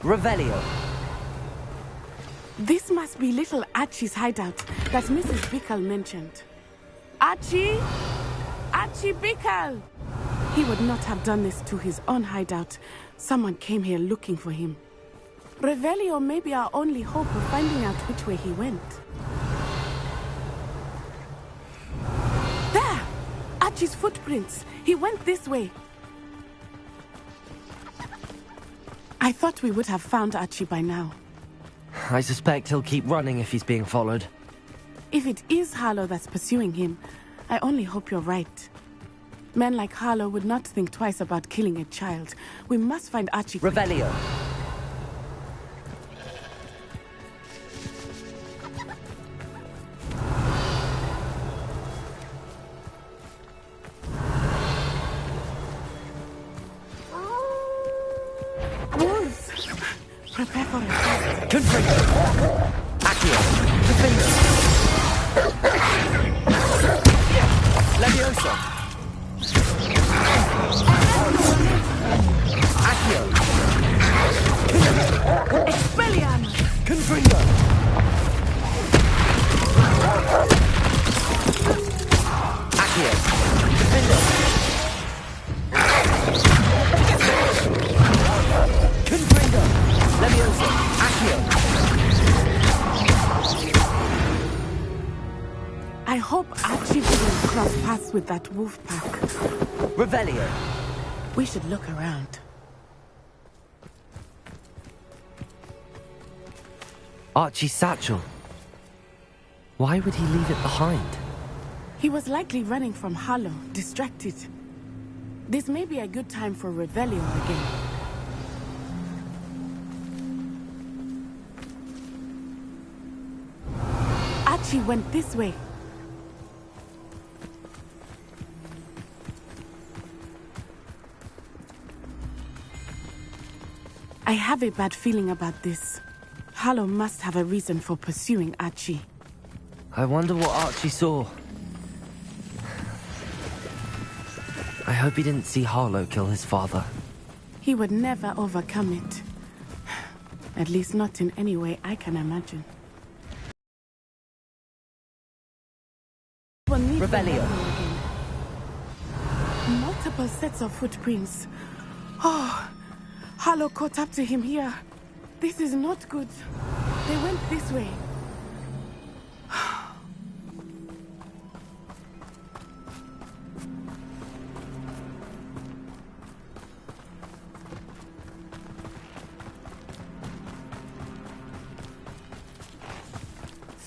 Revelio. This must be little Archie's hideout that Mrs. Bickle mentioned. Archie? Archie Bickle! He would not have done this to his own hideout. Someone came here looking for him. Revelio may be our only hope of finding out which way he went. There! Archie's footprints. He went this way. I thought we would have found Archie by now. I suspect he'll keep running if he's being followed. If it is Harlow that's pursuing him, I only hope you're right. Men like Harlow would not think twice about killing a child. We must find Archie. Revelio. Wolves! Prepare for it. Confringo. Accio. Defender. Levioso. Accio. Expelliarmus! Confringo. Accio. Defender. Confringo. Levioso. Accio. I hope Archie didn't cross paths with that wolf pack. Revelio. We should look around. Archie's satchel. Why would he leave it behind? He was likely running from Harlow, distracted. This may be a good time for Revelio again. Archie went this way. I have a bad feeling about this. Harlow must have a reason for pursuing Archie. I wonder what Archie saw. I hope he didn't see Harlow kill his father. He would never overcome it. At least not in any way I can imagine. Revelio. Multiple sets of footprints. Oh, Harlow caught up to him here. This is not good. They went this way.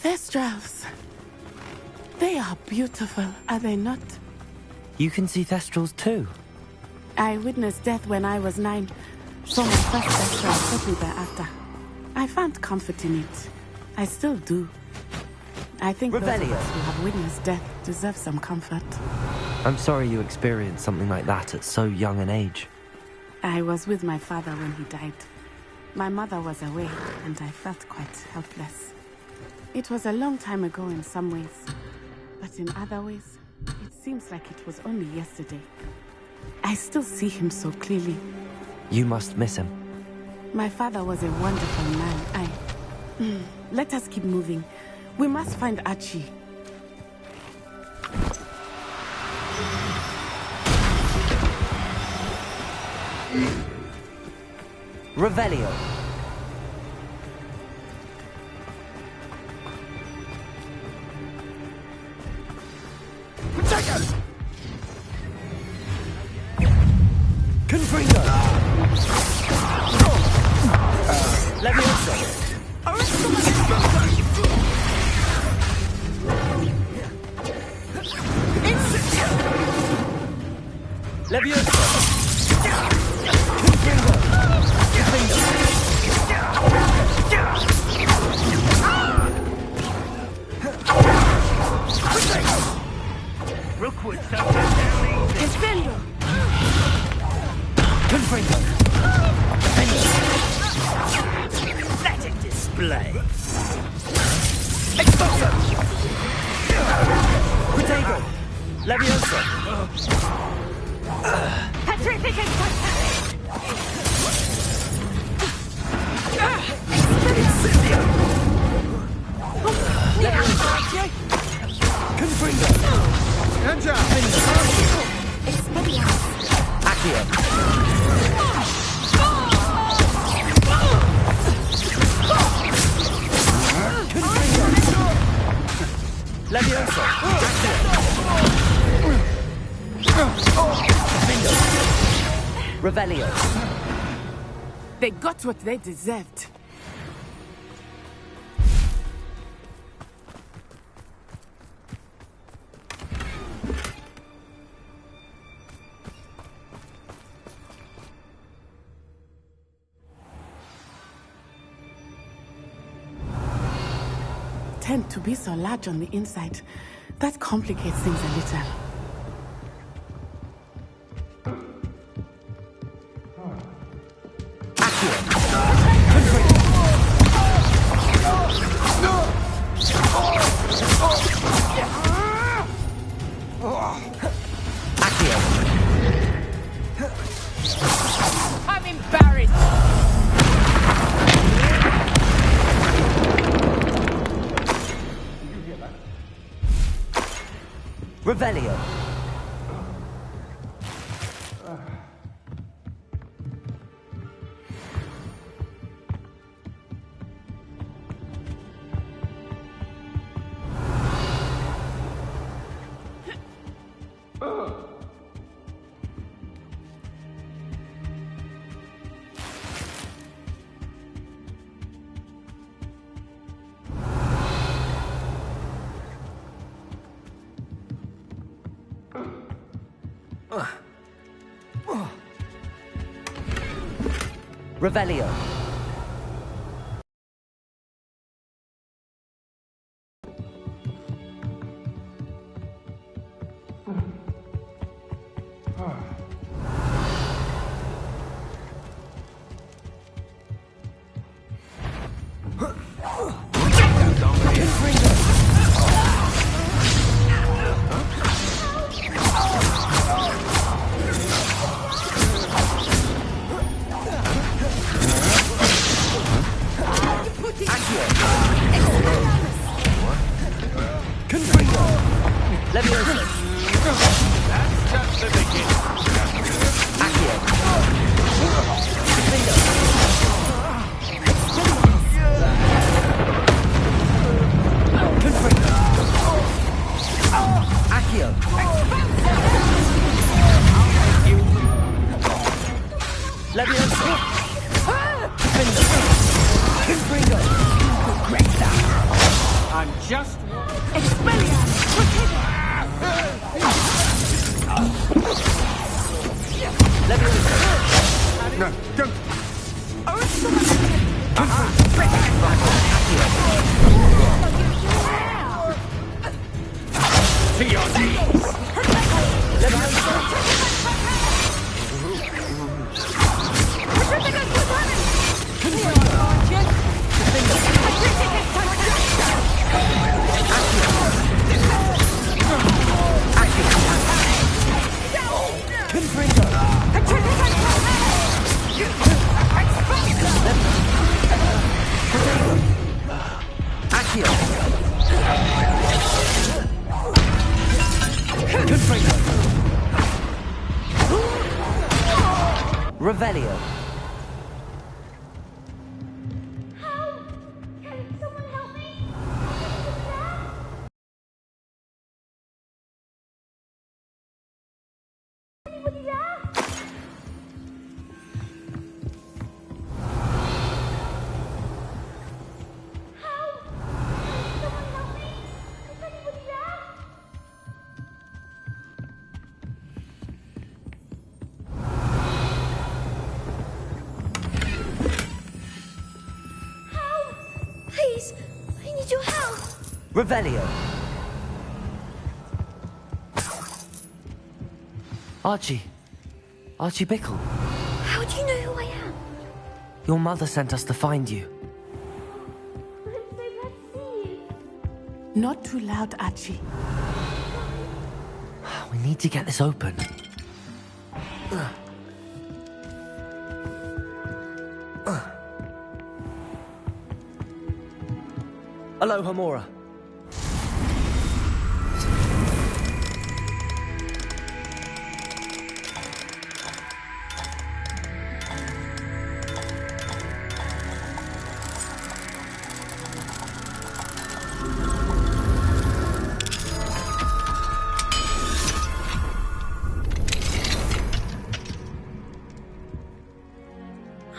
Thestrals. They are beautiful, are they not? You can see Thestrals too. I witnessed death when I was 9. Saw my first Thestral shortly thereafter. I found comfort in it. I still do. I think those of Revelio. us who have witnessed death deserve some comfort. I'm sorry you experienced something like that at so young an age. I was with my father when he died. My mother was away, and I felt quite helpless. It was a long time ago in some ways, but in other ways, it seems like it was only yesterday. I still see him so clearly. You must miss him. My father was a wonderful man. Let us keep moving. We must find Archie. Revelio. Confringo. Levioso. Levioso. Confringo. Rookwood sometimes Defendo! Confringo. pathetic display. Expulso. Protego. Levioso. Petrification! Levioso! Revelio! They got what they deserved. Tend to be so large on the inside. That complicates things a little. I'm embarrassed. Revelio! Revelio! I'm just... No, don't! To your knees! Revelio. Help! Can someone help me? Anybody there? Help! Someone help me? Is anybody there? Help! Please, I need your help. Revelio. Archie. Archie Bickle. How do you know who I am? Your mother sent us to find you. I'm so glad to see you. Not too loud, Archie. We need to get this open. Aloha, Mora.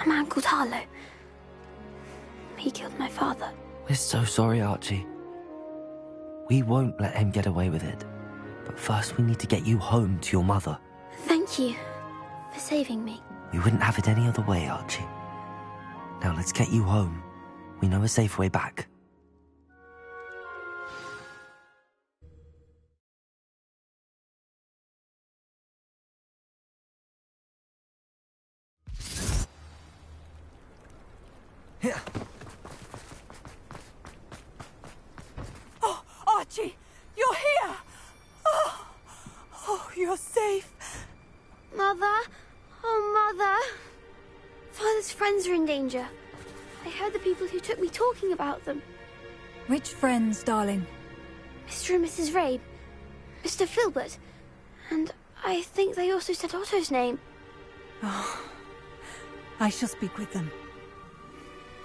A man called Harlow. He killed my father. We're so sorry, Archie. We won't let him get away with it. But first we need to get you home to your mother. Thank you for saving me. You wouldn't have it any other way, Archie. Now let's get you home. We know a safe way back. Here. Oh, Archie, you're here! Oh, you're safe. Mother? Oh, Mother. Father's friends are in danger. I heard the people who took me talking about them. Which friends, darling? Mr. and Mrs. Rabe, Mr. Filbert, and I think they also said Otto's name. Oh, I shall speak with them.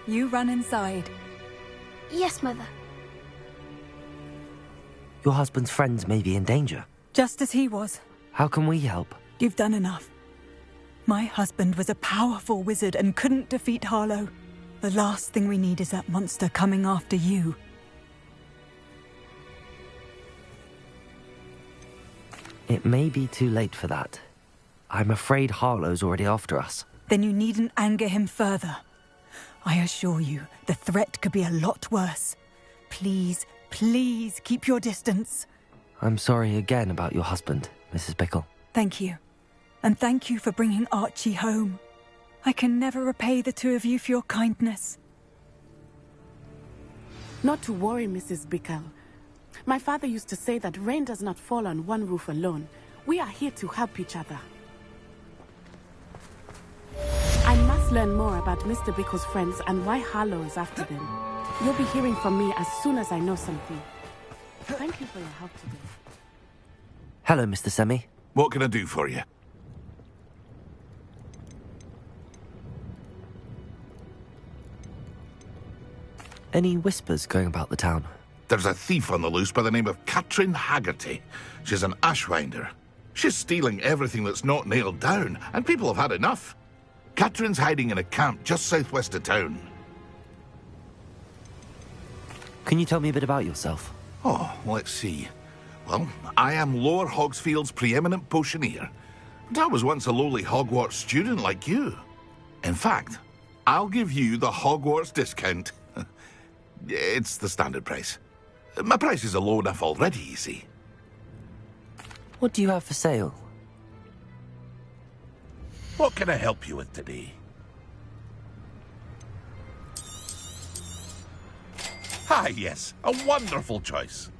You run inside. Yes, Mother. Your husband's friends may be in danger. Just as he was. How can we help? You've done enough. My husband was a powerful wizard and couldn't defeat Harlow. The last thing we need is that monster coming after you. It may be too late for that. I'm afraid Harlow's already after us. Then you needn't anger him further. I assure you, the threat could be a lot worse. Please, please keep your distance. I'm sorry again about your husband, Mrs. Bickle. Thank you. And thank you for bringing Archie home. I can never repay the two of you for your kindness. Not to worry, Mrs. Bickle. My father used to say that rain does not fall on one roof alone. We are here to help each other. I must learn more about Mr. Bickle's friends and why Harlow is after them. You'll be hearing from me as soon as I know something. Thank you for your help today. Hello, Mr. Semi. What can I do for you? Any whispers going about the town? There's a thief on the loose by the name of Katrin Haggerty. She's an ashwinder. She's stealing everything that's not nailed down, and people have had enough. Katrin's hiding in a camp just southwest of town. Can you tell me a bit about yourself? Oh, let's see. Well, I am Lower Hogsfield's preeminent potioneer. And I was once a lowly Hogwarts student like you. In fact, I'll give you the Hogwarts discount. It's the standard price. My prices are low enough already, you see. What do you have for sale? What can I help you with today? Ah, yes, a wonderful choice.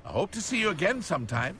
I hope to see you again sometime.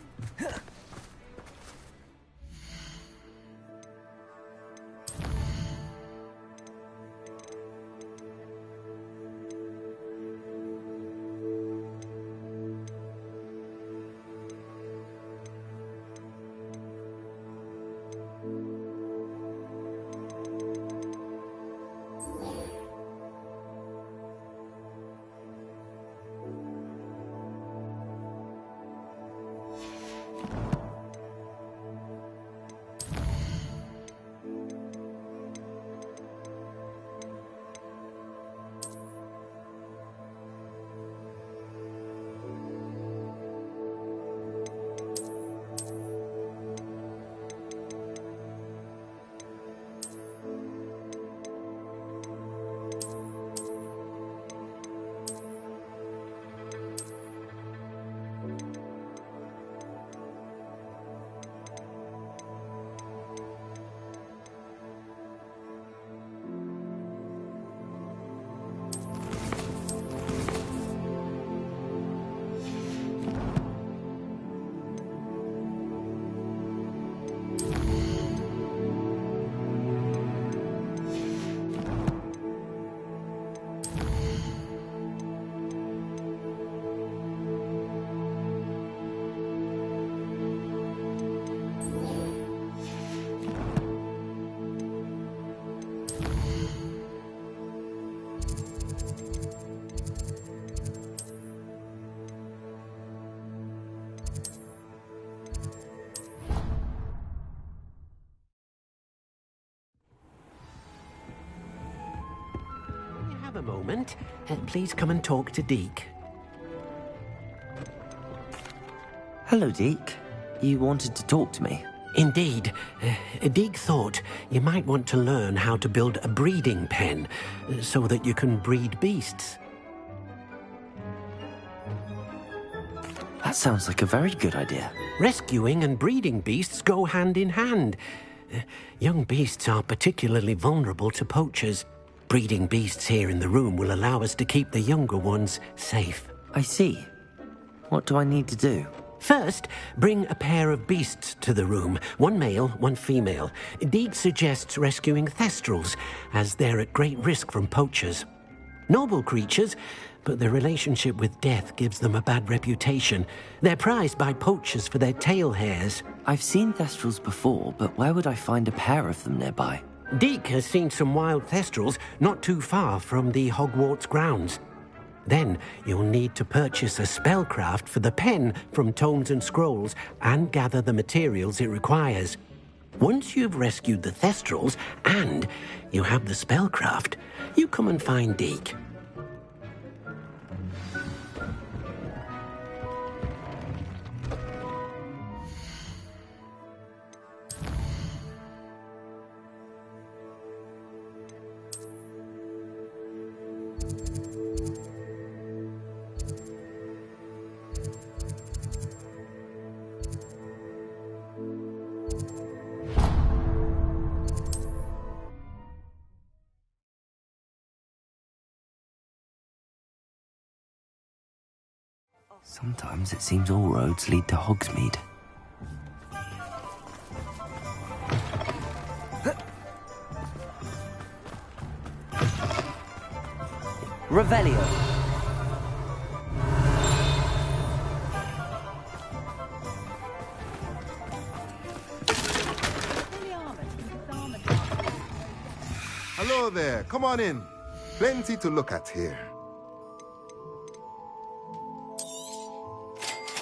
have a moment, please come and talk to Deke. Hello, Deke. You wanted to talk to me? Indeed. Deke thought you might want to learn how to build a breeding pen so that you can breed beasts. That sounds like a very good idea. Rescuing and breeding beasts go hand in hand. Young beasts are particularly vulnerable to poachers. Breeding beasts here in the room will allow us to keep the younger ones safe. I see. What do I need to do? First, bring a pair of beasts to the room. One male, one female. Deke suggests rescuing thestrals, as they're at great risk from poachers. Noble creatures, but their relationship with death gives them a bad reputation. They're prized by poachers for their tail hairs. I've seen thestrals before, but where would I find a pair of them nearby? Deke has seen some wild thestrals not too far from the Hogwarts grounds. Then you'll need to purchase a spellcraft for the pen from Tomes and Scrolls and gather the materials it requires. Once you've rescued the thestrals and you have the spellcraft, you come and find Deke. Sometimes it seems all roads lead to Hogsmeade. Revelio. Hello there, come on in. Plenty to look at here.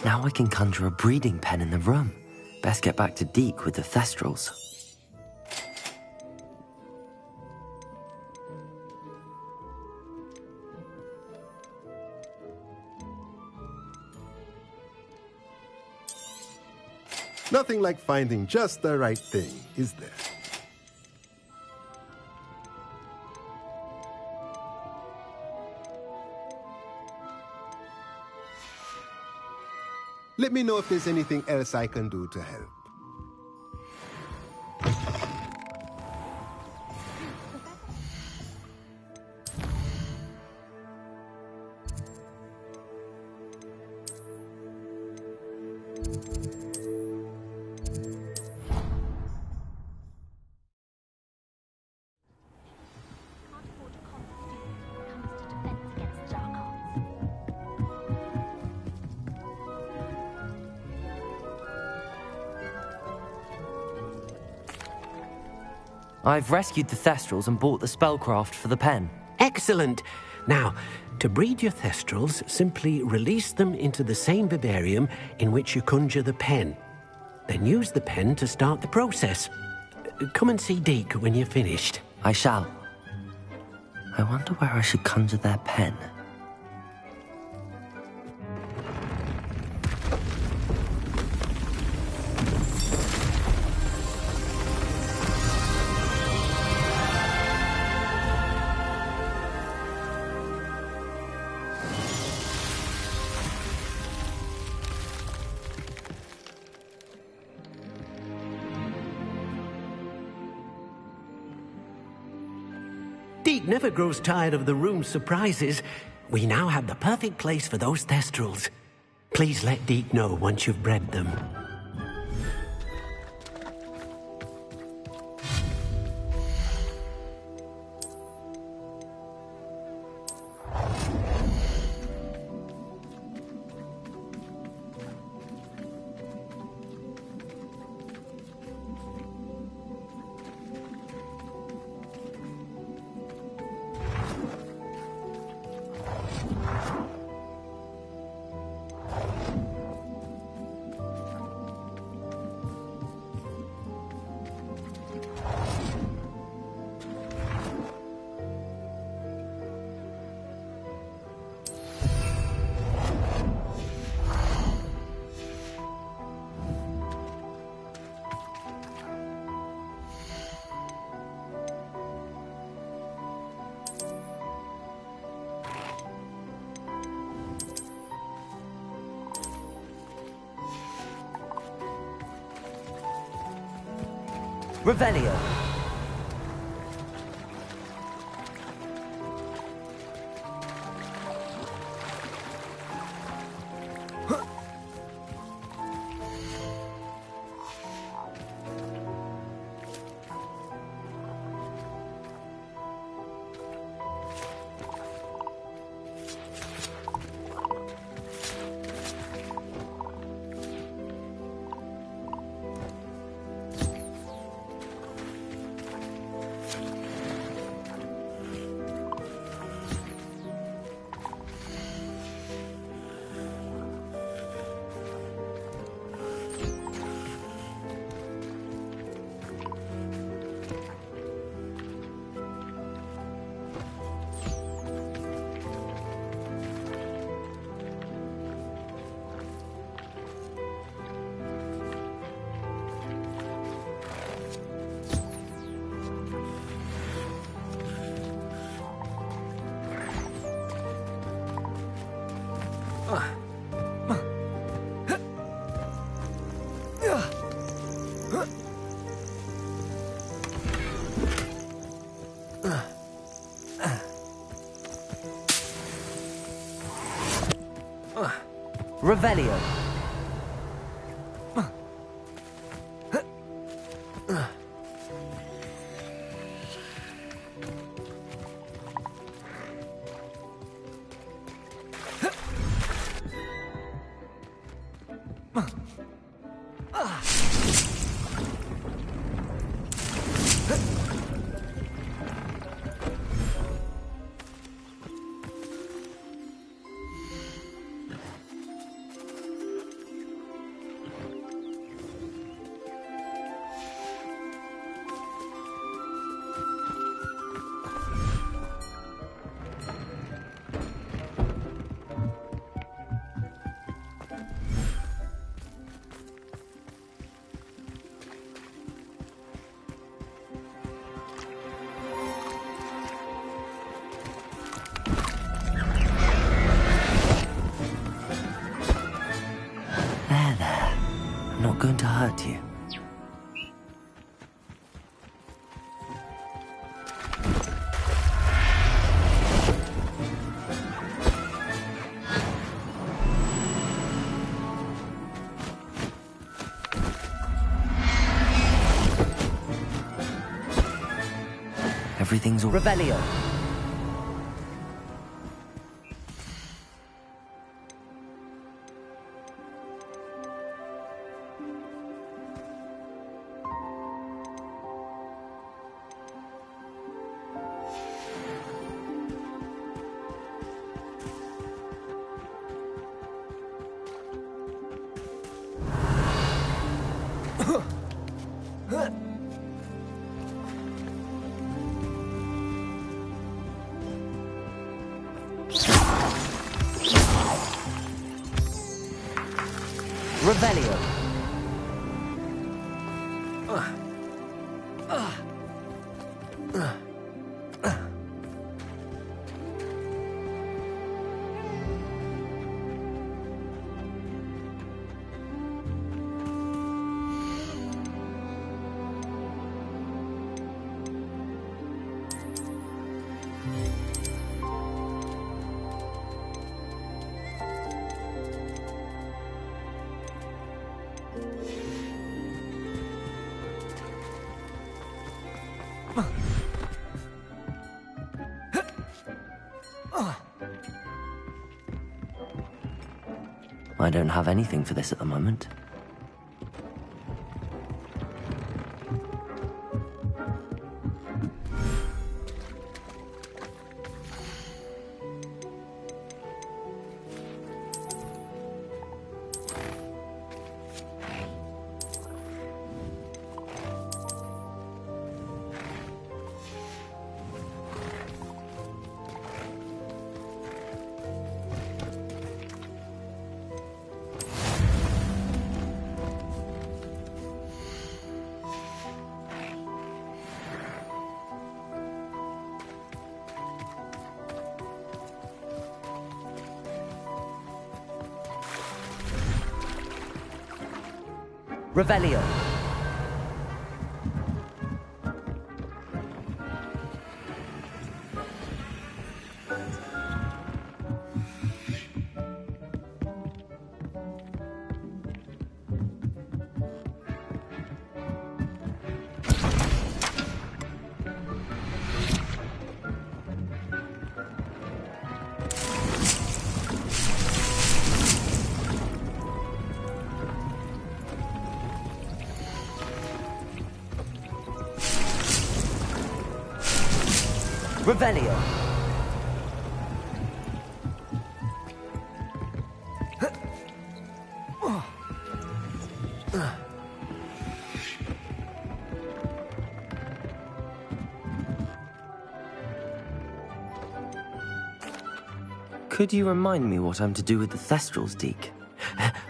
Now I can conjure a breeding pen in the room. Best get back to Deke with the thestrals. Nothing like finding just the right thing, is there? Let me know if there's anything else I can do to help. I've rescued the thestrals and bought the spellcraft for the pen. Excellent! Now, to breed your thestrals, simply release them into the same vivarium in which you conjure the pen. Then use the pen to start the process. Come and see Deke when you're finished. I shall. I wonder where I should conjure their pen. Deke never grows tired of the room's surprises. We now have the perfect place for those thestrals. Please let Deke know once you've bred them. Revelio. Revelio. I'm not going to hurt you. Everything's all... Revelio. Revelio. I don't have anything for this at the moment. Revelio. Revelio. Could you remind me what I'm to do with the Thestrals, Deke?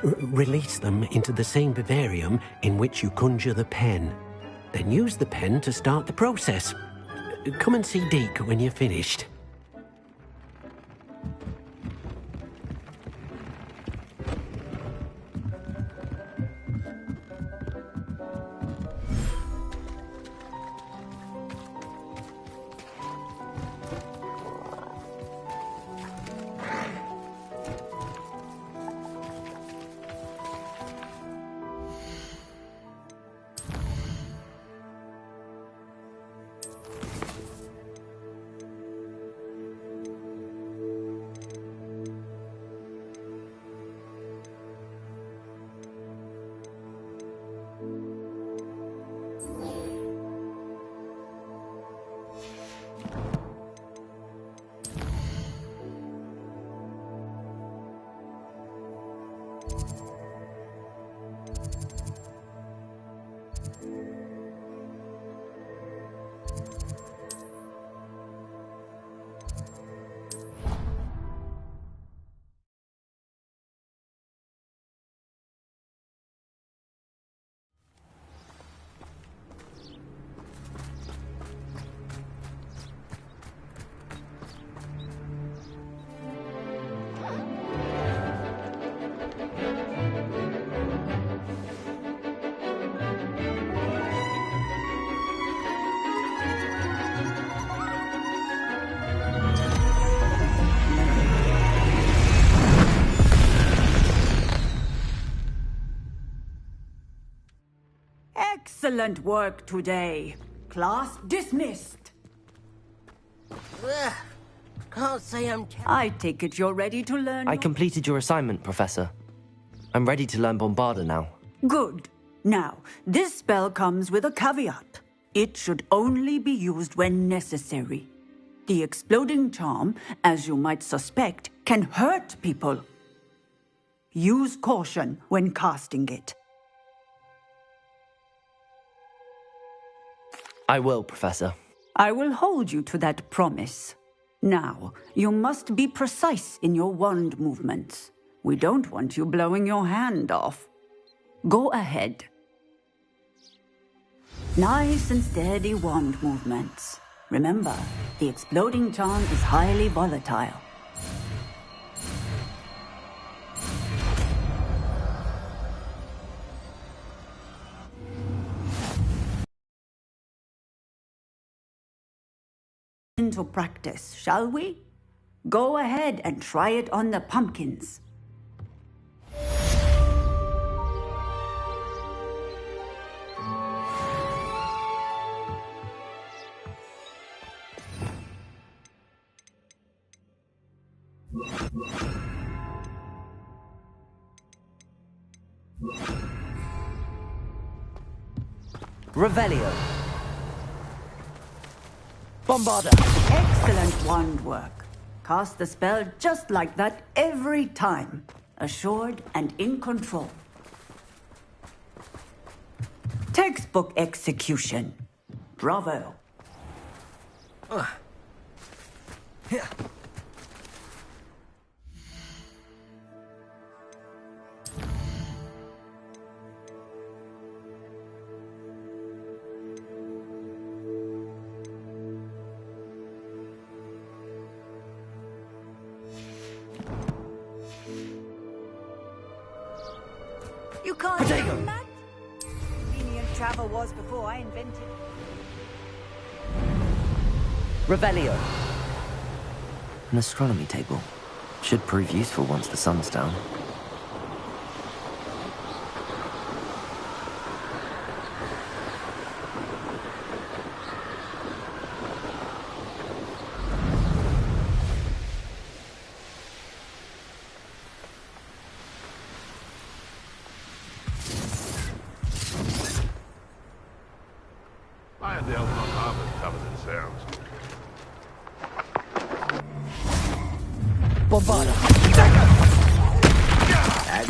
Release them into the same vivarium in which you conjure the pen. Then use the pen to start the process. Come and see Deke when you're finished. Excellent work today. Class dismissed. Can't say I'm... I take it you're ready to learn... I completed your assignment, Professor. I'm ready to learn Bombarda now. Good. Now, this spell comes with a caveat. It should only be used when necessary. The exploding charm, as you might suspect, can hurt people. Use caution when casting it. I will, Professor. I will hold you to that promise. Now, you must be precise in your wand movements. We don't want you blowing your hand off. Go ahead. Nice and steady wand movements. Remember, the exploding charm is highly volatile. Into practice, shall we? Go ahead and try it on the pumpkins. Revelio. Bombarda. Excellent wand work. Cast the spell just like that every time. Assured and in control. Textbook execution. Bravo. You can't Potato. do that? Convenient travel was before I invented. Revelio. An astronomy table. Should prove useful once the sun's down. Iredale's not half as tough as it sounds. Bombarda.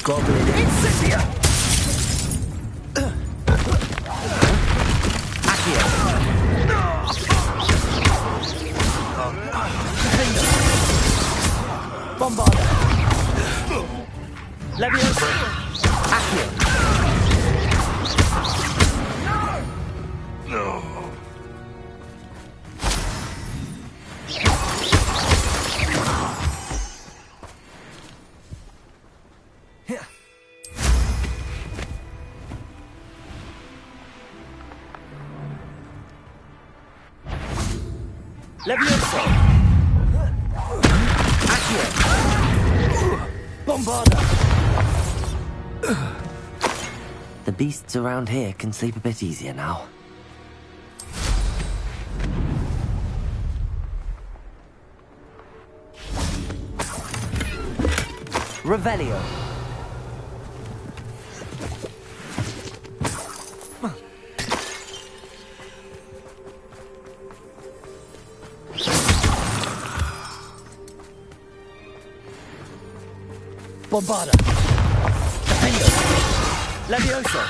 Goblin. Incendia. Accio. Bombarda. Leviosa. Accio. No. Leviosa. Accio. Bombarda. The beasts around here can sleep a bit easier now. Revelio. Bombarda. Defendo. Levioso.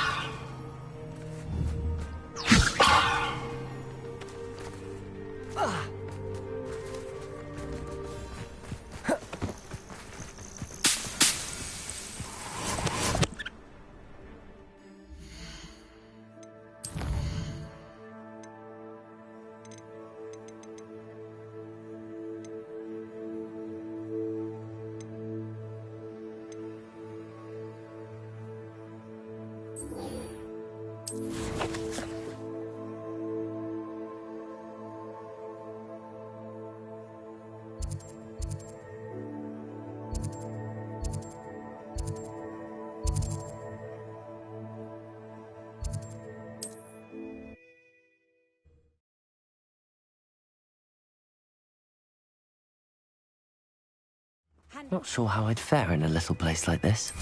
Not sure how I'd fare in a little place like this.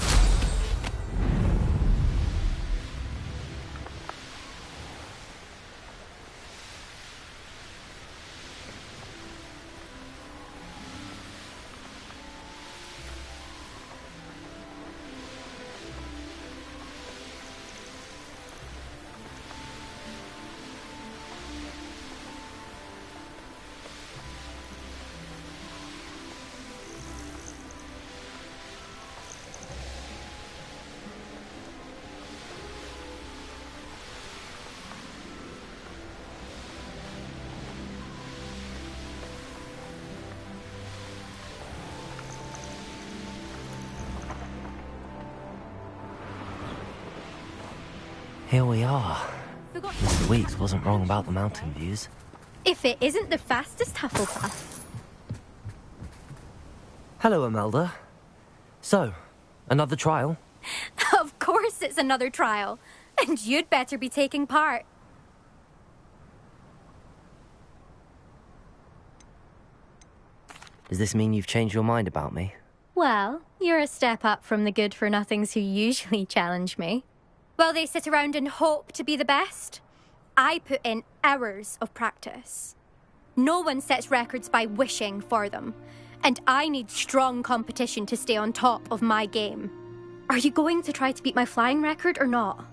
Here we are. Mr. Weeks wasn't wrong about the mountain views. If it isn't the fastest Hufflepuff. Hello, Imelda. So, another trial? Of course it's another trial. And you'd better be taking part. Does this mean you've changed your mind about me? Well, you're a step up from the good-for-nothings who usually challenge me. While they sit around and hope to be the best, I put in hours of practice. No one sets records by wishing for them, and I need strong competition to stay on top of my game. Are you going to try to beat my flying record or not?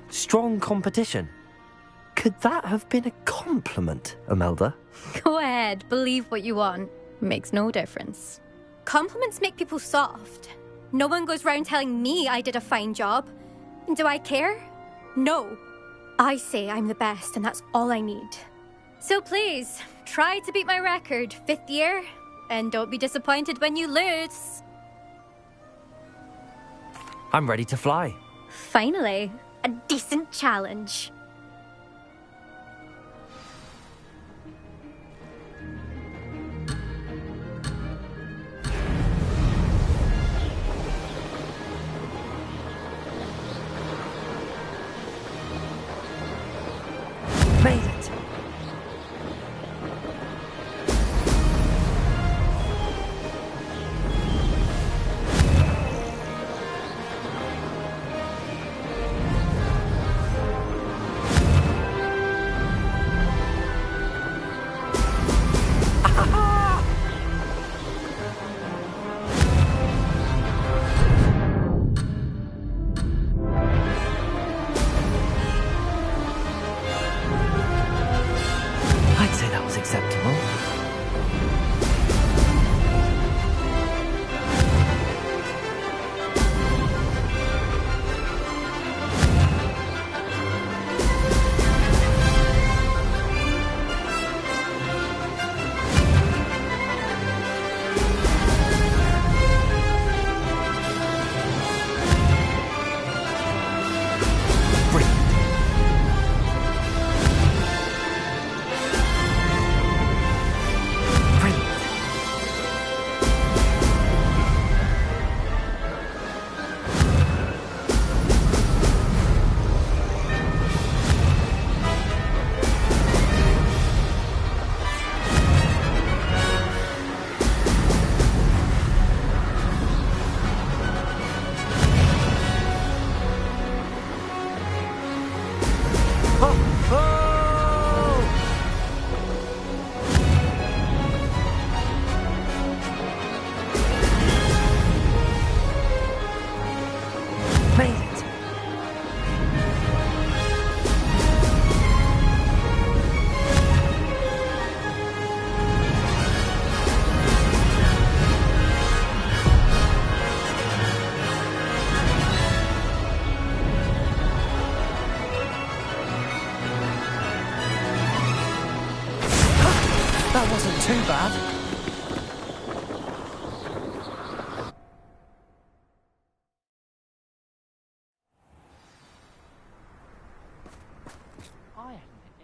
Strong competition? Could that have been a compliment, Imelda? Go ahead, believe what you want. Makes no difference. Compliments make people soft. No one goes round telling me I did a fine job. Do I care? No. I say I'm the best, and that's all I need. So please, try to beat my record, 5th year, and don't be disappointed when you lose. I'm ready to fly. Finally, a decent challenge. Made it! I'd say that was acceptable. That wasn't too bad.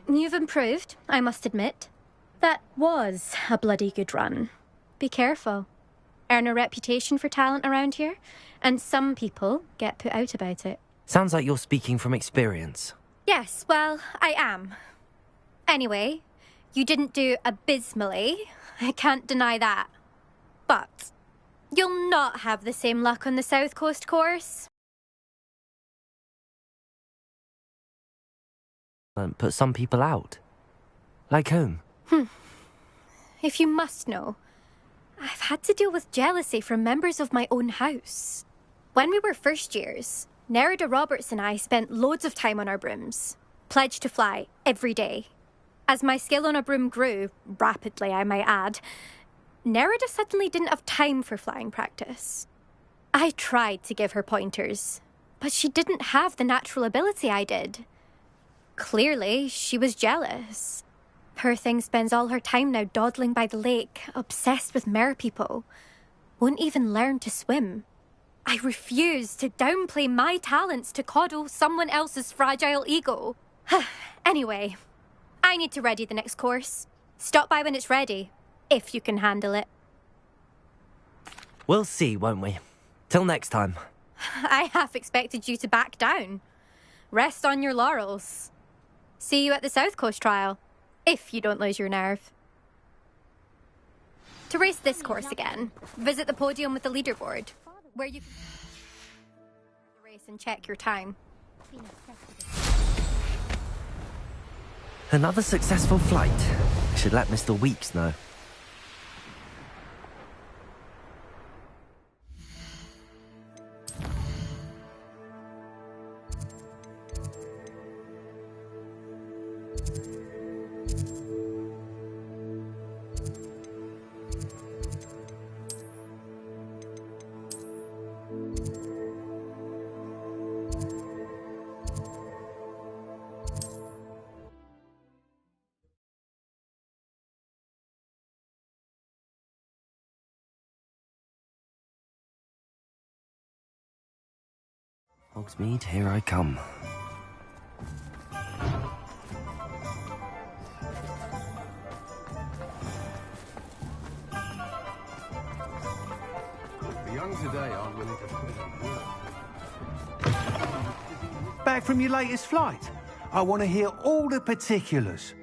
You've improved, I must admit. That was a bloody good run. Be careful. Earn a reputation for talent around here, and some people get put out about it. Sounds like you're speaking from experience. Yes, well, I am. Anyway, you didn't do abysmally. I can't deny that. But you'll not have the same luck on the South Coast course. Put some people out. Like whom? If you must know, I've had to deal with jealousy from members of my own house. When we were first years, Nerida Roberts and I spent loads of time on our brooms, pledged to fly every day. As my skill on a broom grew, rapidly I might add, Nerida suddenly didn't have time for flying practice. I tried to give her pointers, but she didn't have the natural ability I did. Clearly, she was jealous. Poor thing spends all her time now dawdling by the lake, obsessed with merpeople. Won't even learn to swim. I refuse to downplay my talents to coddle someone else's fragile ego. Anyway, I need to ready the next course. Stop by when it's ready, if you can handle it. We'll see, won't we? Till next time. I half expected you to back down. Rest on your laurels. See you at the South Coast trial, if you don't lose your nerve. To race this course again, visit the podium with the leaderboard, where you can the race and check your time. Another successful flight. Should let Mr. Weeks know. Hogsmeade, here I come. The young today aren't willing to put in work. Back from your latest flight? I want to hear all the particulars.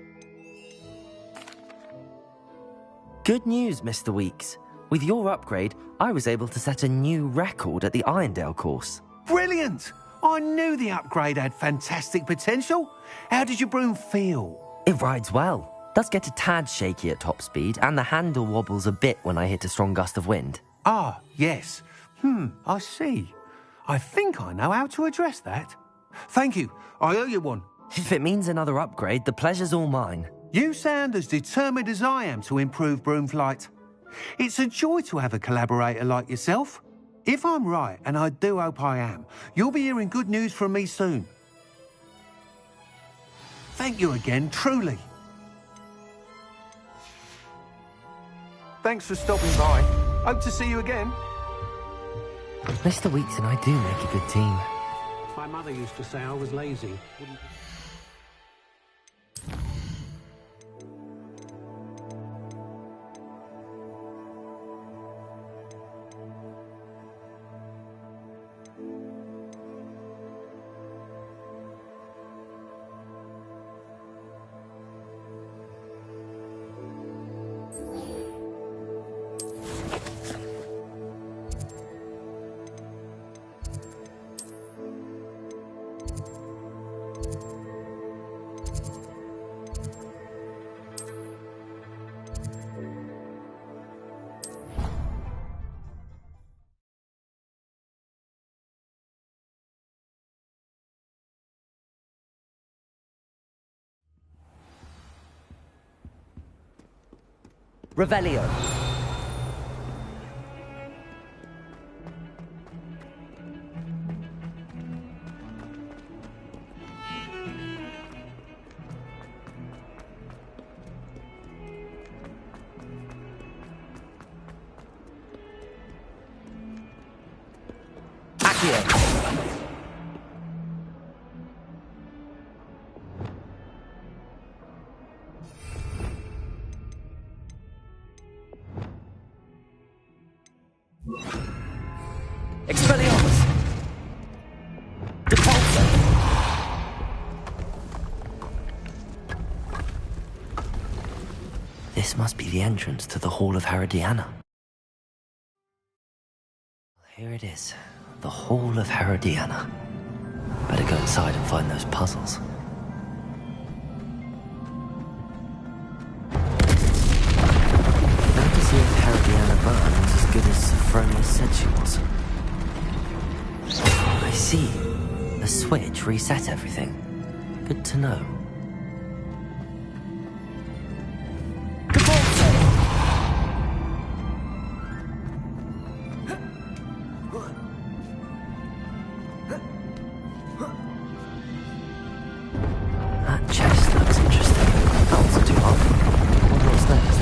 Good news, Mr. Weeks. With your upgrade, I was able to set a new record at the Irondale course. Brilliant! I knew the upgrade had fantastic potential. How did your broom feel? It rides well. Does get a tad shaky at top speed, and the handle wobbles a bit when I hit a strong gust of wind. Ah, yes. I see. I think I know how to address that. Thank you. I owe you one. If it means another upgrade, the pleasure's all mine. You sound as determined as I am to improve broom flight. It's a joy to have a collaborator like yourself. If I'm right, and I do hope I am, you'll be hearing good news from me soon. Thank you again, truly. Thanks for stopping by. Hope to see you again. Mr. Weeks and I do make a good team. My mother used to say I was lazy. Revelio. Accio. Expelliarmus! Depulso! This must be the entrance to the Hall of Herodiana. Here it is, the Hall of Herodiana. Better go inside and find those puzzles. Now to see if Herodiana Byrne was as good as Sophronia said she was. I see. The switch reset everything. Good to know. That chest looks interesting. That wasn't too hard. I wonder what's next.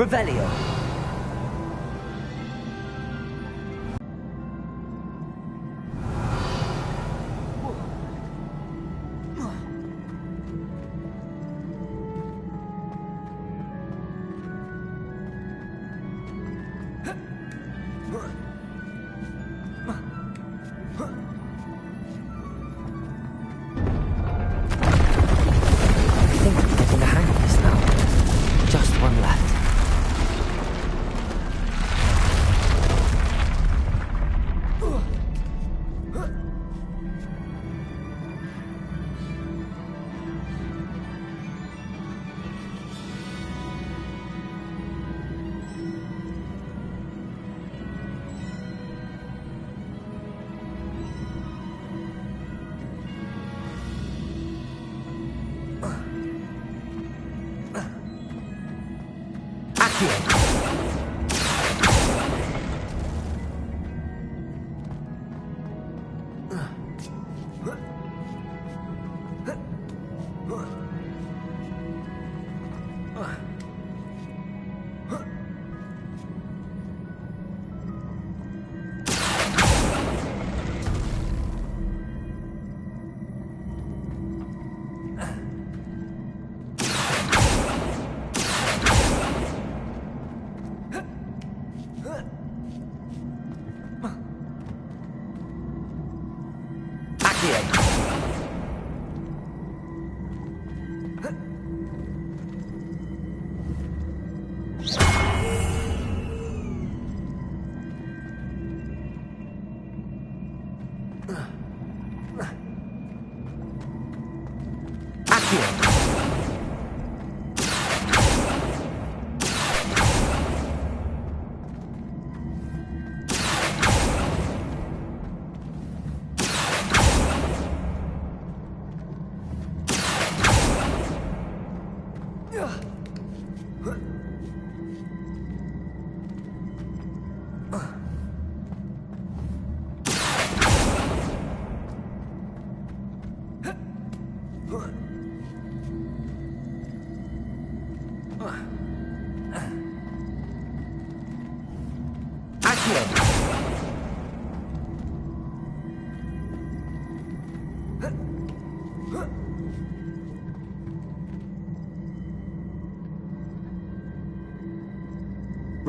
Revelio.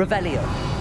Revelio.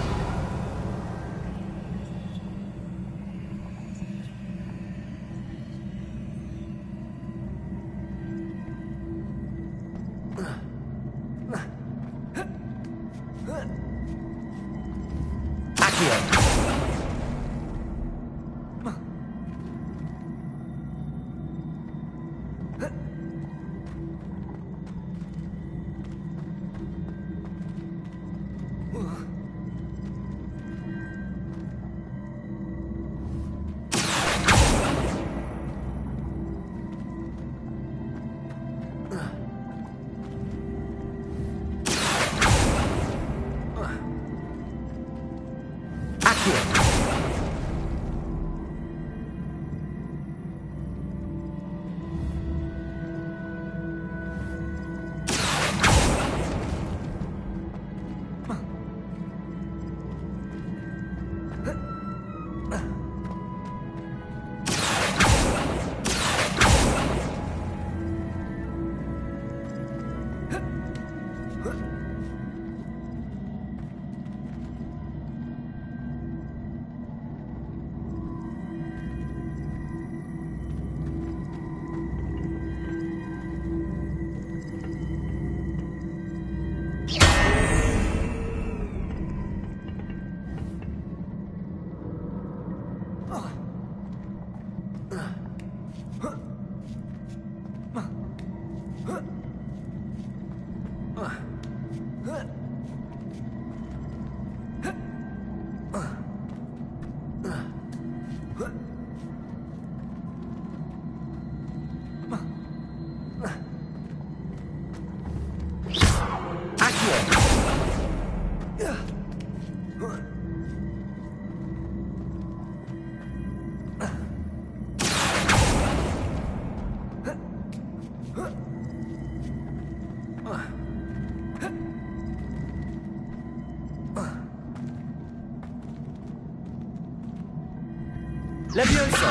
Levioso!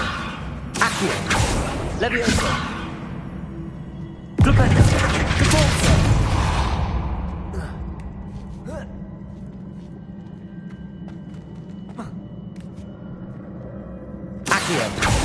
Accio! Levioso! Flipendo! Caporzo! Accio!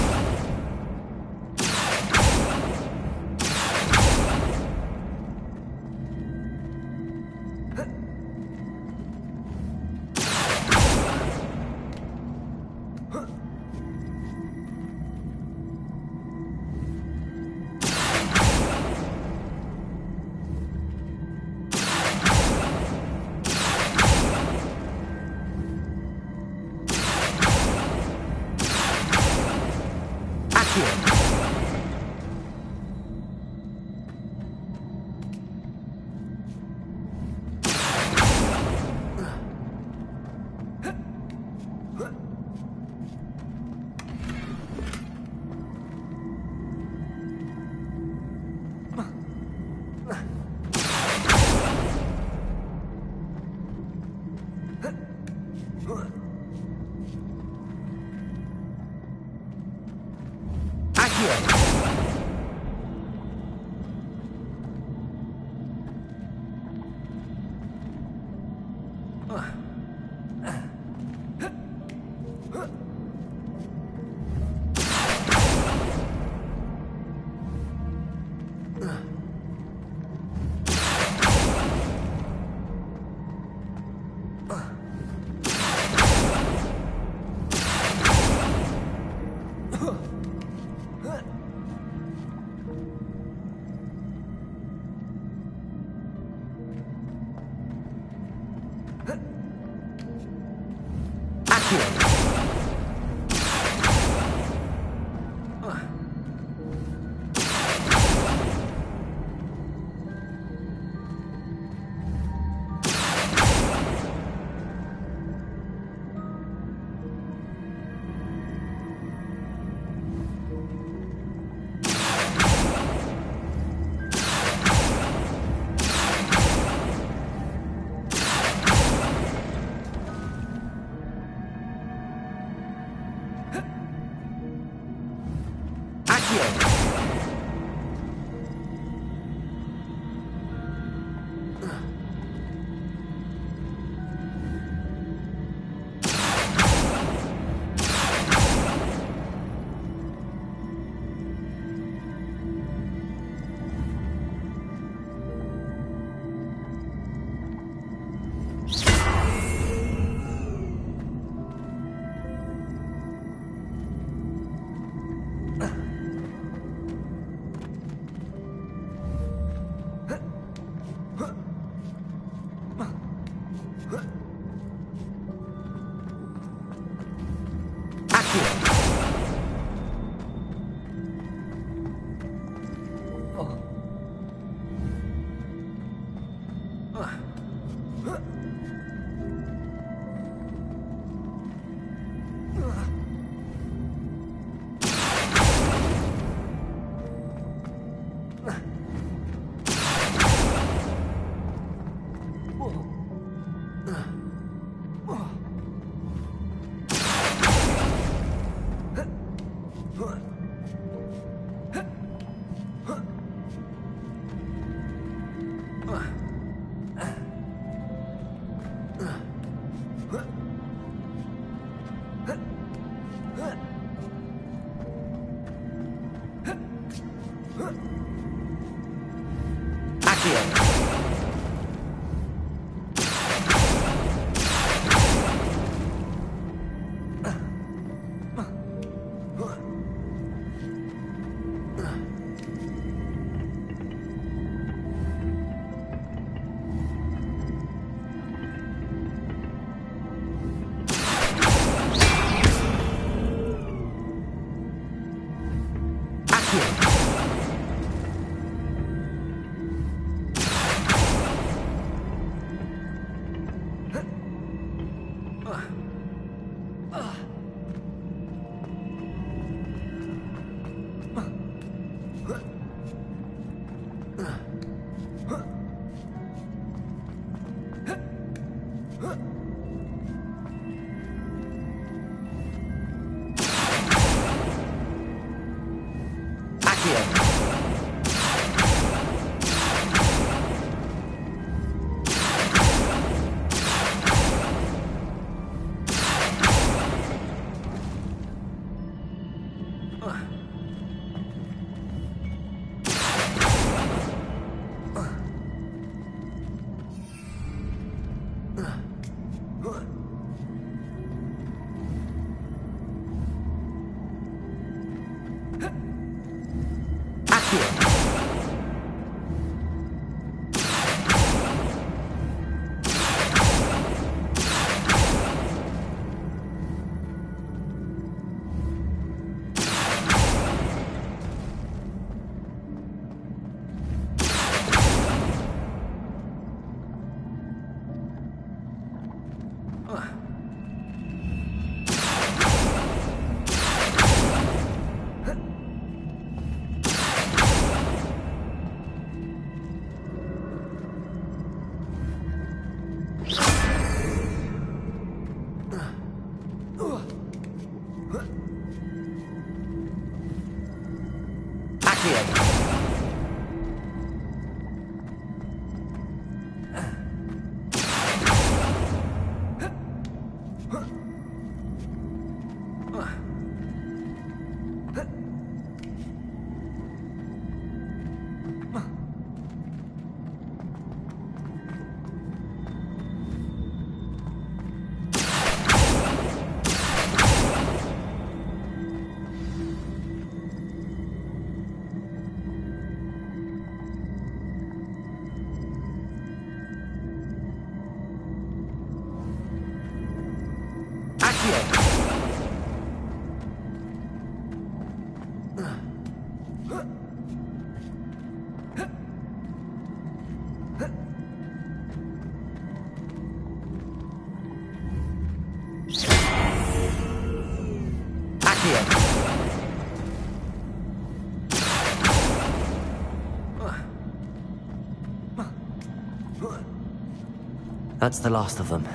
That's the last of them.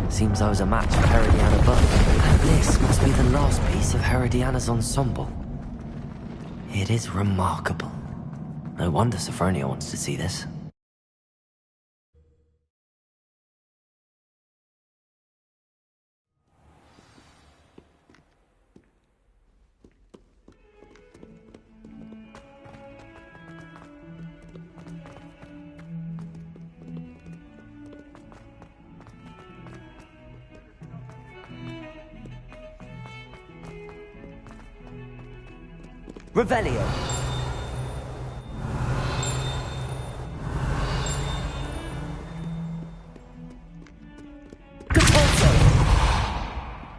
Seems I was a match for Herodiana, but this must be the last piece of Herodiana's ensemble. It is remarkable. No wonder Sophronia wants to see this. Revelio. Compulso.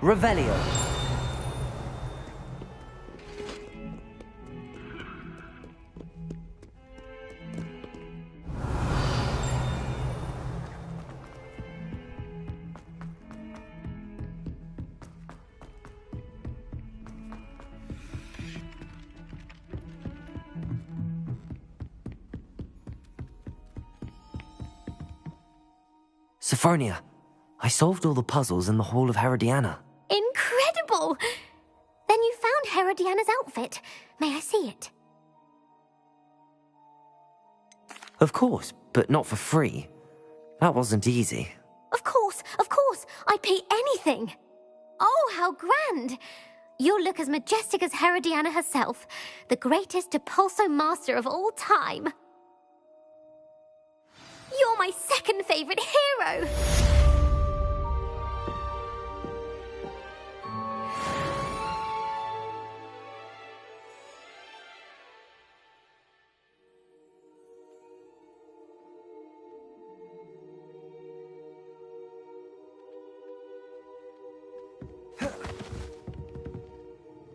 Revelio. Sophronia, I solved all the puzzles in the Hall of Herodiana. Incredible! Then you found Herodiana's outfit. May I see it? Of course, but not for free. That wasn't easy. Of course, I'd pay anything. Oh, how grand! You'll look as majestic as Herodiana herself, the greatest Depulso master of all time. You're my second favorite hero!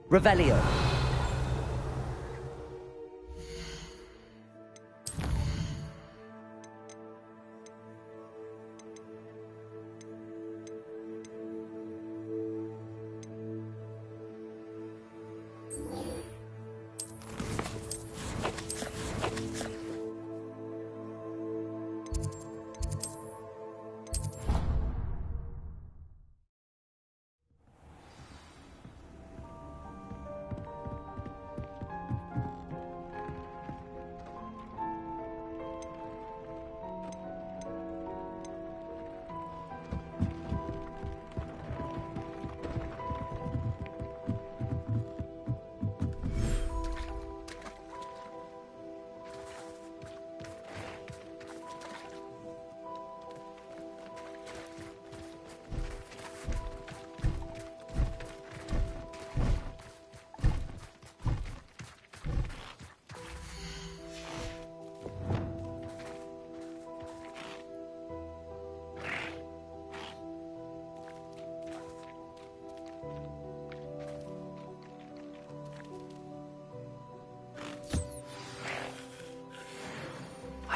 Revelio.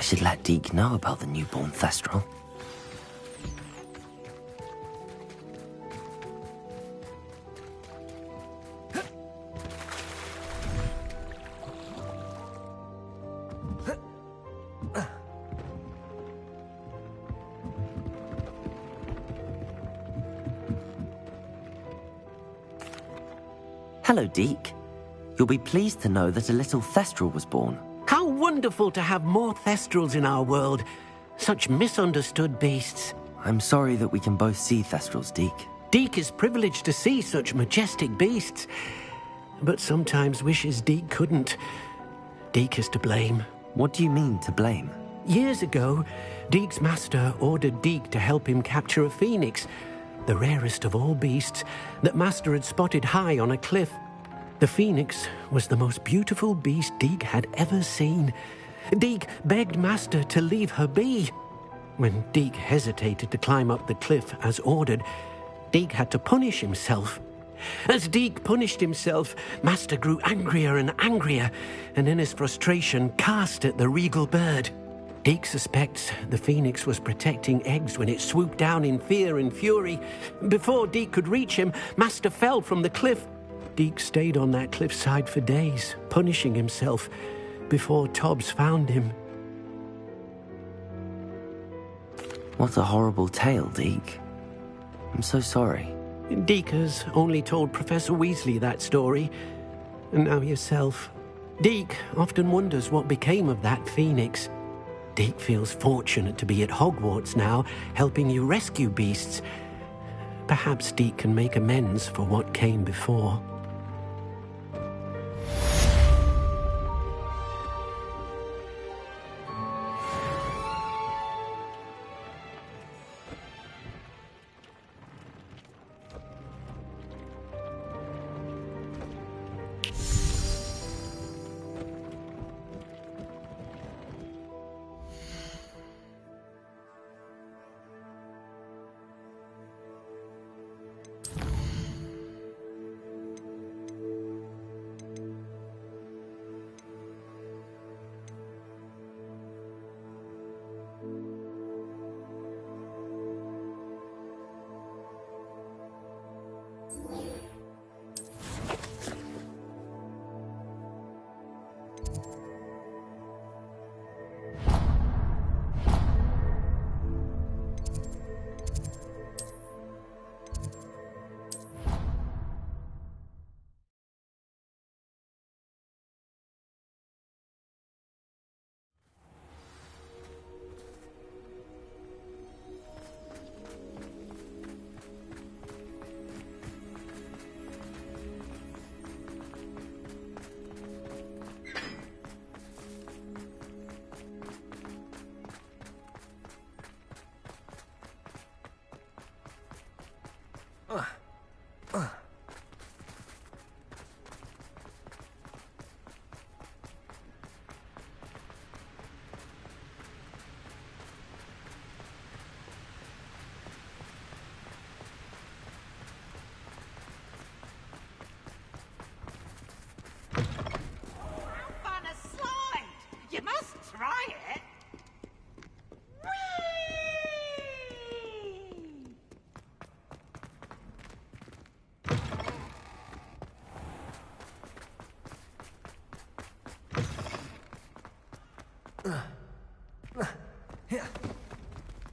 should let Deke know about the newborn Thestral. Hello, Deke. You'll be pleased to know that a little Thestral was born. How wonderful to have more Thestrals in our world. Such misunderstood beasts. I'm sorry that we can both see Thestrals, Deke. Deke is privileged to see such majestic beasts, but sometimes wishes Deke couldn't. Deke is to blame. What do you mean, to blame? Years ago, Deke's master ordered Deke to help him capture a phoenix, the rarest of all beasts that Master had spotted high on a cliff. The phoenix was the most beautiful beast Deke had ever seen. Deke begged Master to leave her be. When Deke hesitated to climb up the cliff as ordered, Deke had to punish himself. As Deke punished himself, Master grew angrier and angrier, and in his frustration cast at the regal bird. Deke suspects the phoenix was protecting eggs when it swooped down in fear and fury. Before Deke could reach him, Master fell from the cliff. Deke stayed on that cliffside for days, punishing himself, before Tobbs found him. What a horrible tale, Deke. I'm so sorry. Deke has only told Professor Weasley that story, and now yourself. Deke often wonders what became of that phoenix. Deke feels fortunate to be at Hogwarts now, helping you rescue beasts. Perhaps Deke can make amends for what came before. You must try it.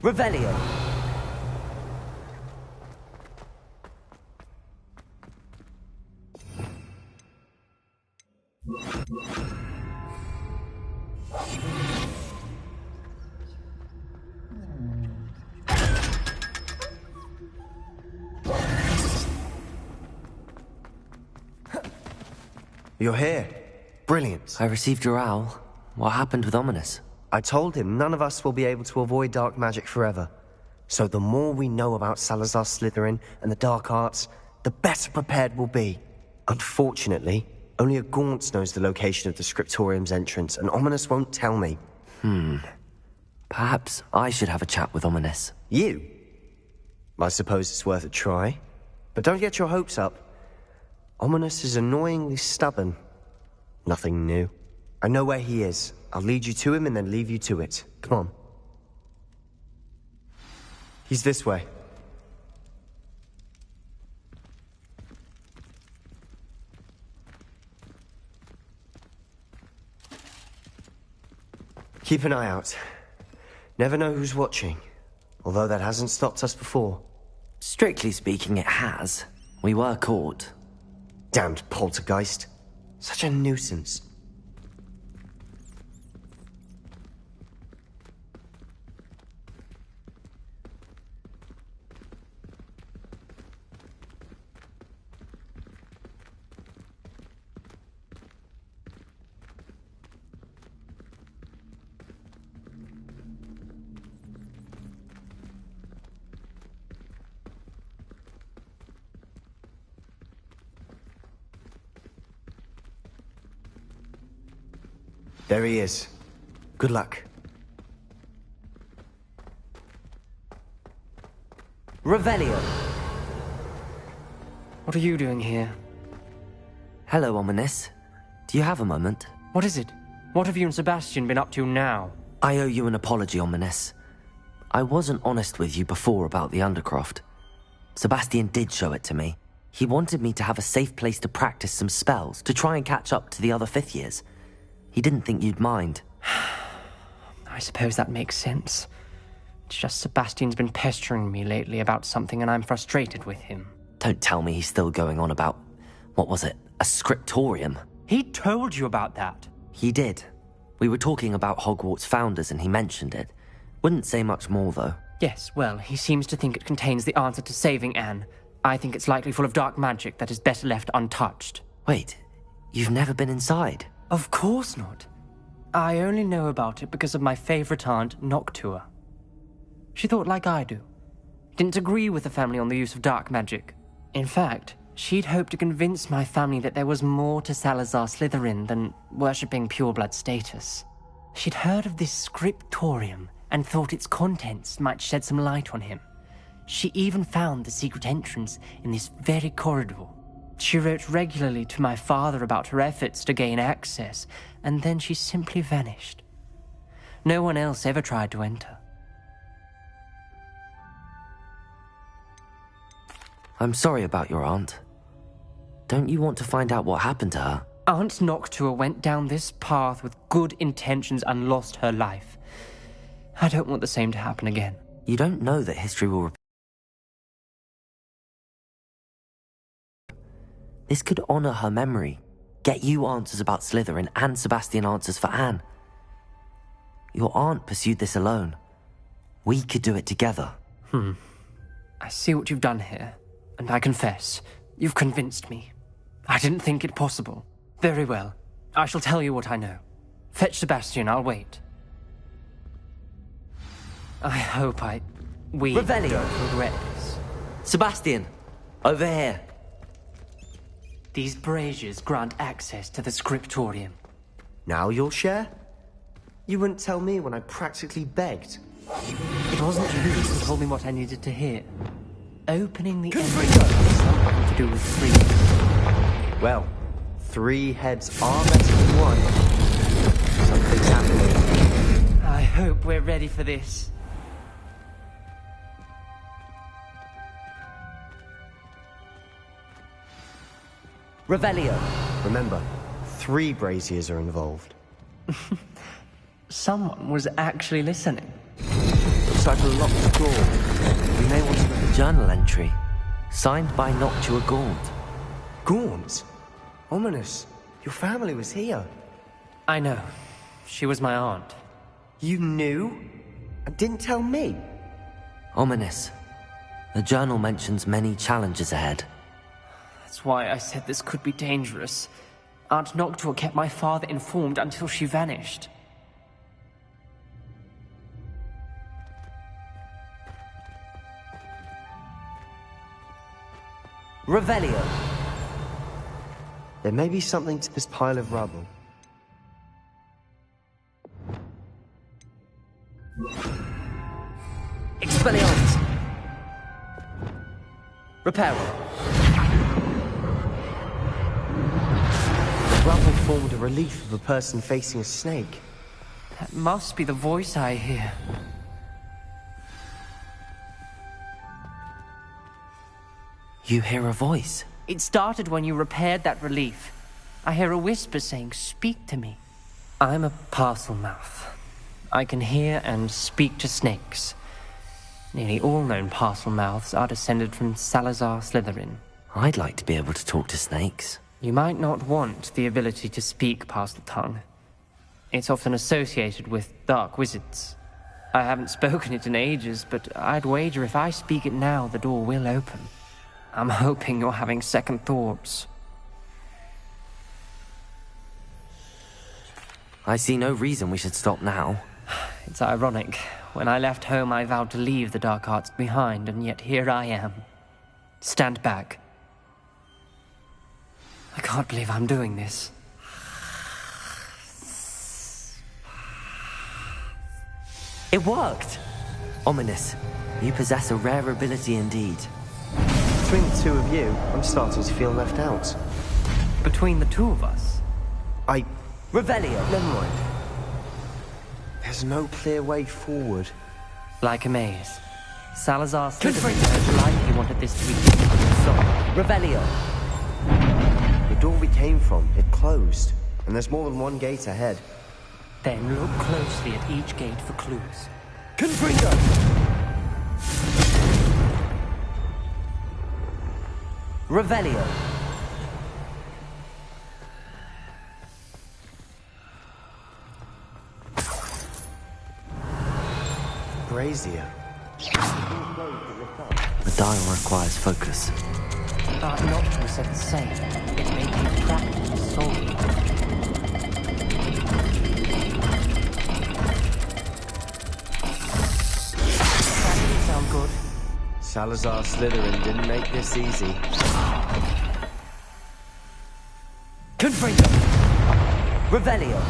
Revelio. You're here. Brilliant. I received your owl. What happened with Ominous? I told him none of us will be able to avoid dark magic forever. So the more we know about Salazar Slytherin and the dark arts, the better prepared we'll be. Unfortunately, only a Gaunt knows the location of the Scriptorium's entrance, and Ominous won't tell me. Perhaps I should have a chat with Ominous. You? I suppose it's worth a try. But don't get your hopes up. Ominous is annoyingly stubborn. Nothing new. I know where he is. I'll lead you to him and then leave you to it. Come on. He's this way. Keep an eye out. Never know who's watching. Although that hasn't stopped us before. Strictly speaking, it has. We were caught. Damned poltergeist. Such a nuisance. There he is. Good luck. Revelio! What are you doing here? Hello, Ominous. Do you have a moment? What is it? What have you and Sebastian been up to now? I owe you an apology, Ominous. I wasn't honest with you before about the Undercroft. Sebastian did show it to me. He wanted me to have a safe place to practice some spells, to try and catch up to the other fifth years. He didn't think you'd mind. I suppose that makes sense. It's just Sebastian's been pestering me lately about something and I'm frustrated with him. Don't tell me he's still going on about, what was it, a scriptorium? He told you about that? He did. We were talking about Hogwarts founders and he mentioned it. Wouldn't say much more, though. Yes, well, he seems to think it contains the answer to saving Anne. I think it's likely full of dark magic that is better left untouched. Wait, you've never been inside? Of course not. I only know about it because of my favorite aunt, Noctua. She thought like I do. Didn't agree with the family on the use of dark magic. In fact, she'd hoped to convince my family that there was more to Salazar Slytherin than worshipping pureblood status. She'd heard of this scriptorium and thought its contents might shed some light on him. She even found the secret entrance in this very corridor. She wrote regularly to my father about her efforts to gain access, and then she simply vanished. No one else ever tried to enter. I'm sorry about your aunt. Don't you want to find out what happened to her? Aunt Noctua went down this path with good intentions and lost her life. I don't want the same to happen again. You don't know that history will repeat. This could honor her memory, get you answers about Slytherin and Sebastian answers for Anne. Your aunt pursued this alone. We could do it together. I see what you've done here, and I confess, you've convinced me. I didn't think it possible. Very well, I shall tell you what I know. Fetch Sebastian, I'll wait. I hope we Revelio. don't regret this. Sebastian, over here. These braziers grant access to the scriptorium. Now you'll share? You wouldn't tell me when I practically begged. It wasn't you who told me what I needed to hear. Opening the entrance has something to do with freedom. Well, 3 heads are better than 1. Something's happening. I hope we're ready for this. Revelio. Remember, 3 braziers are involved. Someone was actually listening. Looks like a locked door. We may want to look A journal entry, signed by Noctua Gaunt. Gaunt? Ominous. Your family was here. I know. She was my aunt. You knew? And didn't tell me? Ominous. The journal mentions many challenges ahead. That's why I said this could be dangerous. Aunt Noctua kept my father informed until she vanished. Revelio. There may be something to this pile of rubble. Expelliarmus. Reparo. bubble formed a relief of a person facing a snake. That must be the voice I hear. You hear a voice? It started when you repaired that relief. I hear a whisper saying, "Speak to me." I'm a parcel mouth. I can hear and speak to snakes. Nearly all known parcel mouths are descended from Salazar Slytherin. I'd like to be able to talk to snakes. You might not want the ability to speak parcel tongue. It's often associated with dark wizards. I haven't spoken it in ages, but I'd wager if I speak it now, the door will open. I'm hoping you're having second thoughts. I see no reason we should stop now. It's ironic. When I left home, I vowed to leave the dark arts behind, and yet here I am. Stand back. I can't believe I'm doing this. It worked! Ominous. You possess a rare ability indeed. Between the two of you, I'm starting to feel left out. Between the two of us? Revelio! Never mind. There's no clear way forward. Like a maze. Salazar Slytherin most likely wanted this to be solved. Revelio! The door we came from, it closed. And there's more than one gate ahead. Then look closely at each gate for clues. Confringo! Revelio! Brazier. The dial requires focus. Noctua said the same. It may take practice to solve it. That didn't sound good. Salazar Slytherin didn't make this easy. Confringo! Revelio!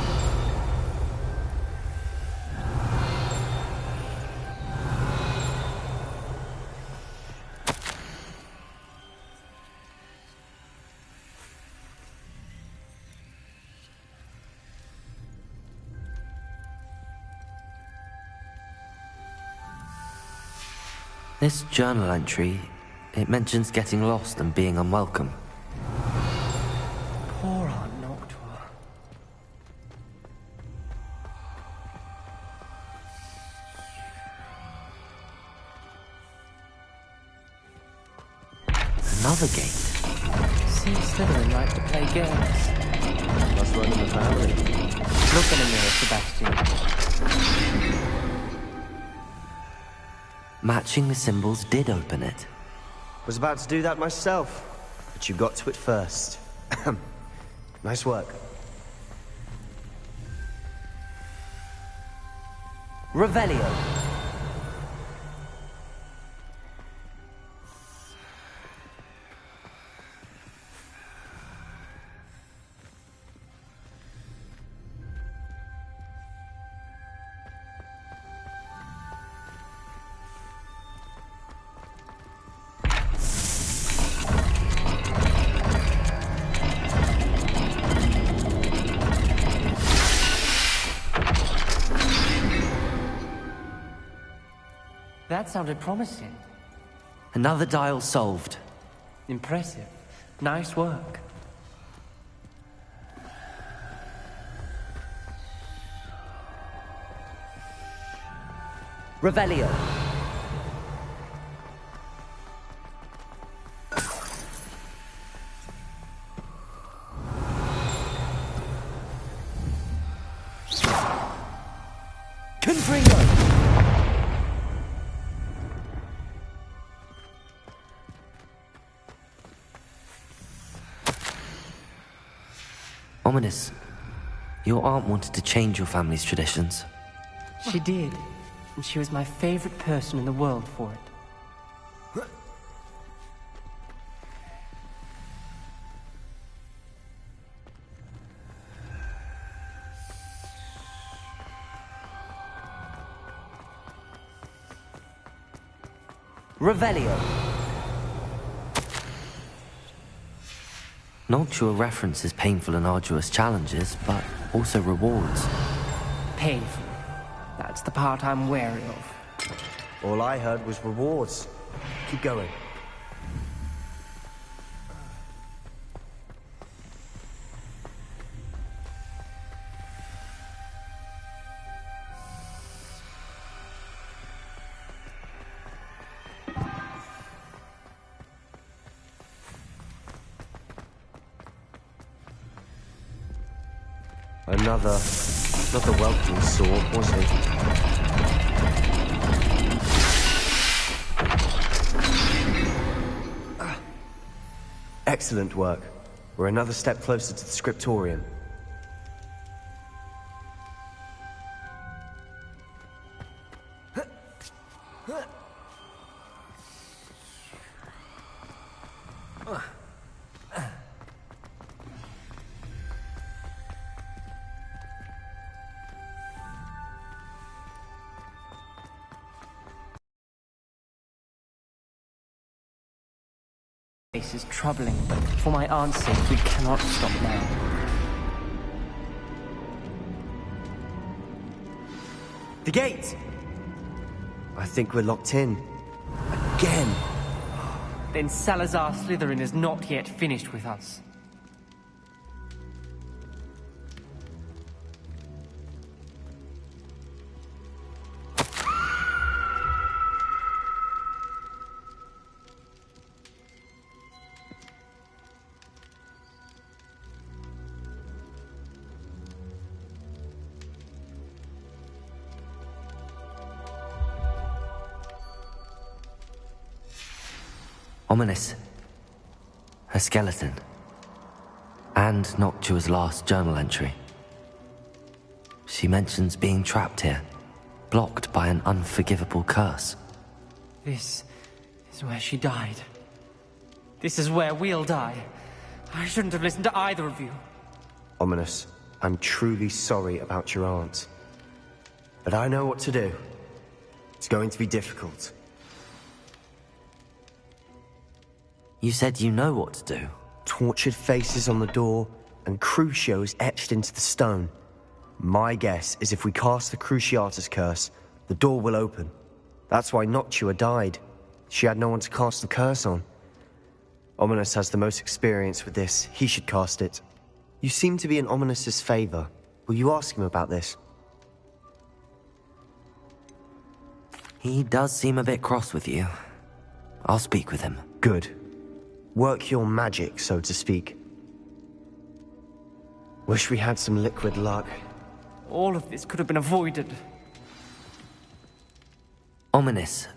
This journal entry, it mentions getting lost and being unwelcome. Poor Aunt Noctua. Another gate. Seems Slytherin like to play games. Must run in the family. Look in the mirror, Sebastian. Matching the symbols did open it. Was about to do that myself, but you got to it first. Nice work. Revelio. That sounded promising. Another dial solved. Impressive. Nice work. Revelio. Confringo. Ominous. Your aunt wanted to change your family's traditions. She did. And she was my favorite person in the world for it. Revelio. Noctua references painful and arduous challenges, but also rewards. Painful. That's the part I'm wary of. All I heard was rewards. Keep going. Another welcome sword, was it? Excellent work. We're another step closer to the scriptorium. This is troubling, but for my aunt's sake, we cannot stop now. The gate! I think we're locked in. Again! Then Salazar Slytherin is not yet finished with us. Ominous. A skeleton. And Noctua's last journal entry. She mentions being trapped here, blocked by an unforgivable curse. This is where she died. This is where we'll die. I shouldn't have listened to either of you. Ominous, I'm truly sorry about your aunt. But I know what to do. It's going to be difficult. You said you know what to do. Tortured faces on the door, and Crucios etched into the stone. My guess is if we cast the Cruciatus curse, the door will open. That's why Noctua died. She had no one to cast the curse on. Ominous has the most experience with this. He should cast it. You seem to be in Ominous's favor. Will you ask him about this? He does seem a bit cross with you. I'll speak with him. Good. Work your magic, so to speak. Wish we had some liquid luck. All of this could have been avoided. Ominous.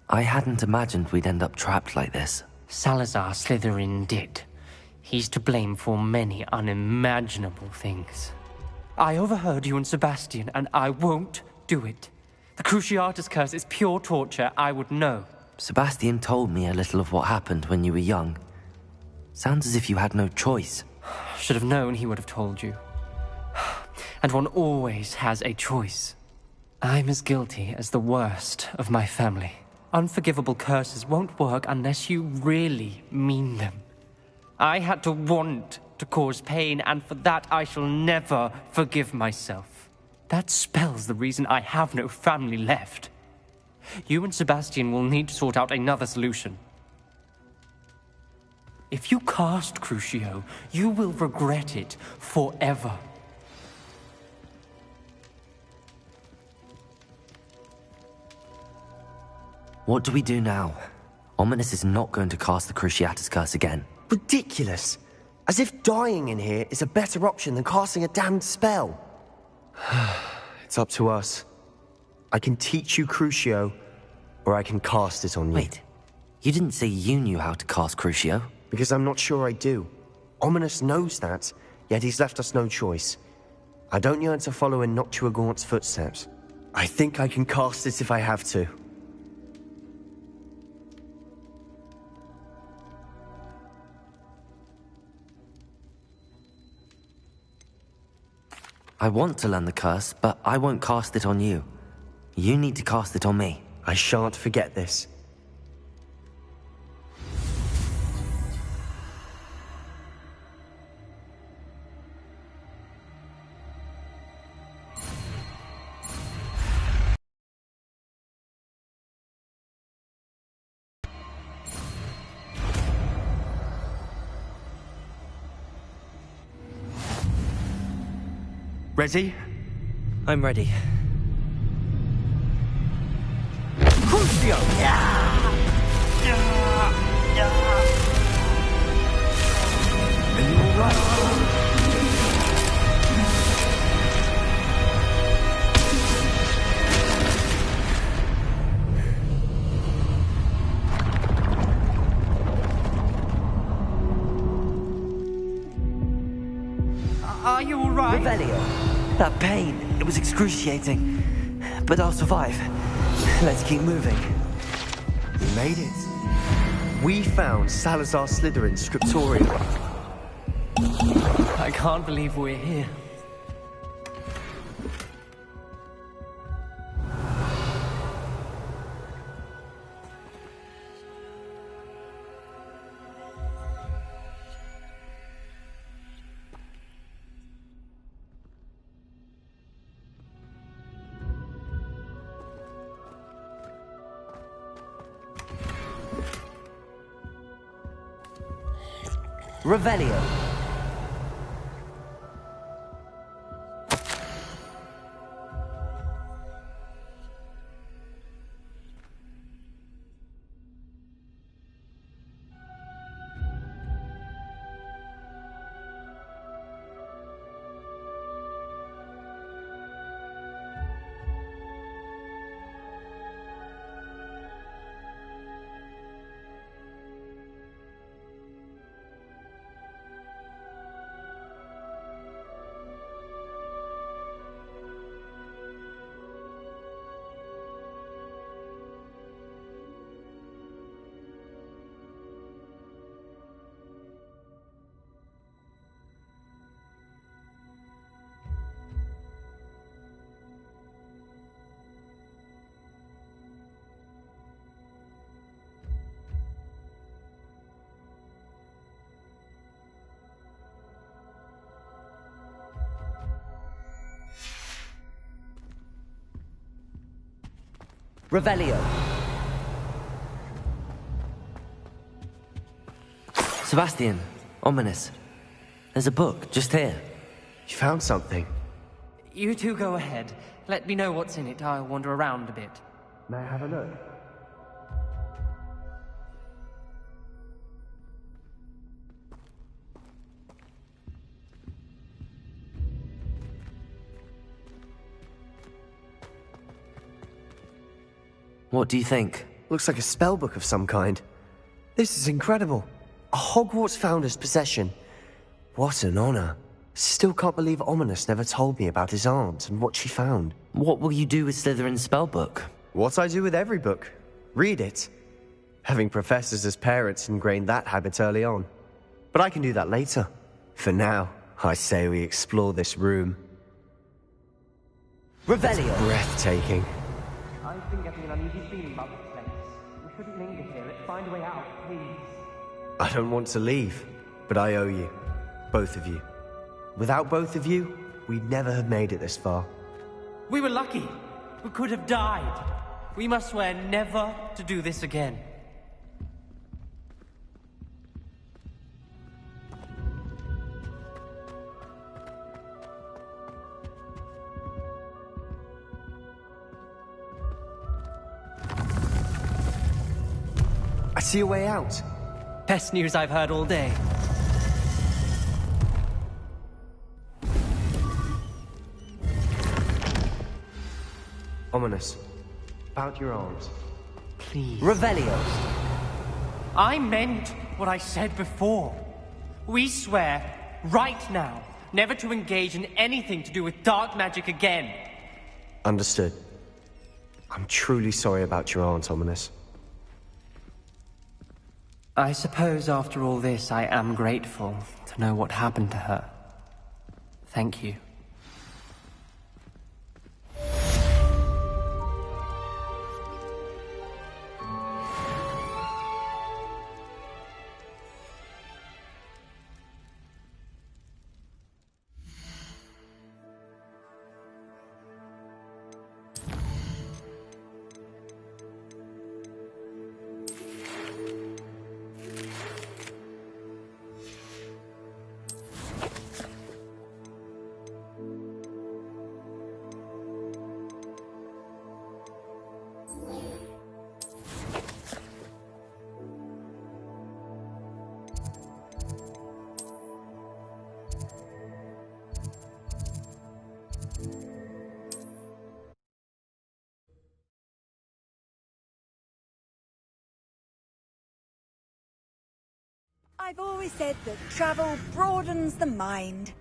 I hadn't imagined we'd end up trapped like this. Salazar Slytherin did. He's to blame for many unimaginable things. I overheard you and Sebastian, and I won't do it. The Cruciatus curse is pure torture, I would know. Sebastian told me a little of what happened when you were young. Sounds as if you had no choice. Should have known he would have told you. And one always has a choice. I'm as guilty as the worst of my family. Unforgivable curses won't work unless you really mean them. I had to want to cause pain, and for that I shall never forgive myself. That spell's the reason I have no family left. You and Sebastian will need to sort out another solution. If you cast Crucio, you will regret it forever. What do we do now? Ominous is not going to cast the Cruciatus curse again. Ridiculous! As if dying in here is a better option than casting a damned spell. It's up to us. I can teach you Crucio, or I can cast it on you. Wait, you didn't say you knew how to cast Crucio? Because I'm not sure I do. Ominous knows that, yet he's left us no choice. I don't yearn to follow in Noctua Gaunt's footsteps. I think I can cast it if I have to. I want to learn the curse, but I won't cast it on you. You need to cast it on me. I shan't forget this. Ready? I'm ready. Crucio! Are you alright? Are you alright? Revelio. That pain, it was excruciating. But I'll survive. Let's keep moving. We made it. We found Salazar Slytherin's scriptorium. I can't believe we're here. Revelio. Revelio. Sebastian, ominous. There's a book just here. You found something? You two go ahead. Let me know what's in it. I'll wander around a bit. May I have a look? What do you think? Looks like a spellbook of some kind. This is incredible. A Hogwarts founder's possession. What an honor. Still can't believe Ominous never told me about his aunt and what she found. What will you do with Slytherin's spellbook? What I do with every book. Read it. Having professors as parents ingrained that habit early on. But I can do that later. For now, I say we explore this room. Revelio. Breathtaking. I've been getting an uneasy feeling about this place. We shouldn't linger here. Let's find a way out, please. I don't want to leave, but I owe you. Both of you. Without both of you, we'd never have made it this far. We were lucky. We could have died. We must swear never to do this again. I see a way out. Best news I've heard all day. Ominous. About your arms. Please. Revelio. I meant what I said before. We swear, right now, never to engage in anything to do with dark magic again. Understood. I'm truly sorry about your aunt, Ominous. I suppose after all this, I am grateful to know what happened to her. Thank you. I've always said that travel broadens the mind.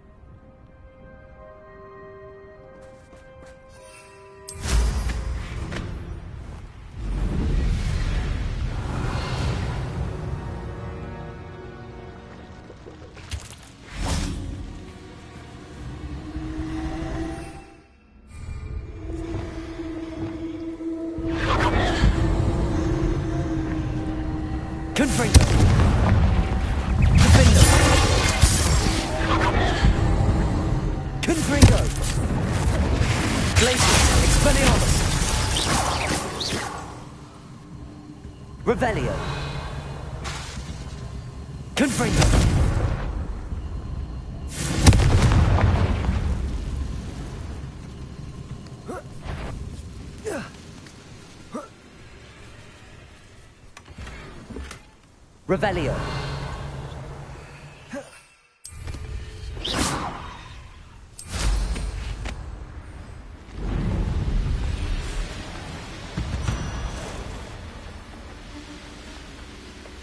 Confringo! Defendo! Confringo! Glacius! Expelliarmus! Revelio! Confringo! Revelio.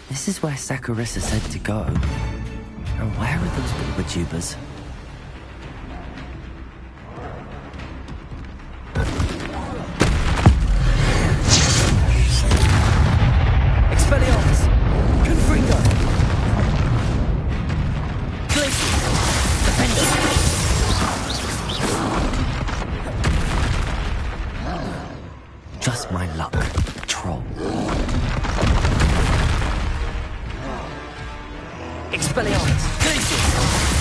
This is where Saccharissa said to go. And where are those Bulbitubers? Expelliarmus! Confringo! Glacius! Defender! Just my luck, troll. Expelliarmus! Glacius!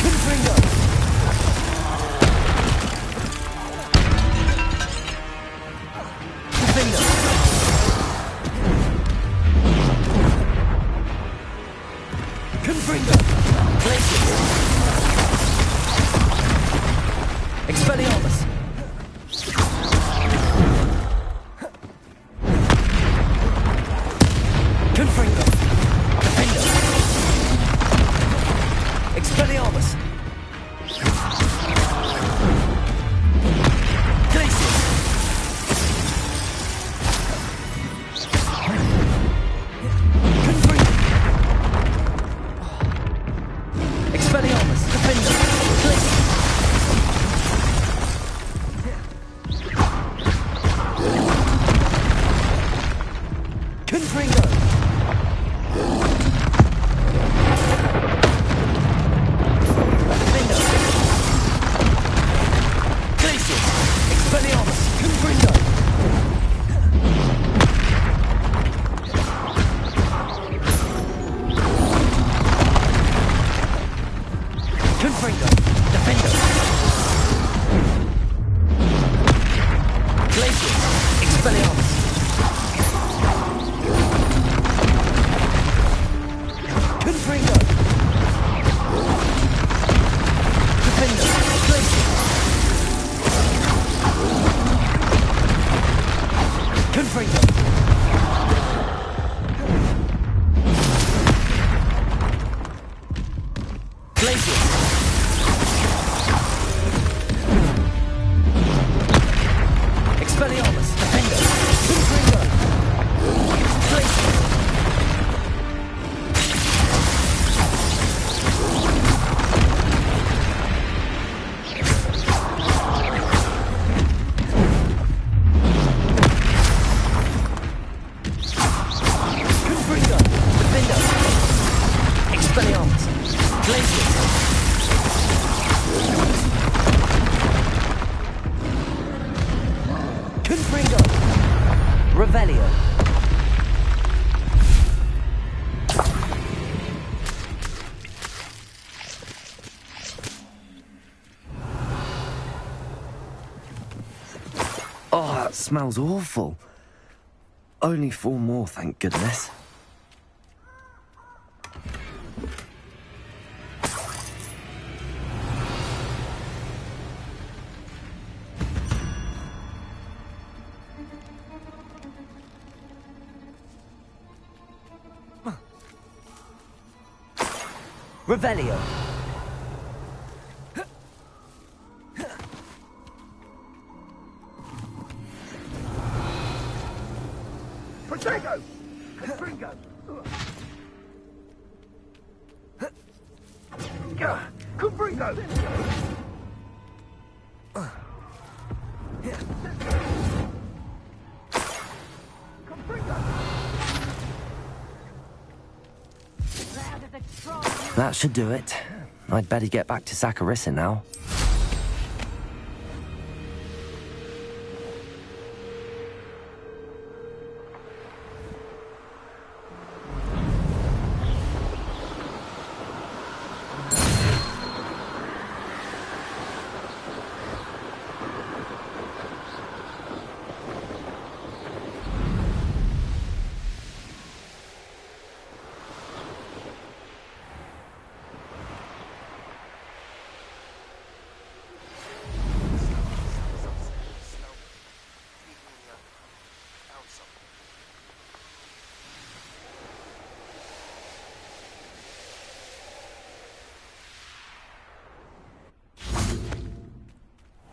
Confringo! Defender! Confringo! Glacius! Expelliarmus! Confringo! Defender! Expelliarmus! Glacius! Confringo! Expelliarmus! Defender! Glacius! Confringo! Defender! Glacius! Expelliarmus! Confringo! Confringo! Defender! Glacius! Expelliarmus! Confringo! Defender! Glacius! Confringo! Glacius! Expelliarmus! Defender! Confringo! Glacius! Confringo! Defender! Expelliarmus! Glacius! Confringo! Revelio! Oh, that smells awful. Only 4 more, thank goodness. Revelio. Potato! Confringo! That should do it. I'd better get back to Saccharissa now.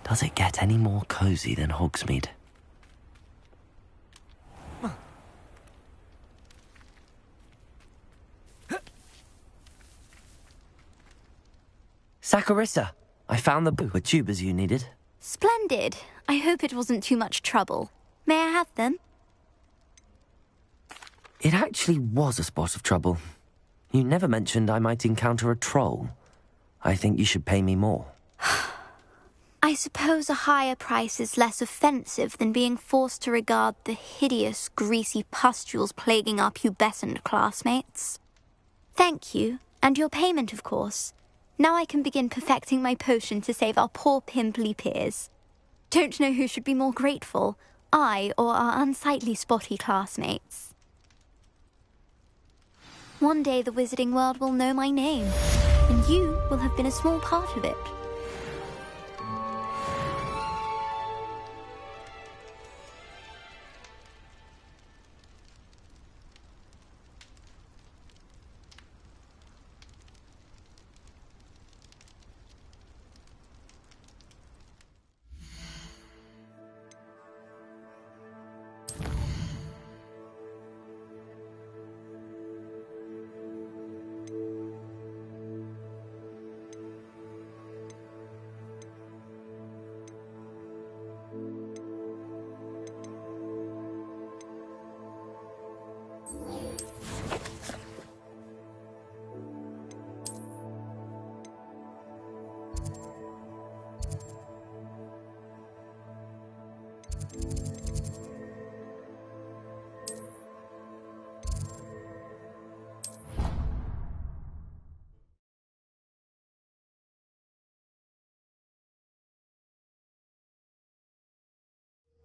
Does it get any more cozy than Hogsmeade? Saccharissa, I found the tubers you needed. Splendid. I hope it wasn't too much trouble. May I have them? It actually was a spot of trouble. You never mentioned I might encounter a troll. I think you should pay me more. I suppose a higher price is less offensive than being forced to regard the hideous, greasy pustules plaguing our pubescent classmates. Thank you, and your payment, of course. Now I can begin perfecting my potion to save our poor pimply peers. Don't know who should be more grateful, I or our unsightly spotty classmates. One day the wizarding world will know my name, and you will have been a small part of it.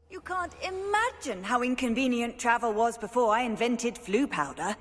You can't imagine how inconvenient travel was before I invented flu powder.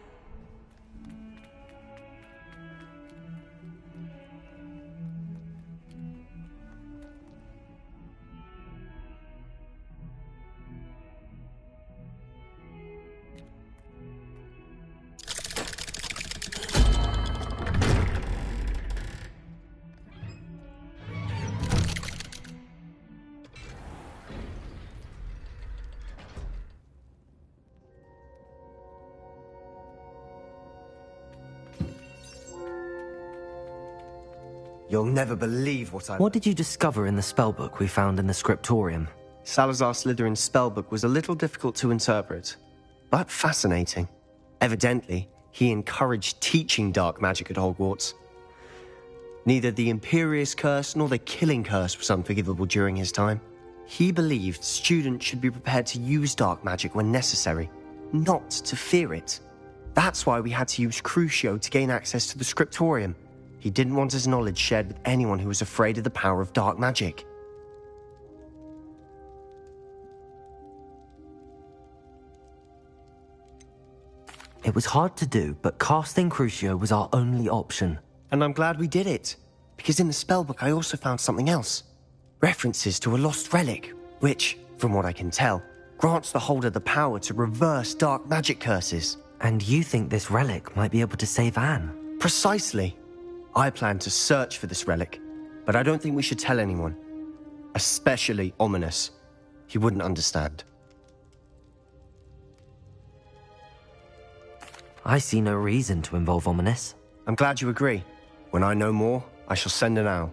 You'll never believe What did you discover in the spellbook we found in the scriptorium? Salazar Slytherin's spellbook was a little difficult to interpret, but fascinating. Evidently, he encouraged teaching dark magic at Hogwarts. Neither the Imperious Curse nor the Killing Curse was unforgivable during his time. He believed students should be prepared to use dark magic when necessary, not to fear it. That's why we had to use Crucio to gain access to the scriptorium. He didn't want his knowledge shared with anyone who was afraid of the power of dark magic. It was hard to do, but casting Crucio was our only option. And I'm glad we did it, because in the spellbook I also found something else. References to a lost relic, which, from what I can tell, grants the holder the power to reverse dark magic curses. And you think this relic might be able to save Anne? Precisely. I plan to search for this relic, but I don't think we should tell anyone. Especially Ominous. He wouldn't understand. I see no reason to involve Ominous. I'm glad you agree. When I know more, I shall send her now.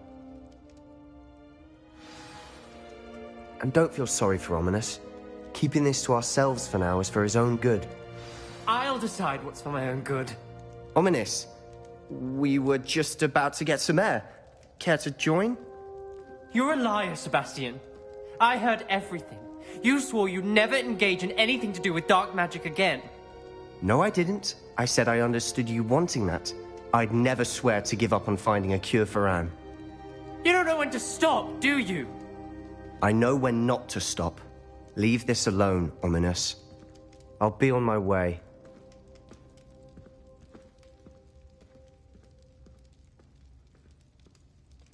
And don't feel sorry for Ominous. Keeping this to ourselves for now is for his own good. I'll decide what's for my own good. Ominous, we were just about to get some air. Care to join? You're a liar, Sebastian. I heard everything. You swore you'd never engage in anything to do with dark magic again. No, I didn't. I said I understood you wanting that. I'd never swear to give up on finding a cure for Anne. You don't know when to stop, do you? I know when not to stop. Leave this alone, Ominous. I'll be on my way.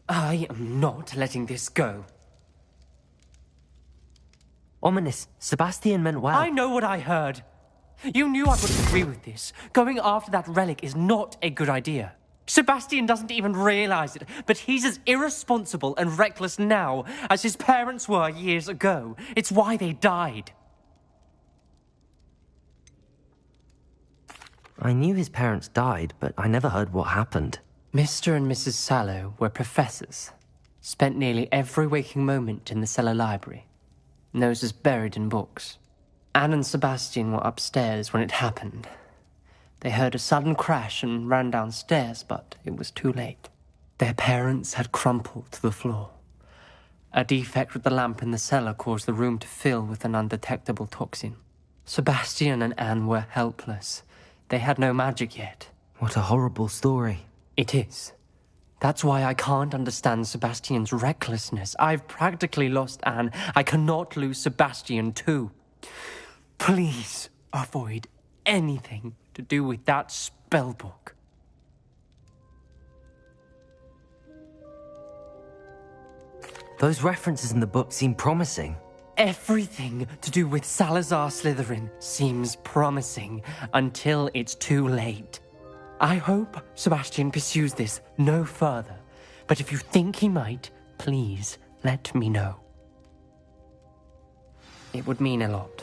I am not letting this go. Ominous, Sebastian meant well. I know what I heard. You knew I wouldn't agree with this. Going after that relic is not a good idea. Sebastian doesn't even realize it, but he's as irresponsible and reckless now as his parents were years ago. It's why they died. I knew his parents died, but I never heard what happened. Mr. and Mrs. Sallow were professors. Spent nearly every waking moment in the cellar library. Noses buried in books. Anne and Sebastian were upstairs when it happened. They heard a sudden crash and ran downstairs, but it was too late. Their parents had crumpled to the floor. A defect with the lamp in the cellar caused the room to fill with an undetectable toxin. Sebastian and Anne were helpless. They had no magic yet. What a horrible story. It is. That's why I can't understand Sebastian's recklessness. I've practically lost Anne. I cannot lose Sebastian too. Please avoid anything to do with that spellbook. Those references in the book seem promising. Everything to do with Salazar Slytherin seems promising until it's too late. I hope Sebastian pursues this no further, but if you think he might, please let me know. It would mean a lot.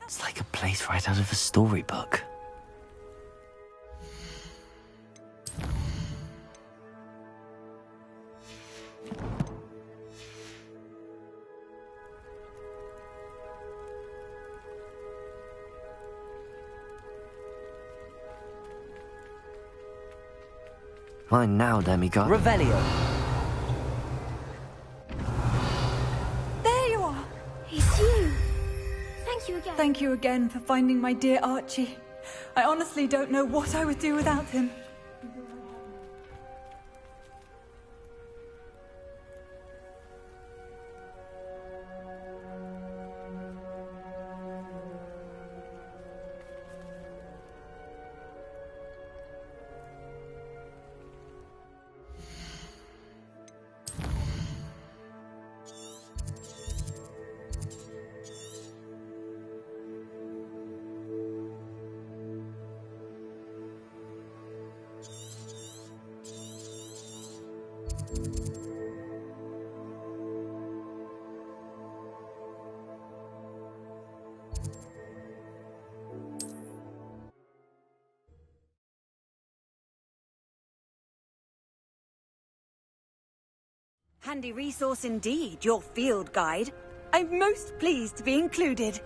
It's like a place right out of a storybook. Fine now, demigod. Revelio. There you are! It's you! Thank you again. Thank you again for finding my dear Archie. I honestly don't know what I would do without him. Handy resource indeed, your field guide. I'm most pleased to be included.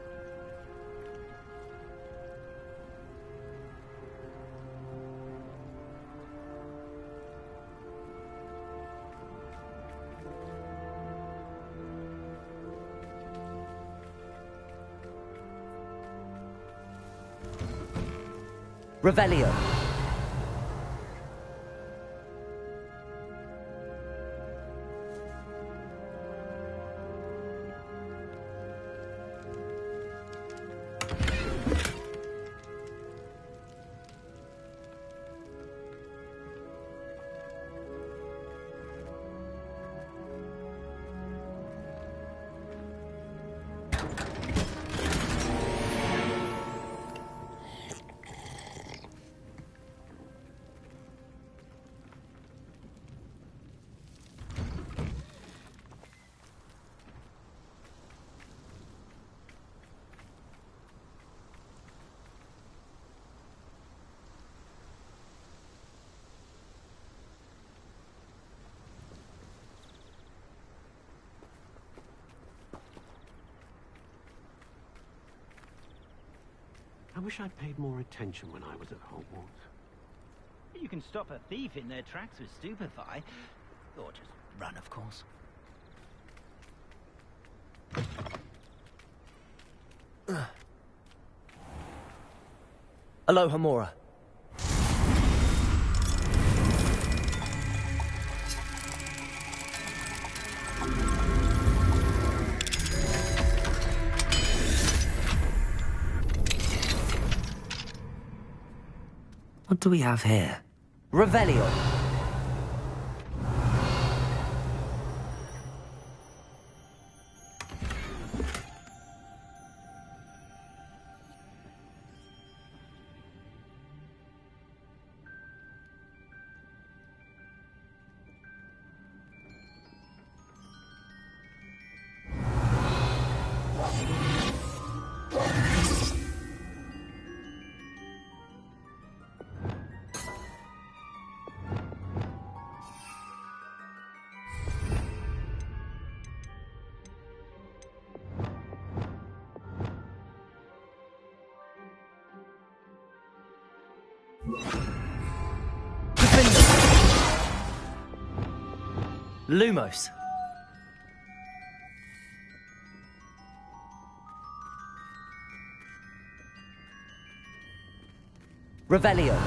Revelio. I wish I'd paid more attention when I was at Hogwarts. You can stop a thief in their tracks with stupefy, or just run, of course. Aloha Mora. What do we have here? Revelio. Lumos. Revelio.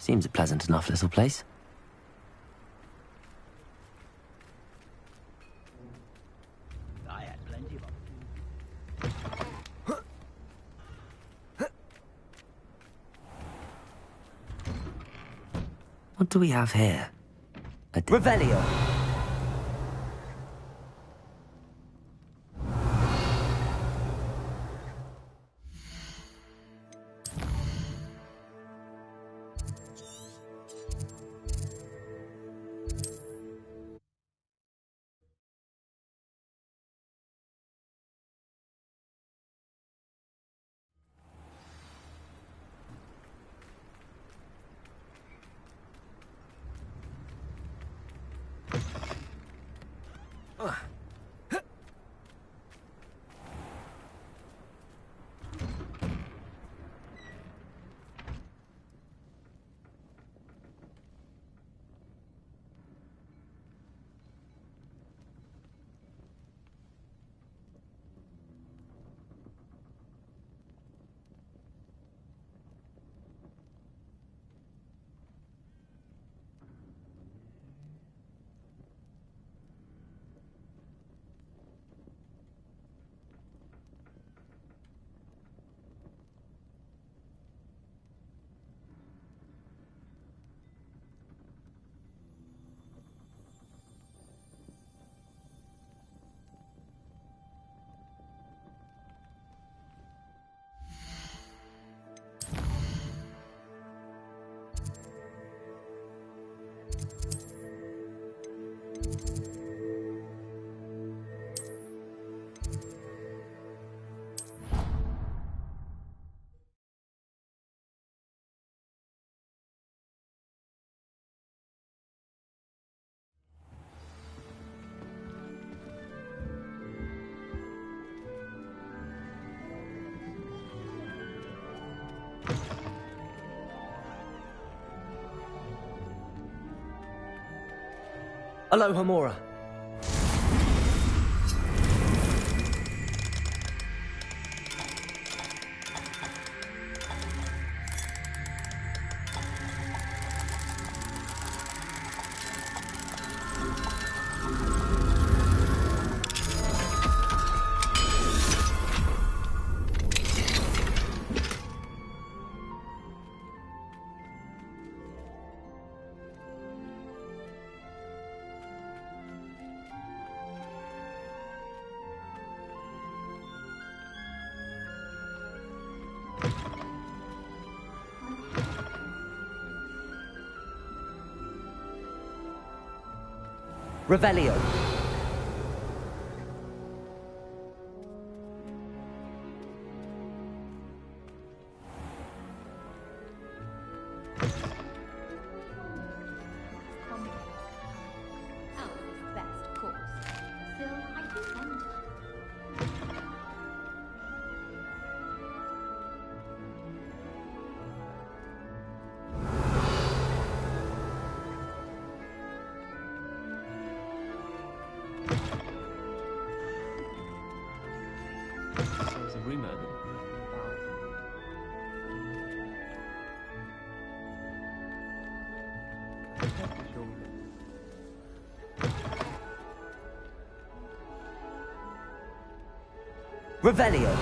Seems a pleasant enough little place. I had plenty of What do we have here? Revelio. Aloha, Mora. Revelio. There's a rumor that Revelio.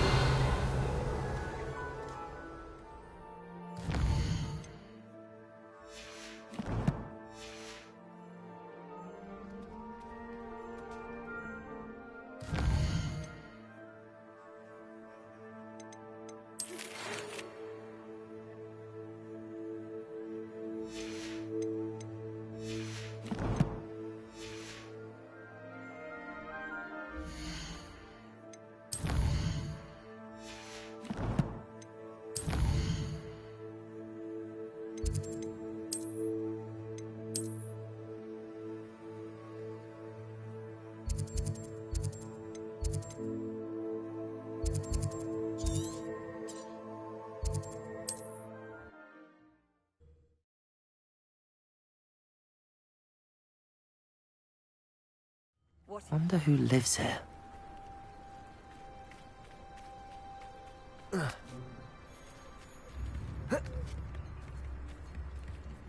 Wonder who lives here.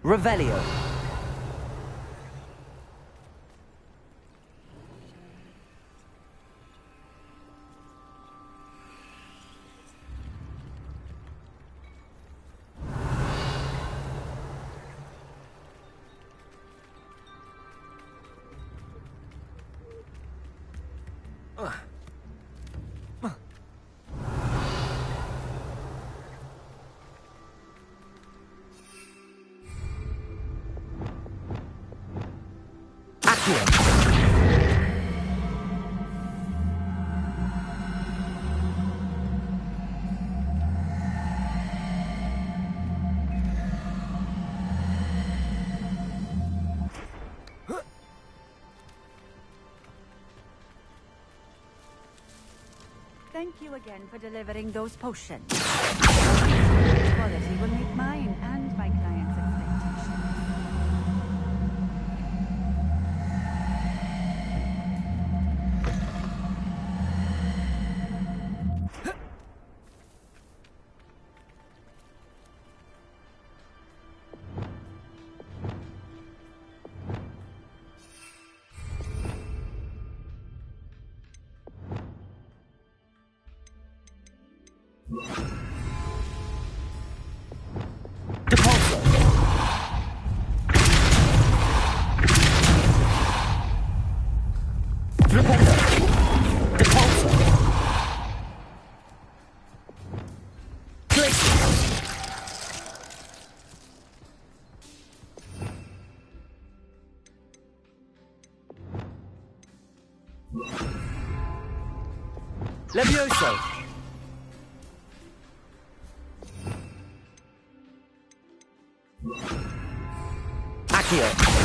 Revelio. Thank you again for delivering those potions. Quality will meet mine and my client's expectations. Levioso! Accio!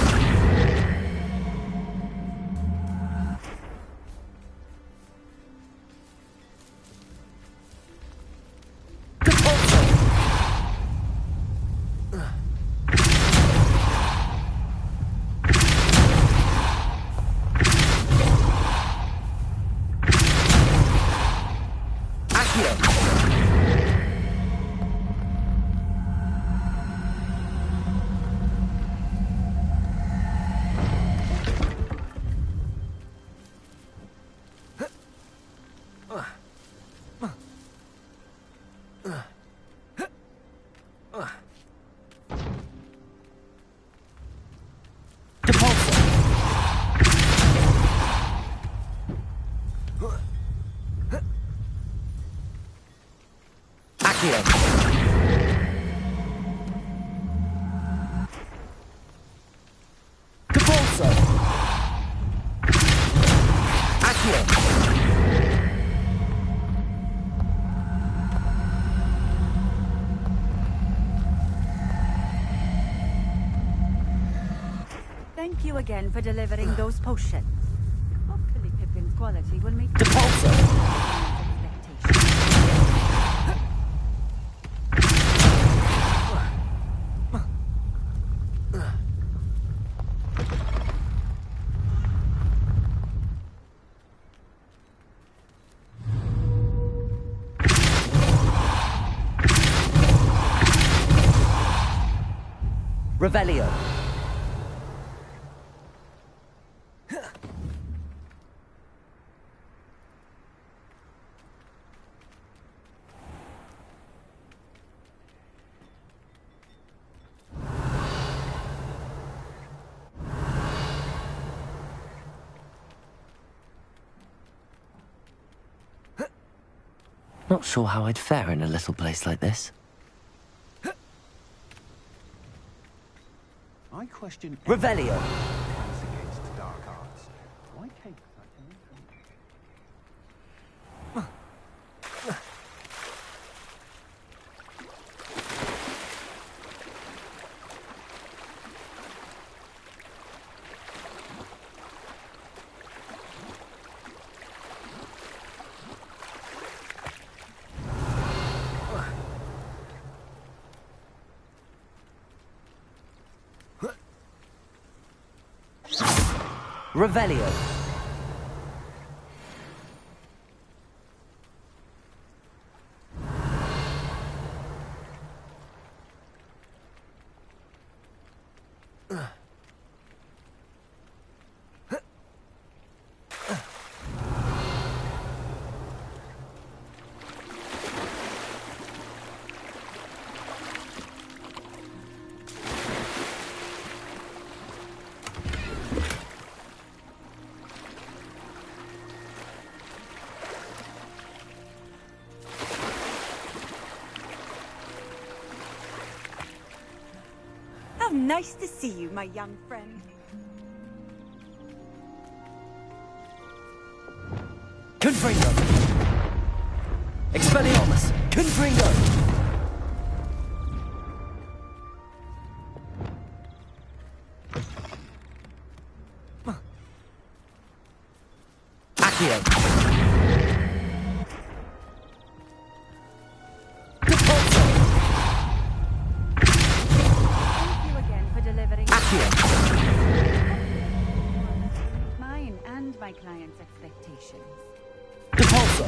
Thank you again for delivering those potions. Hopefully Pippin's quality will meet Revelio. Not sure how I'd fare in a little place like this. I question Revelio. against dark arts. Why take such an Revelio. How nice to see you, my young friend. Confringo! Expelliarmus! Confringo! Accio! Depulso! Thank you again for delivering Accio! mine and my client's expectations. Depulso!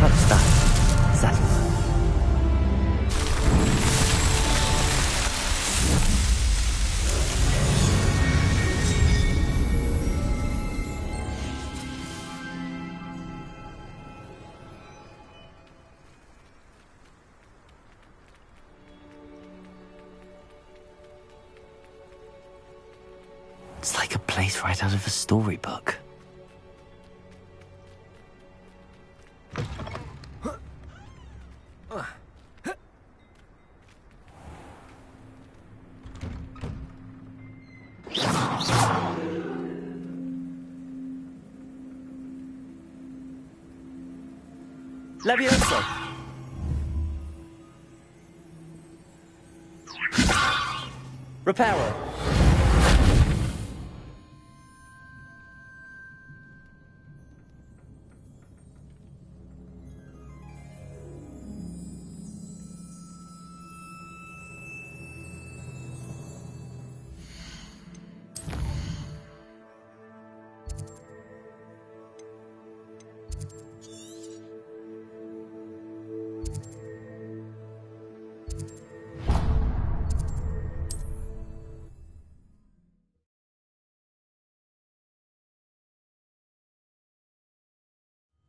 That's that. Settled. It's like a place right out of a storybook. Levioso! Reparo!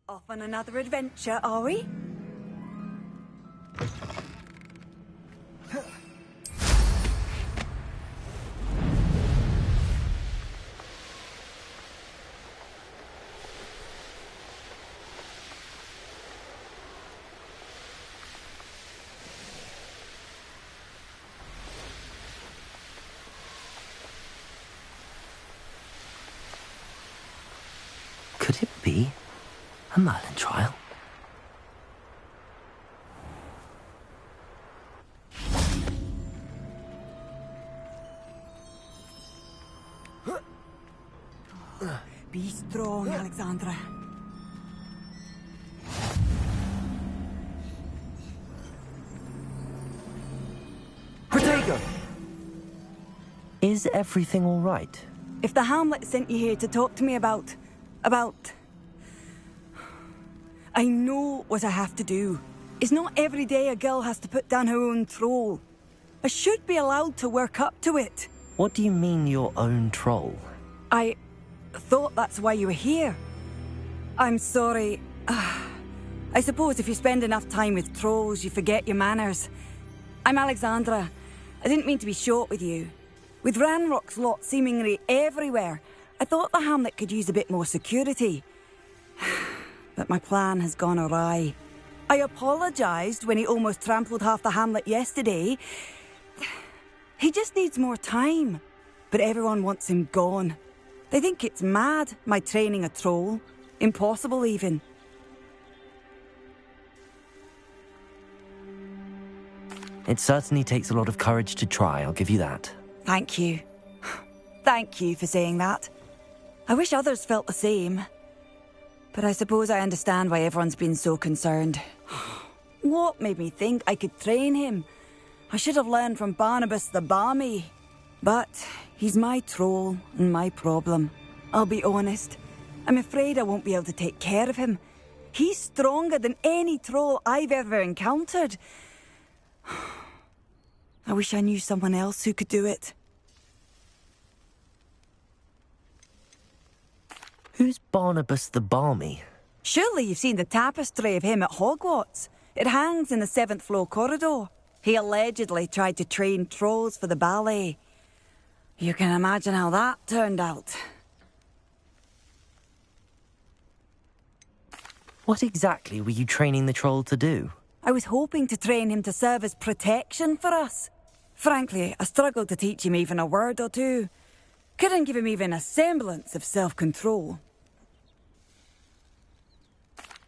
Off on another adventure, are we? Could it be a Merlin trial? Be strong, Alexandra. Protego! Is everything all right? If the Hamlet sent you here to talk to me about... I know what I have to do. It's not every day a girl has to put down her own troll. I should be allowed to work up to it. What do you mean, your own troll? I thought that's why you were here. I'm sorry. I suppose if you spend enough time with trolls, you forget your manners. I'm Alexandra. I didn't mean to be short with you. With Ranrock's lot seemingly everywhere, I thought the Hamlet could use a bit more security. But my plan has gone awry. I apologised when he almost trampled half the Hamlet yesterday. He just needs more time. But everyone wants him gone. They think it's mad, my training a troll. Impossible, even. It certainly takes a lot of courage to try, I'll give you that. Thank you. Thank you for saying that. I wish others felt the same. But I suppose I understand why everyone's been so concerned. What made me think I could train him? I should have learned from Barnabas the Barmy. But he's my troll and my problem. I'll be honest. I'm afraid I won't be able to take care of him. He's stronger than any troll I've ever encountered. I wish I knew someone else who could do it. Who's Barnabas the Barmy? Surely you've seen the tapestry of him at Hogwarts. It hangs in the 7th floor corridor. He allegedly tried to train trolls for the ballet. You can imagine how that turned out. What exactly were you training the troll to do? I was hoping to train him to serve as protection for us. Frankly, I struggled to teach him even a word or two. Couldn't give him even a semblance of self-control.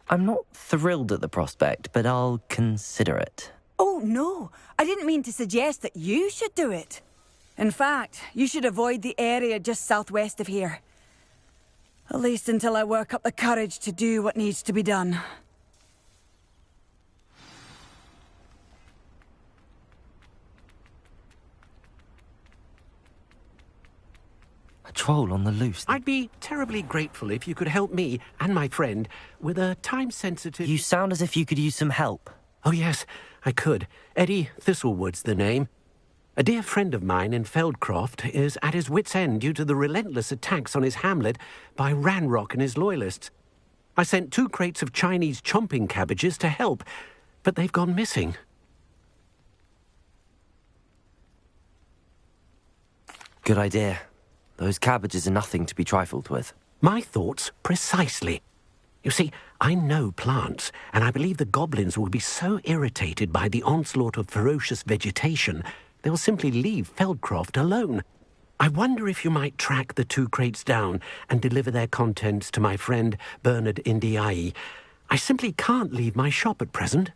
I'm not thrilled at the prospect, but I'll consider it. Oh, no. I didn't mean to suggest that you should do it. In fact, you should avoid the area just southwest of here. At least until I work up the courage to do what needs to be done. A troll on the loose. I'd be terribly grateful if you could help me and my friend with a time-sensitive... You sound as if you could use some help. Oh, yes, I could. Eddie Thistlewood's the name. A dear friend of mine in Feldcroft is at his wit's end due to the relentless attacks on his hamlet by Ranrock and his loyalists. I sent 2 crates of Chinese chomping cabbages to help, but they've gone missing. Good idea. Those cabbages are nothing to be trifled with. My thoughts precisely. You see, I know plants, and I believe the goblins will be so irritated by the onslaught of ferocious vegetation, they'll simply leave Feldcroft alone. I wonder if you might track the 2 crates down and deliver their contents to my friend Bernard Indiai. I simply can't leave my shop at present.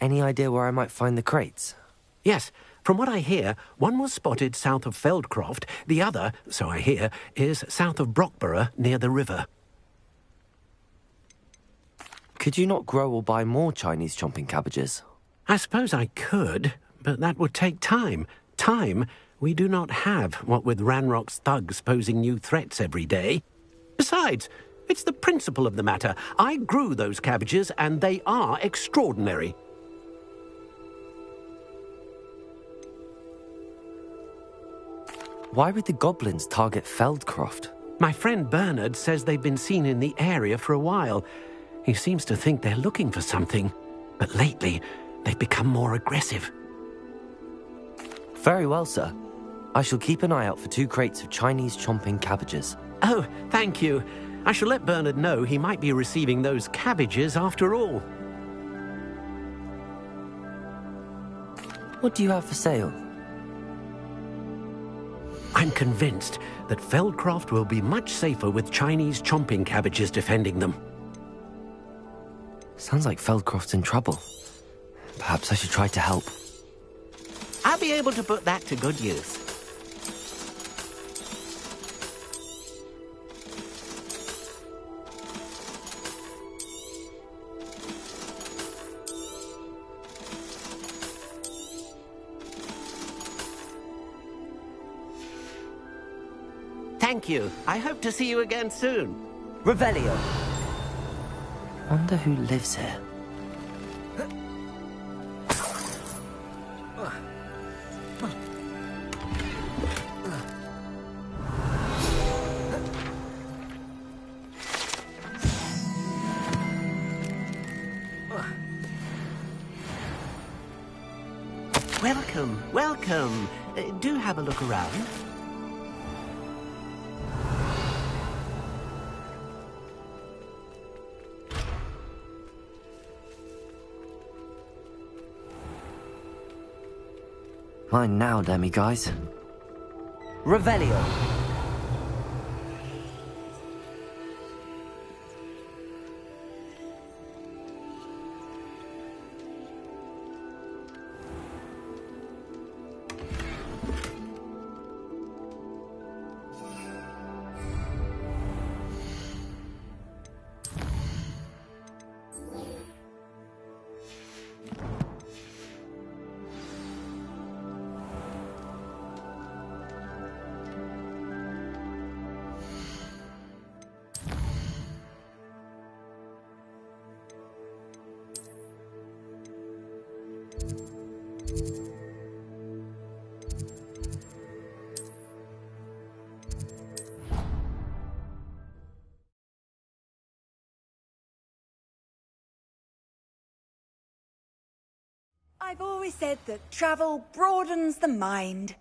Any idea where I might find the crates? Yes. From what I hear, one was spotted south of Feldcroft, the other, so I hear, is south of Brockborough, near the river. Could you not grow or buy more Chinese chomping cabbages? I suppose I could, but that would take time. Time we do not have, what with Ranrock's thugs posing new threats every day. Besides, it's the principle of the matter. I grew those cabbages, and they are extraordinary. Why would the goblins target Feldcroft? My friend Bernard says they've been seen in the area for a while. He seems to think they're looking for something, but lately they've become more aggressive. Very well, sir. I shall keep an eye out for 2 crates of Chinese chomping cabbages. Oh, thank you. I shall let Bernard know he might be receiving those cabbages after all. What do you have for sale? I'm convinced that Feldcroft will be much safer with Chinese chomping cabbages defending them. Sounds like Feldcroft's in trouble. Perhaps I should try to help. I'll be able to put that to good use. Thank you. I hope to see you again soon. Revelio. Wonder who lives here. Welcome, welcome. Do have a look around. Mine now, demi-guys. Revelio. I've always said that travel broadens the mind.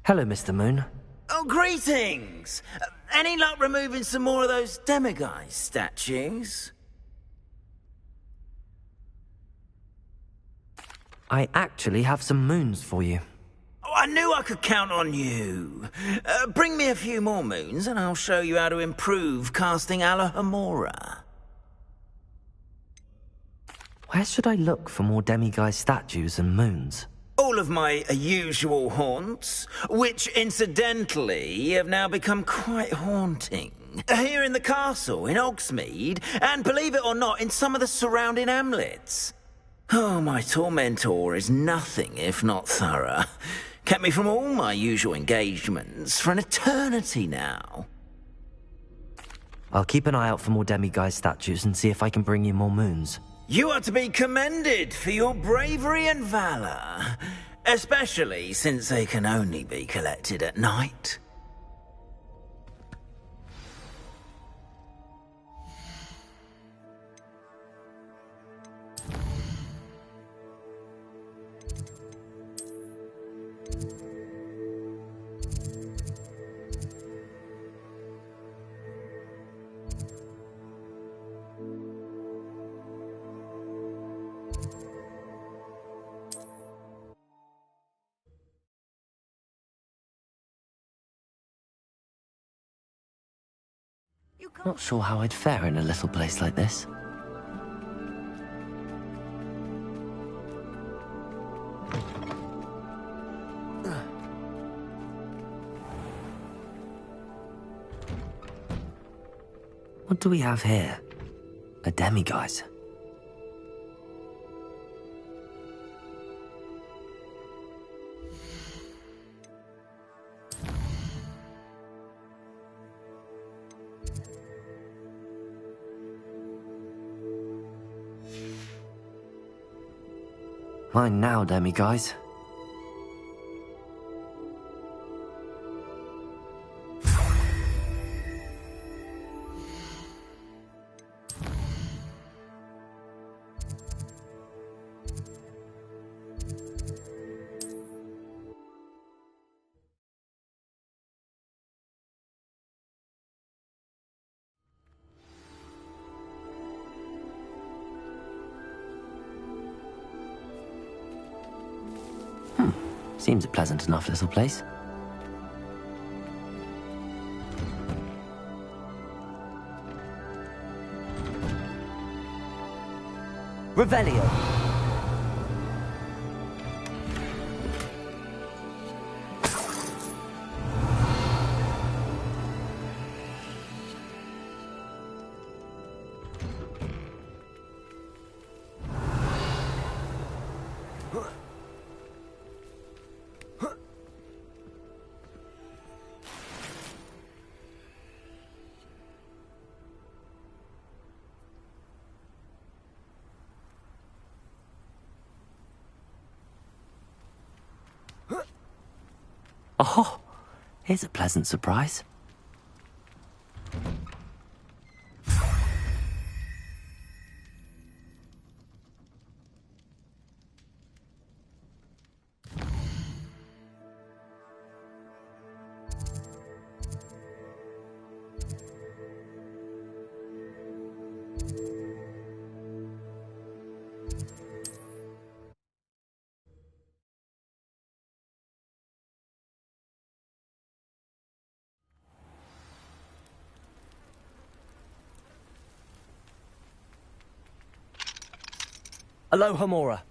Hello, Mr. Moon. Oh, greetings! Any luck removing some more of those demiguise statues? I actually have some moons for you. Oh, I knew I could count on you. Bring me a few more moons and I'll show you how to improve casting Alohomora. Where should I look for more demiguise statues and moons? All of my usual haunts, which incidentally have now become quite haunting. Here in the castle, in Hogsmeade, and believe it or not, in some of the surrounding hamlets. Oh, my tormentor is nothing if not thorough. Kept me from all my usual engagements for an eternity now. I'll keep an eye out for more demiguise statues and see if I can bring you more moons. You are to be commended for your bravery and valor, especially since they can only be collected at night. Not sure how I'd fare in a little place like this. What do we have here? A demiguise. Mine now, demiguise. Seems a pleasant enough little place. Revelio. Oh, here's a pleasant surprise. Alohomora.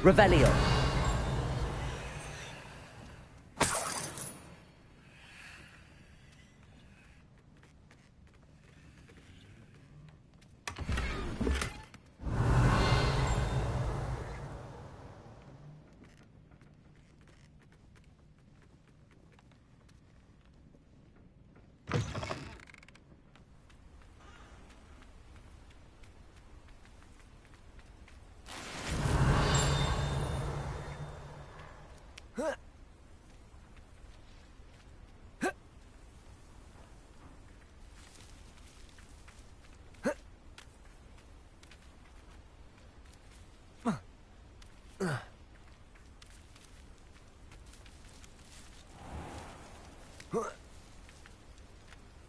Revelio.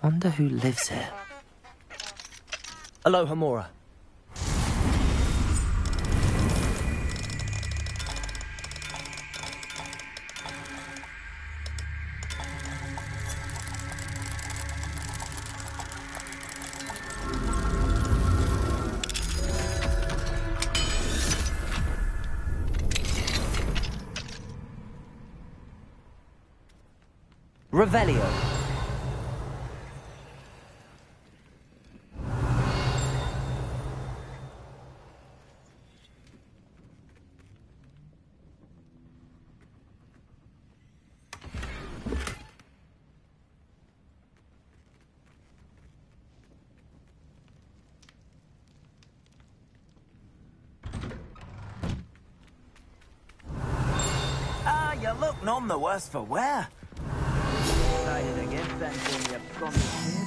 Wonder who lives here. Aloha Mora. Revelio. Ah, you look none the worse for wear. Decided against venting your promise.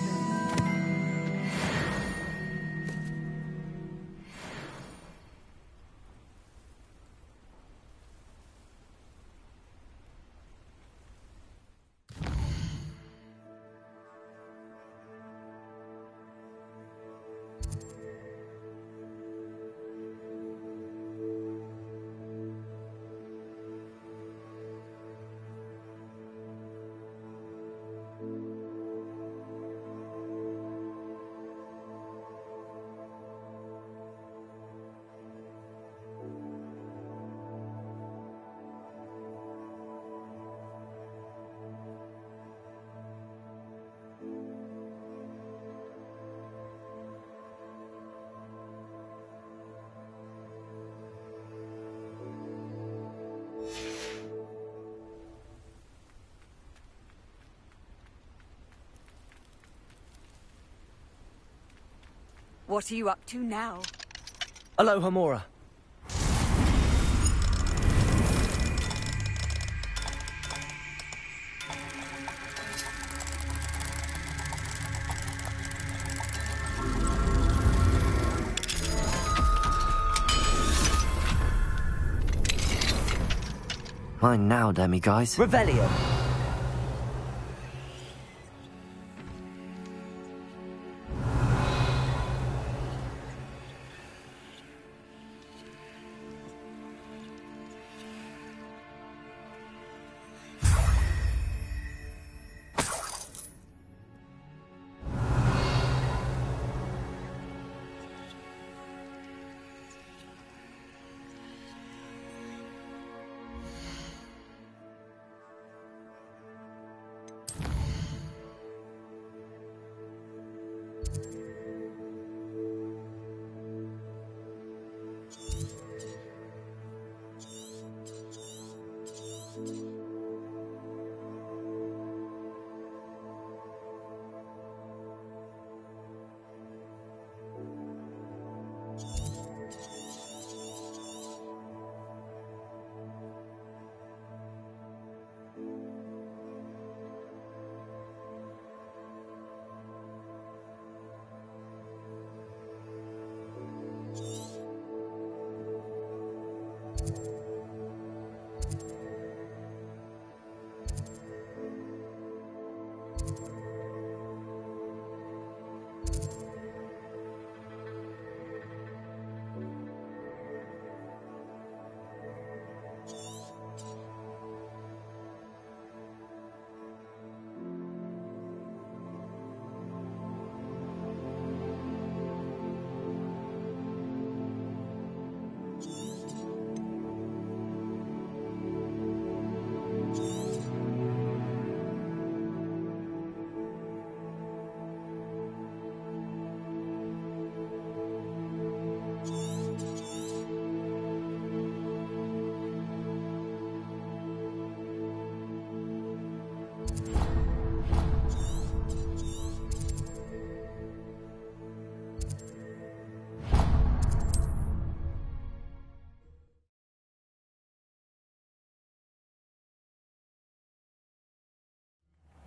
What are you up to now? Aloha Mora. Mine now, demiguise. Revelio.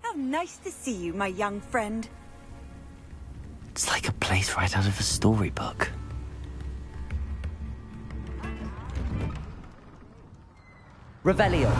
How nice to see you, my young friend. It's like a place right out of a storybook. Revelio.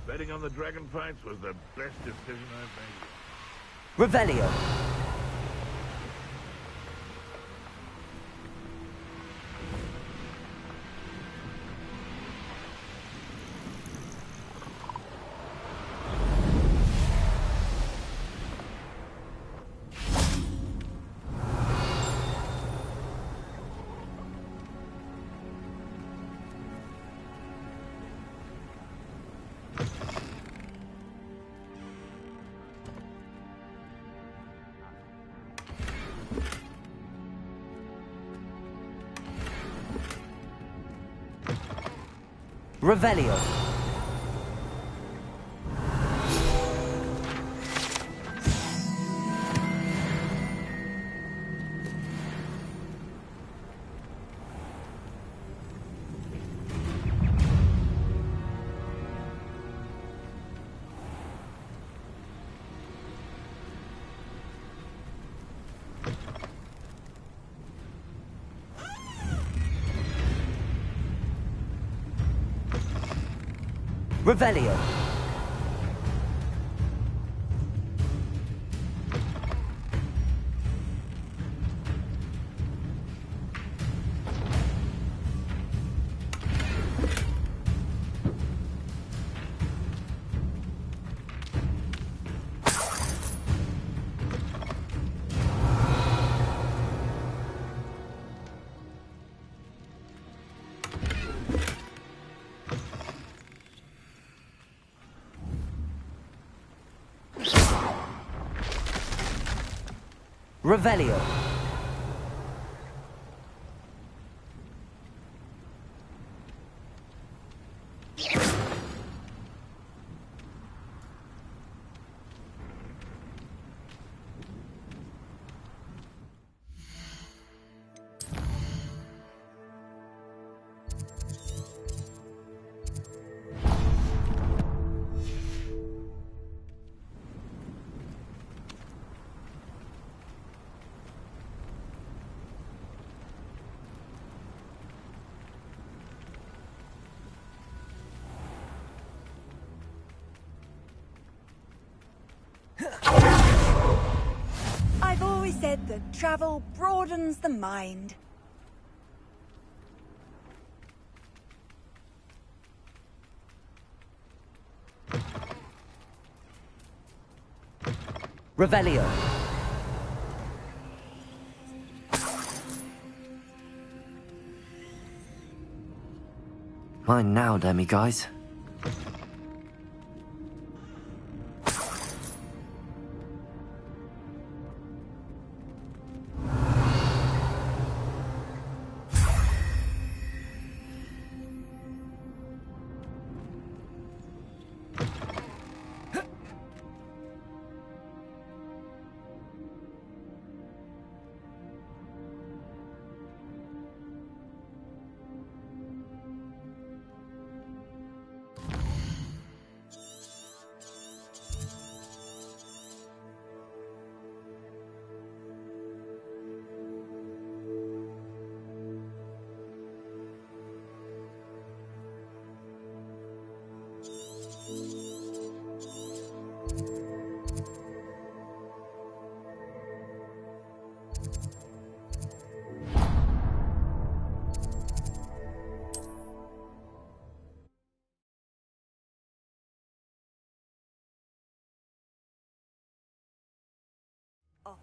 Betting on the dragon fights was the best decision I've made. Revelio. Revelio. Revelio. Revelio. I've always said that travel broadens the mind. Revelio. Mine now, demi-guys.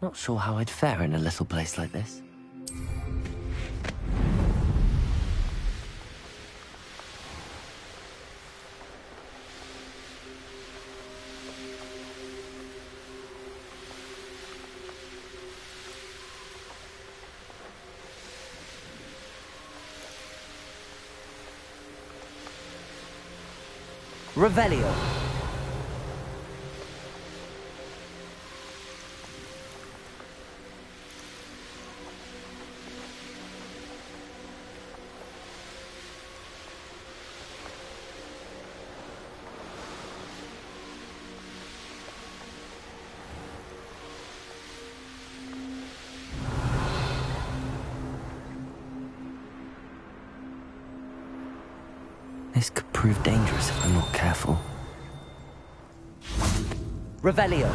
Not sure how I'd fare in a little place like this. Revelio. This could prove dangerous if I'm not careful. Revelio.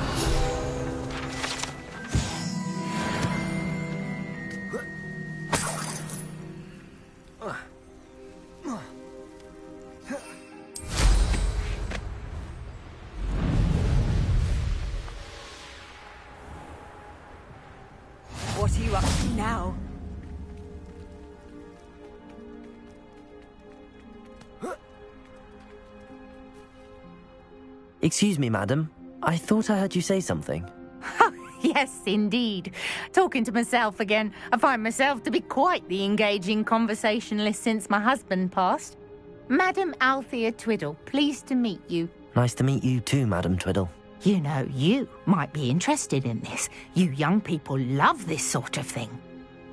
What are you up to now? Excuse me, madam. I thought I heard you say something. Yes, indeed. Talking to myself again. I find myself to be quite the engaging conversationalist since my husband passed. Madam Althea Twiddle, pleased to meet you. Nice to meet you too, Madam Twiddle. You know, you might be interested in this. You young people love this sort of thing.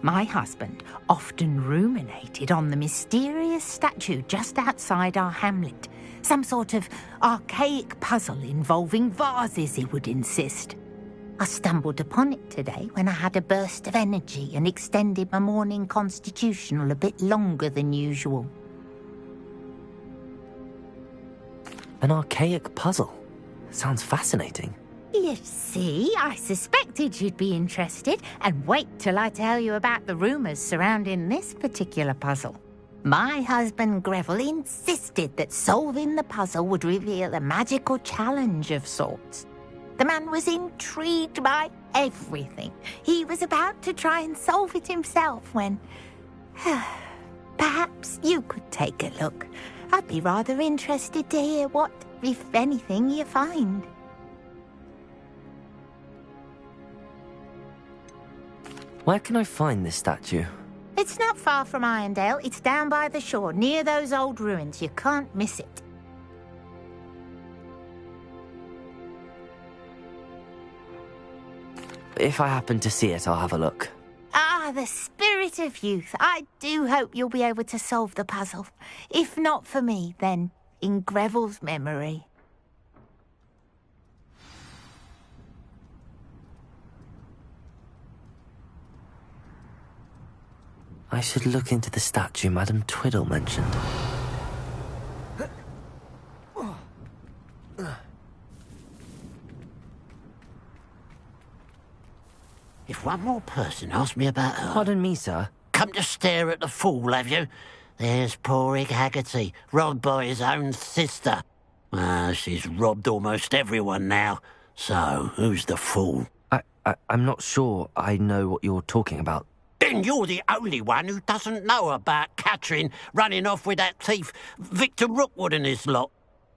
My husband often ruminated on the mysterious statue just outside our hamlet. Some sort of archaic puzzle involving vases, he would insist. I stumbled upon it today when I had a burst of energy and extended my morning constitutional a bit longer than usual. An archaic puzzle? Sounds fascinating. You see, I suspected you'd be interested, and wait till I tell you about the rumours surrounding this particular puzzle. My husband Greville insisted that solving the puzzle would reveal a magical challenge of sorts. The man was intrigued by everything. He was about to try and solve it himself when... Perhaps you could take a look. I'd be rather interested to hear what, if anything, you find. Where can I find this statue? It's not far from Irondale. It's down by the shore, near those old ruins. You can't miss it. If I happen to see it, I'll have a look. Ah, the spirit of youth. I do hope you'll be able to solve the puzzle. If not for me, then in Greville's memory. I should look into the statue Madam Twiddle mentioned. If one more person asks me about her... Pardon me, sir. Come to stare at the fool, have you? There's poor Ig Haggerty, robbed by his own sister. She's robbed almost everyone now. So, who's the fool? I'm not sure I know what you're talking about. Then you're the only one who doesn't know about Catherine running off with that thief, Victor Rookwood and his lot.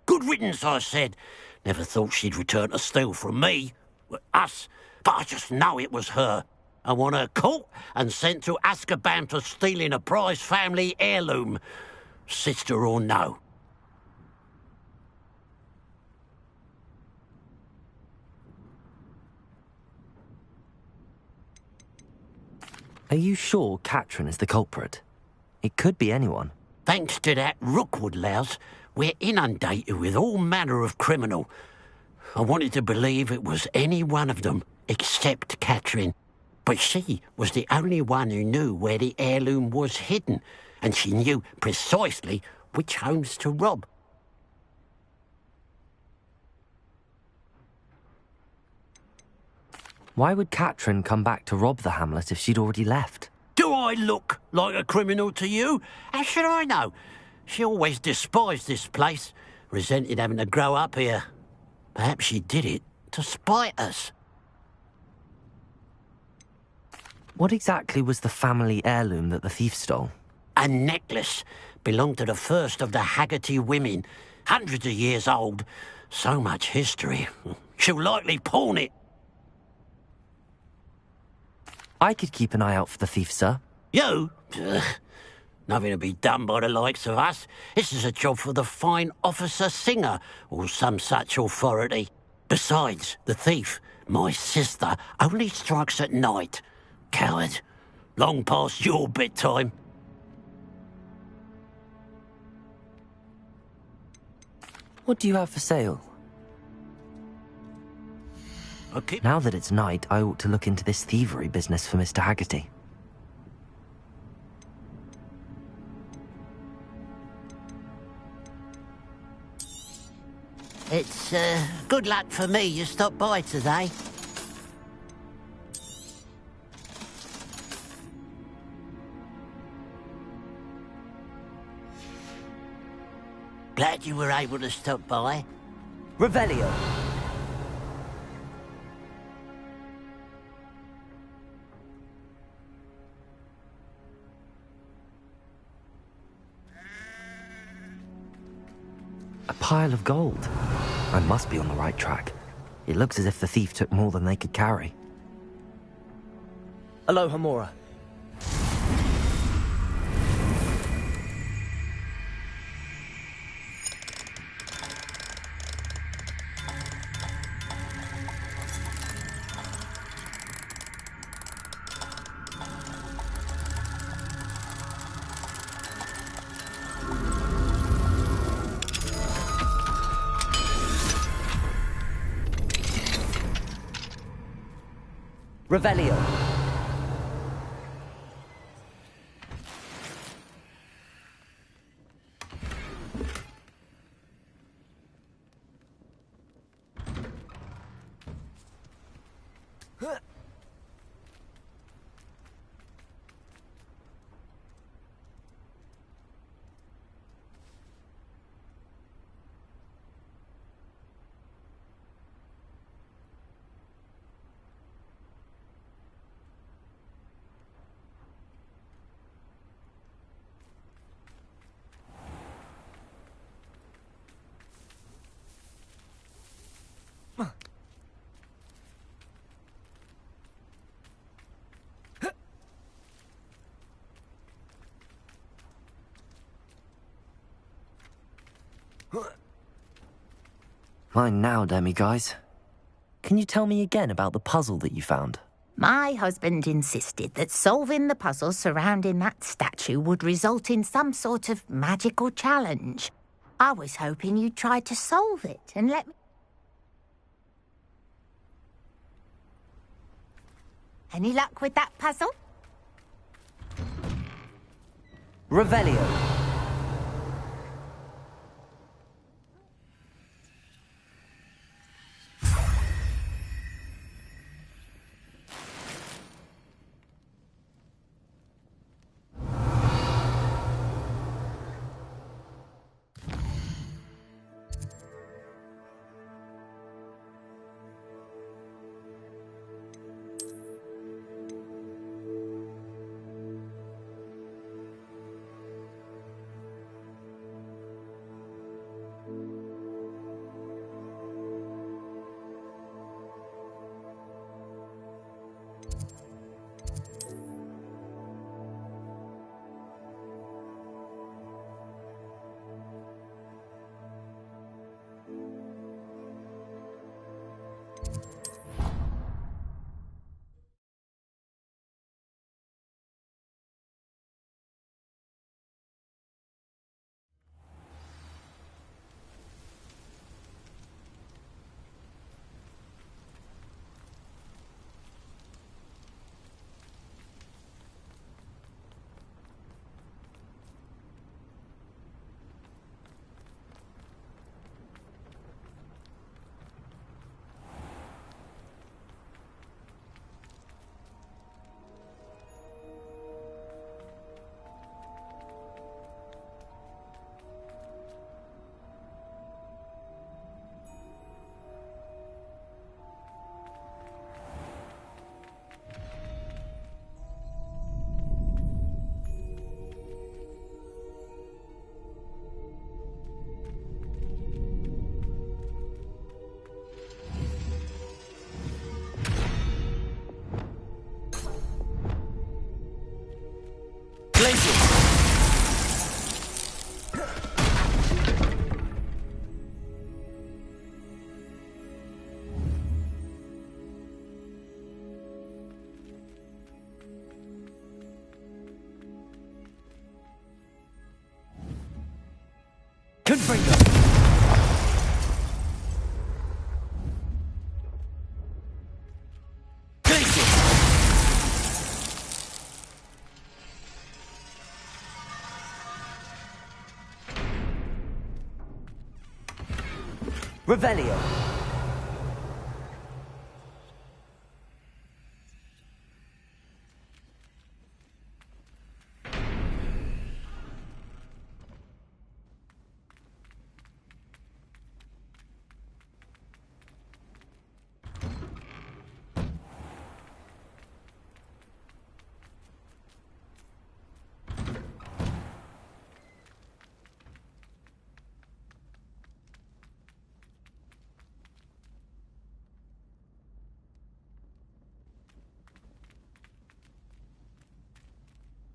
Good riddance, I said. Never thought she'd return to steal from me. Us. But I just know it was her. I want her caught and sent to Azkaban for stealing a prize family heirloom. Sister or no. Are you sure Catherine is the culprit? It could be anyone. Thanks to that Rookwood louse, we're inundated with all manner of criminal. I wanted to believe it was any one of them, except Catherine. But she was the only one who knew where the heirloom was hidden, and she knew precisely which homes to rob. Why would Catherine come back to rob the hamlet if she'd already left? Do I look like a criminal to you? How should I know? She always despised this place, resented having to grow up here. Perhaps she did it to spite us. What exactly was the family heirloom that the thief stole? A necklace. Belonged to the first of the Haggerty women. Hundreds of years old. So much history. She'll likely pawn it. I could keep an eye out for the thief, sir. You? Ugh. Nothing to be done by the likes of us. This is a job for the fine officer Singer, or some such authority. Besides, the thief, my sister, only strikes at night. Coward. Long past your bedtime. What do you have for sale? Now that it's night, I ought to look into this thievery business for Mr. Haggerty. It's, good luck for me you stopped by today. Glad you were able to stop by. Revelio. A pile of gold. I must be on the right track. It looks as if the thief took more than they could carry. Aloha Mora. Revelio. Fine now, demiguise. Can you tell me again about the puzzle that you found? My husband insisted that solving the puzzle surrounding that statue would result in some sort of magical challenge. I was hoping you'd try to solve it and let me... Any luck with that puzzle? Revelio. Confringo! Revelio.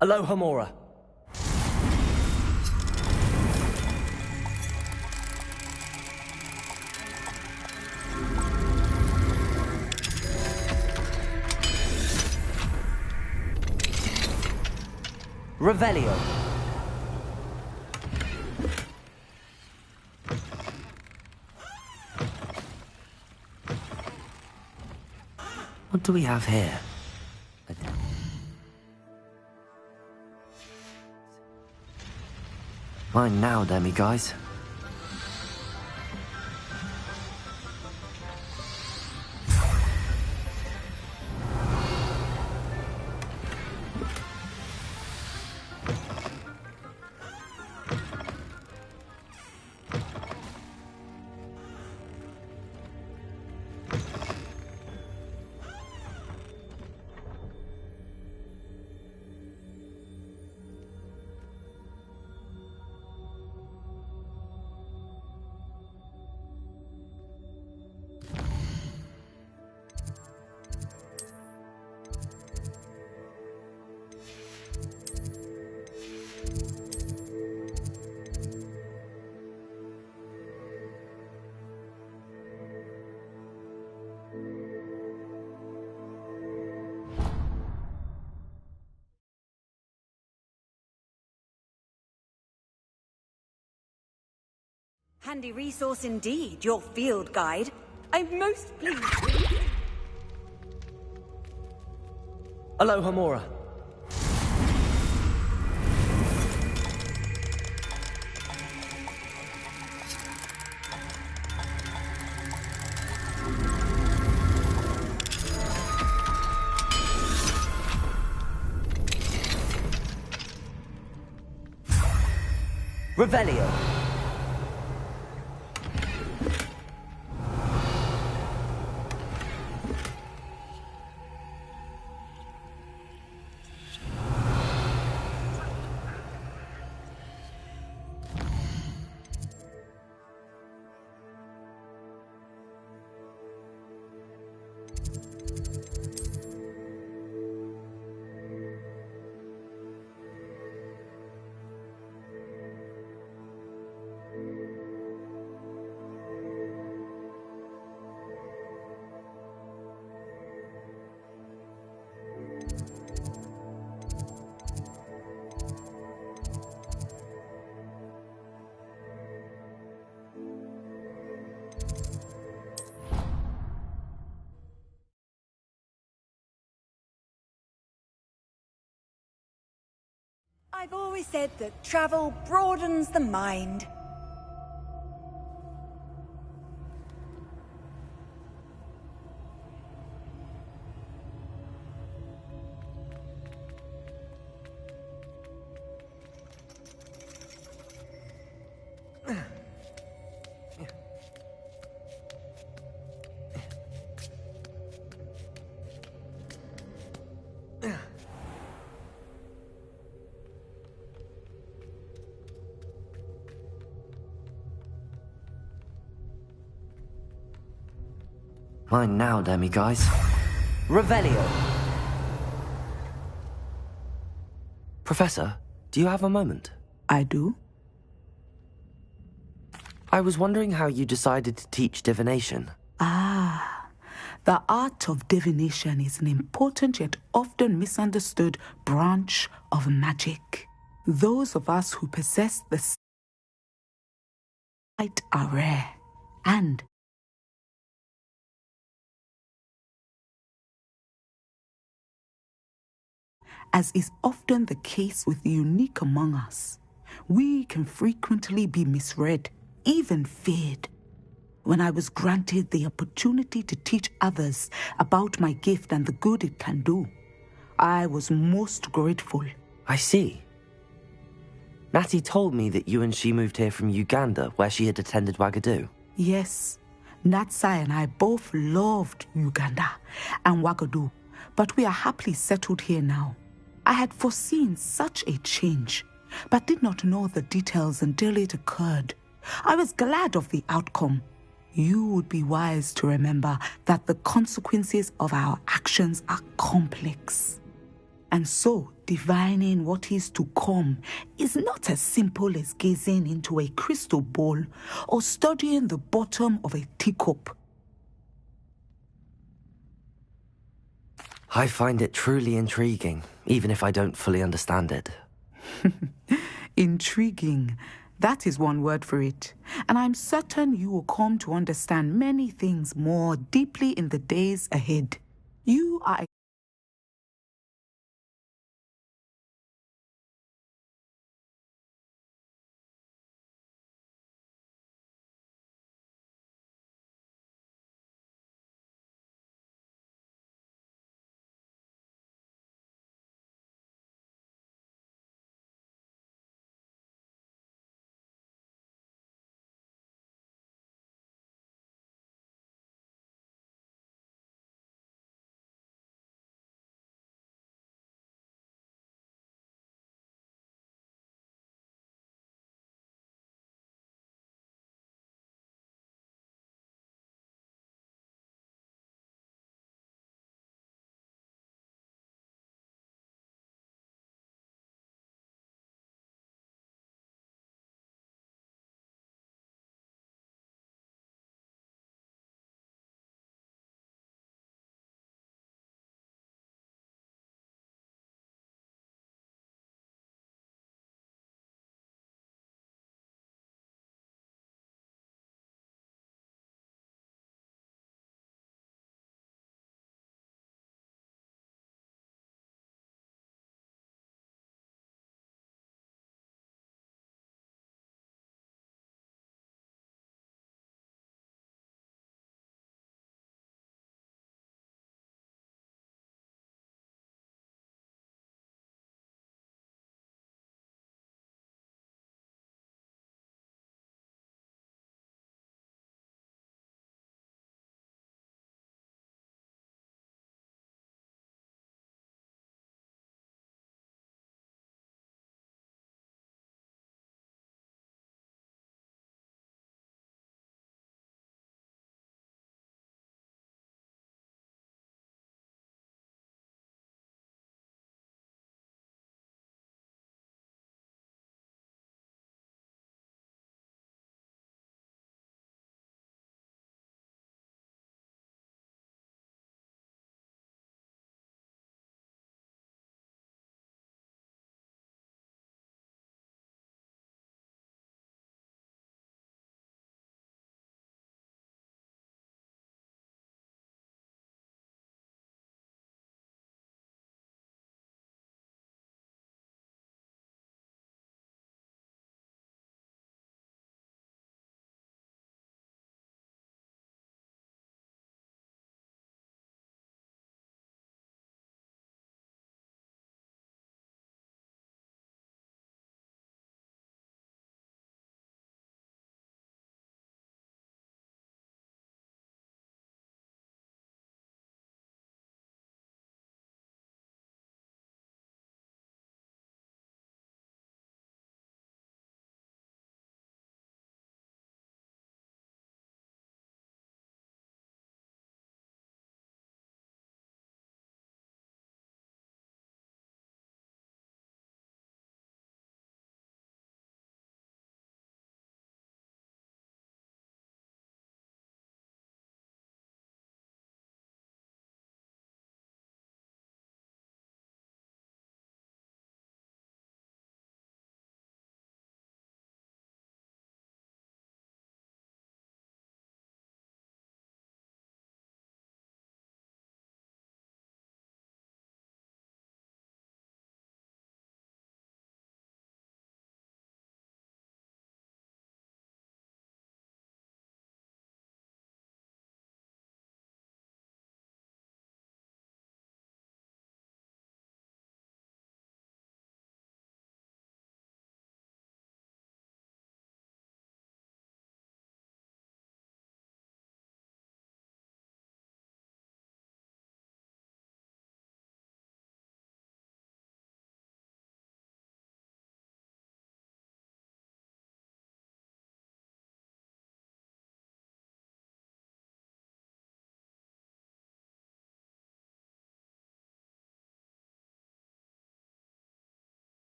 Aloha Mora. Revelio. What do we have here? Mine now, demi guys. Handy resource indeed, your field guide. I'm most pleased. Aloha Mora. Revelio. I've always said that travel broadens the mind. Mine now, demi guys. Revelio. Professor, do you have a moment? I do. I was wondering how you decided to teach divination. Ah, the art of divination is an important yet often misunderstood branch of magic. Those of us who possess the are rare, and as is often the case with the unique among us, we can frequently be misread, even feared. When I was granted the opportunity to teach others about my gift and the good it can do, I was most grateful. I see. Natty told me that you and she moved here from Uganda, where she had attended Wagadu. Yes, Natsai and I both loved Uganda and Wagadu, but we are happily settled here now. I had foreseen such a change, but did not know the details until it occurred. I was glad of the outcome. You would be wise to remember that the consequences of our actions are complex. And so, divining what is to come is not as simple as gazing into a crystal ball or studying the bottom of a teacup. I find it truly intriguing, even if I don't fully understand it. Intriguing. That is one word for it. And I'm certain you will come to understand many things more deeply in the days ahead. You are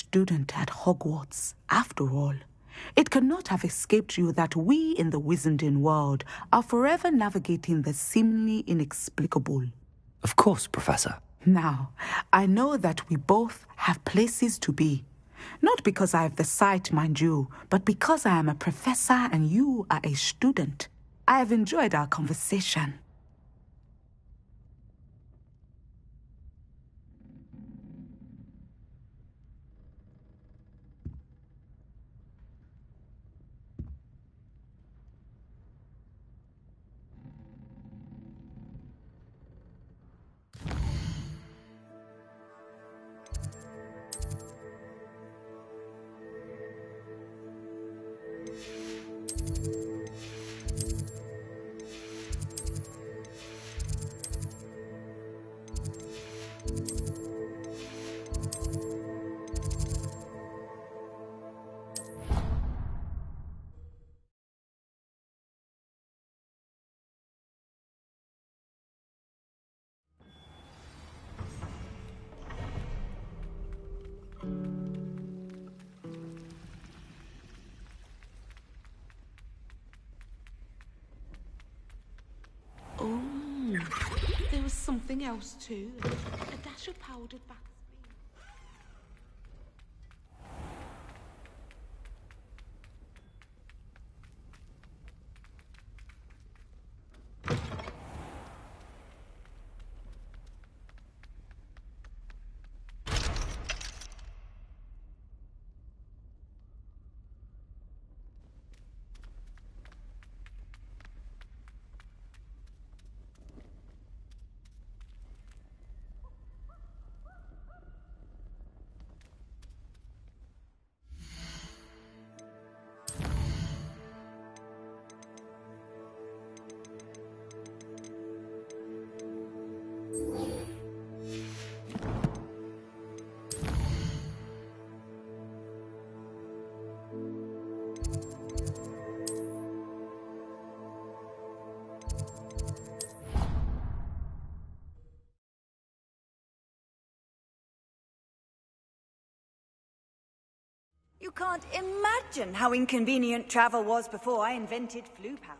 student at Hogwarts, after all. It cannot have escaped you that we in the Wizarding world are forever navigating the seemingly inexplicable. Of course, Professor. Now, I know that we both have places to be. Not because I have the sight, mind you, but because I am a professor and you are a student. I have enjoyed our conversation. Oh, there was something else too. A dash of powdered back. You can't imagine how inconvenient travel was before I invented flu powder.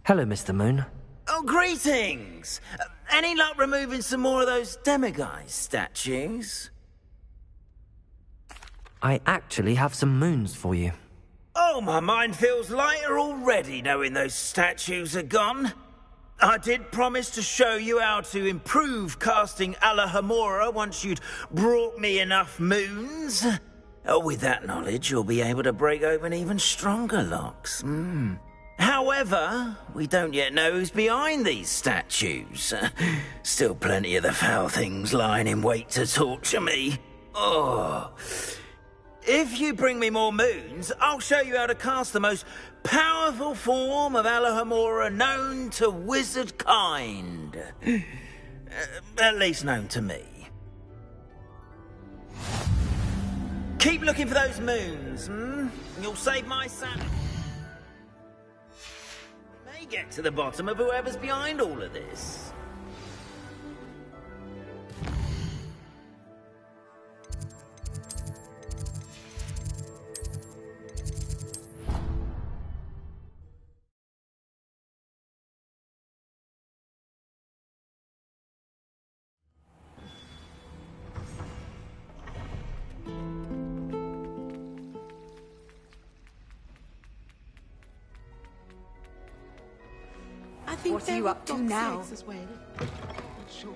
Hello, Mr. Moon. Oh, greetings! Any luck removing some more of those demiguise statues? I actually have some moons for you. Oh, my mind feels lighter already knowing those statues are gone. I did promise to show you how to improve casting Alohomora once you'd brought me enough moons. Oh, with that knowledge, you'll be able to break open even stronger locks. However, we don't yet know who's behind these statues. Still plenty of the foul things lying in wait to torture me. Oh... If you bring me more moons, I'll show you how to cast the most powerful form of Alohomora known to wizard kind. At least known to me. Keep looking for those moons, You'll save my sanity. We may get to the bottom of whoever's behind all of this. I think what are you up to now? As well. Not sure.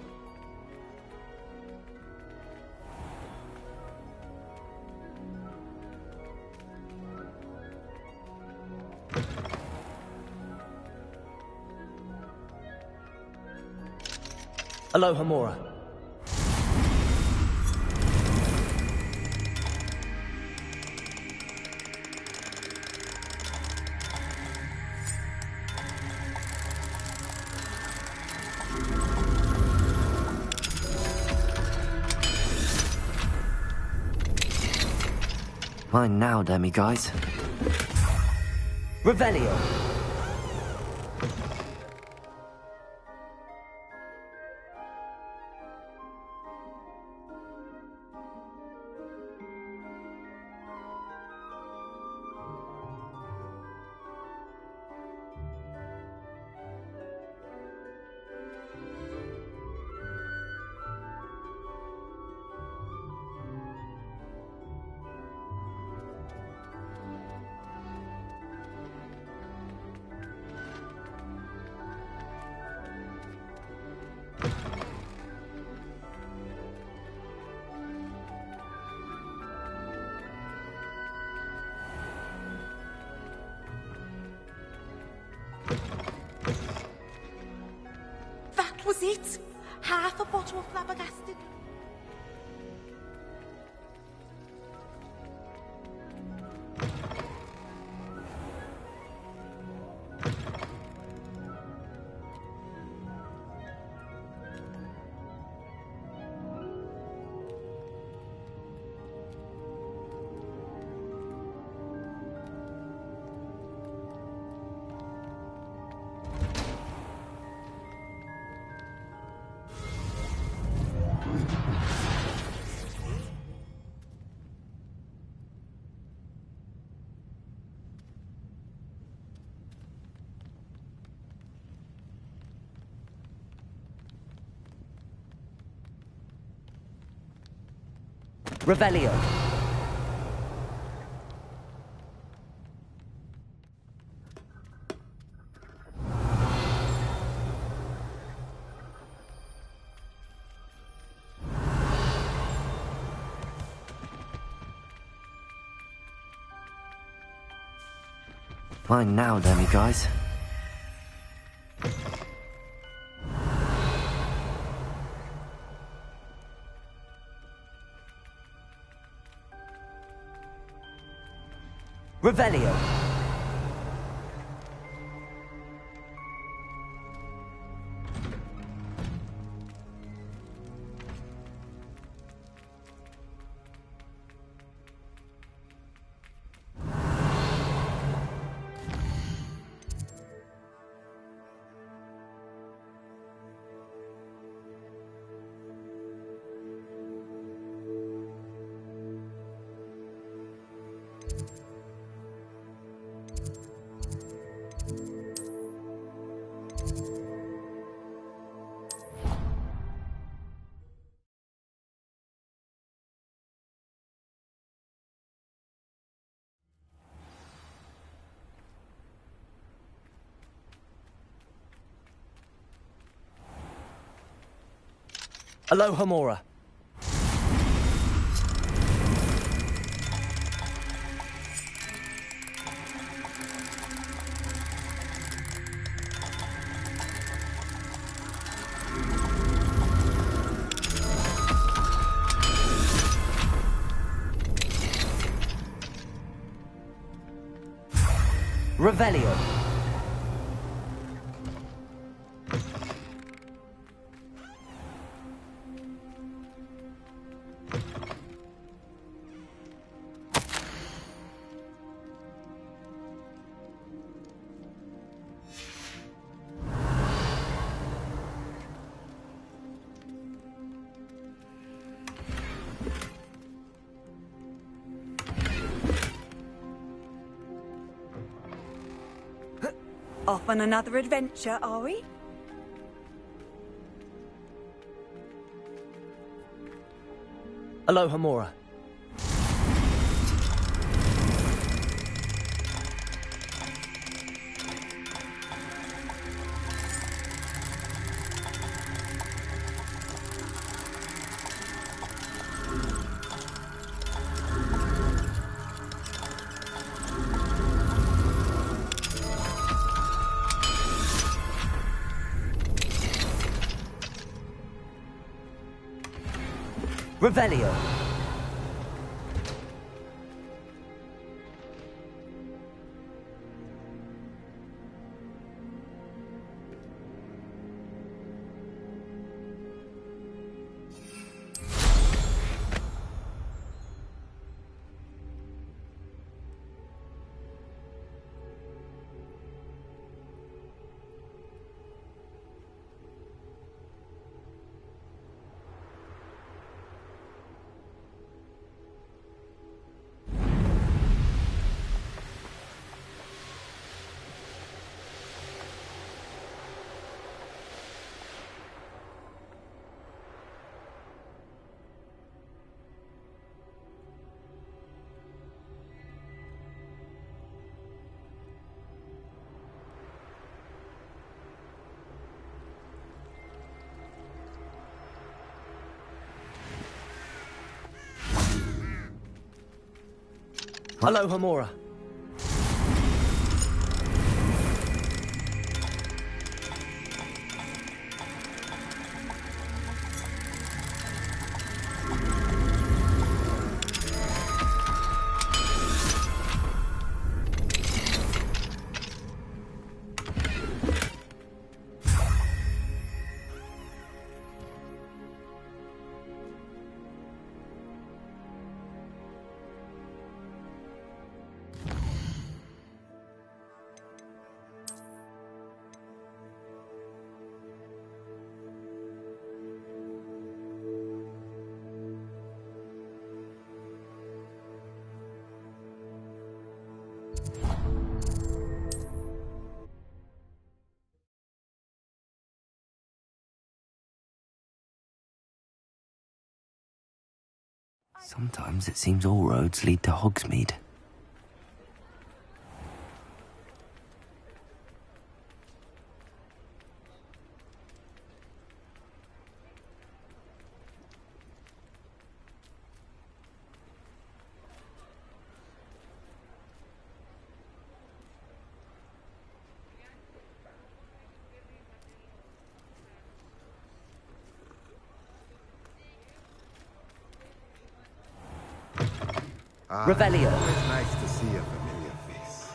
Alohomora. Fine now, demi-guys. Revelio. That was it. Half a bottle of flabbergasted. Revelio. Fine now, demi-guys. Revelio. Aloha Mora. Revelio. Off on another adventure, are we? Aloha Mora. Revelio. Alohomora. Sometimes it seems all roads lead to Hogsmeade. Revelio. Always nice to see a familiar face.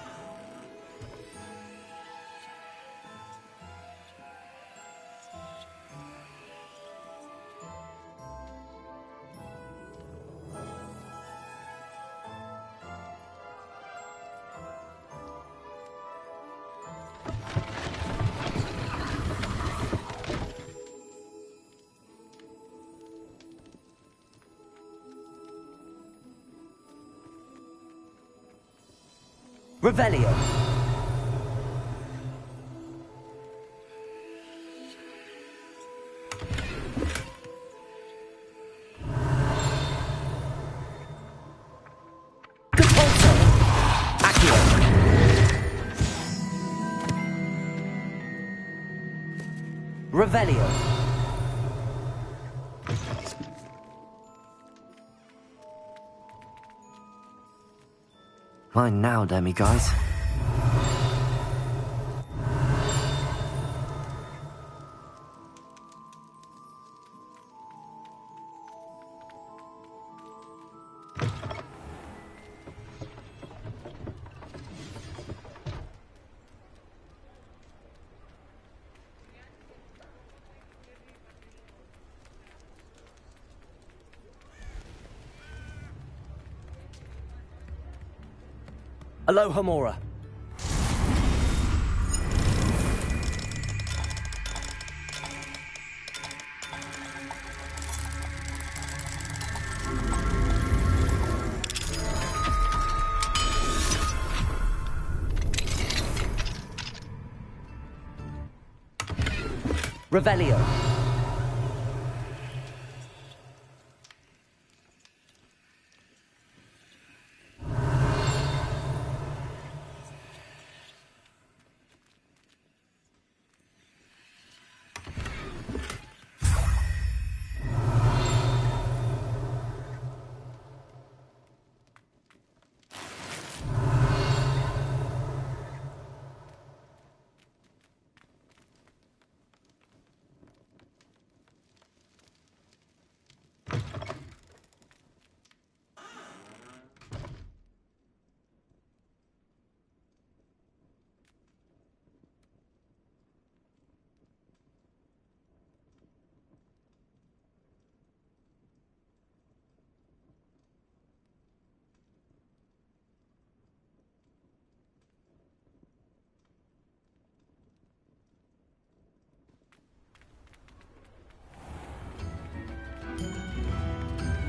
Revelio. Compulso. Accio. Revelio. Mine now, demiguise. Alohomora. Revelio.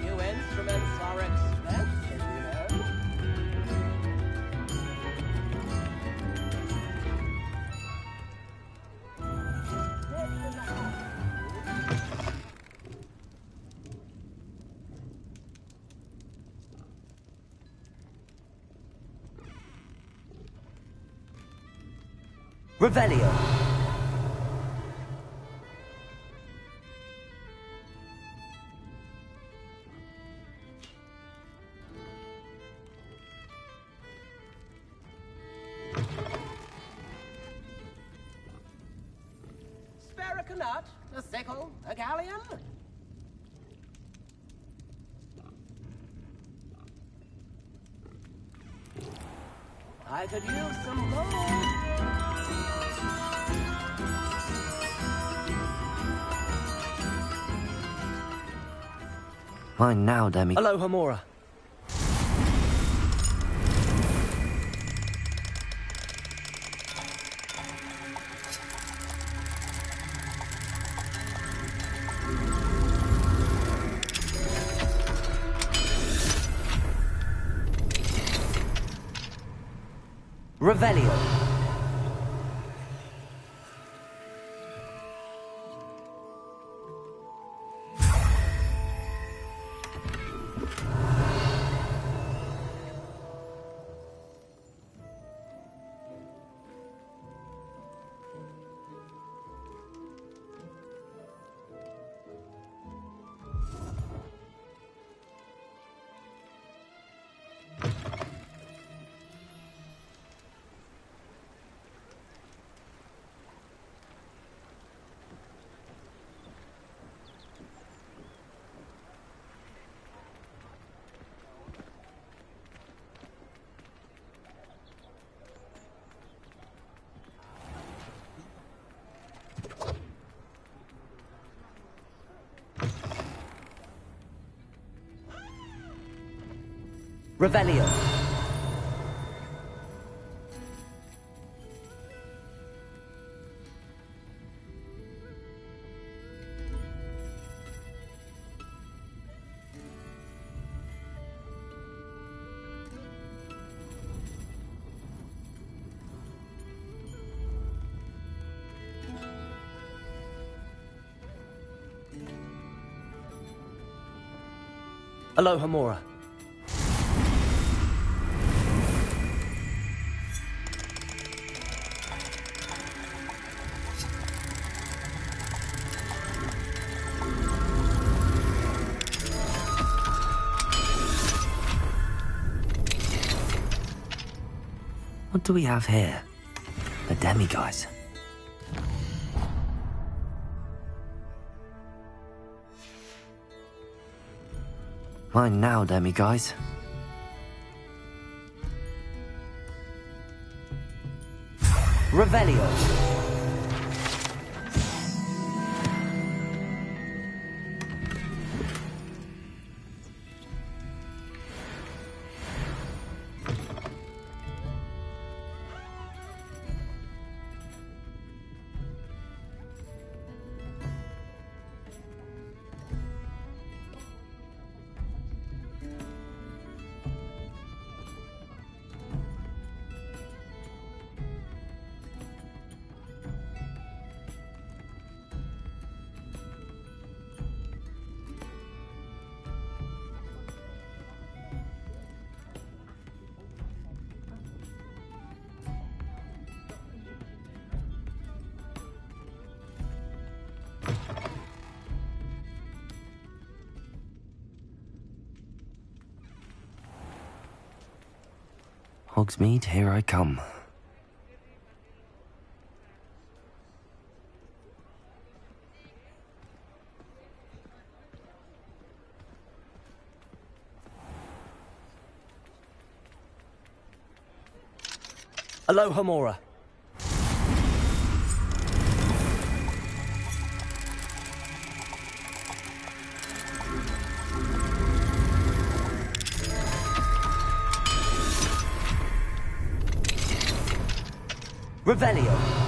New instruments are expensive, you know. Revelio. spare a canut, a sickle, a galleon? I could use some gold. Fine now, Demi. Hello, Homora. Revelio. Revelio. Hello, Homora. What do we have here? The demiguise. Mine now, demiguise. Revelio. Hogsmeade, here I come. Hello, Homora. Revelio.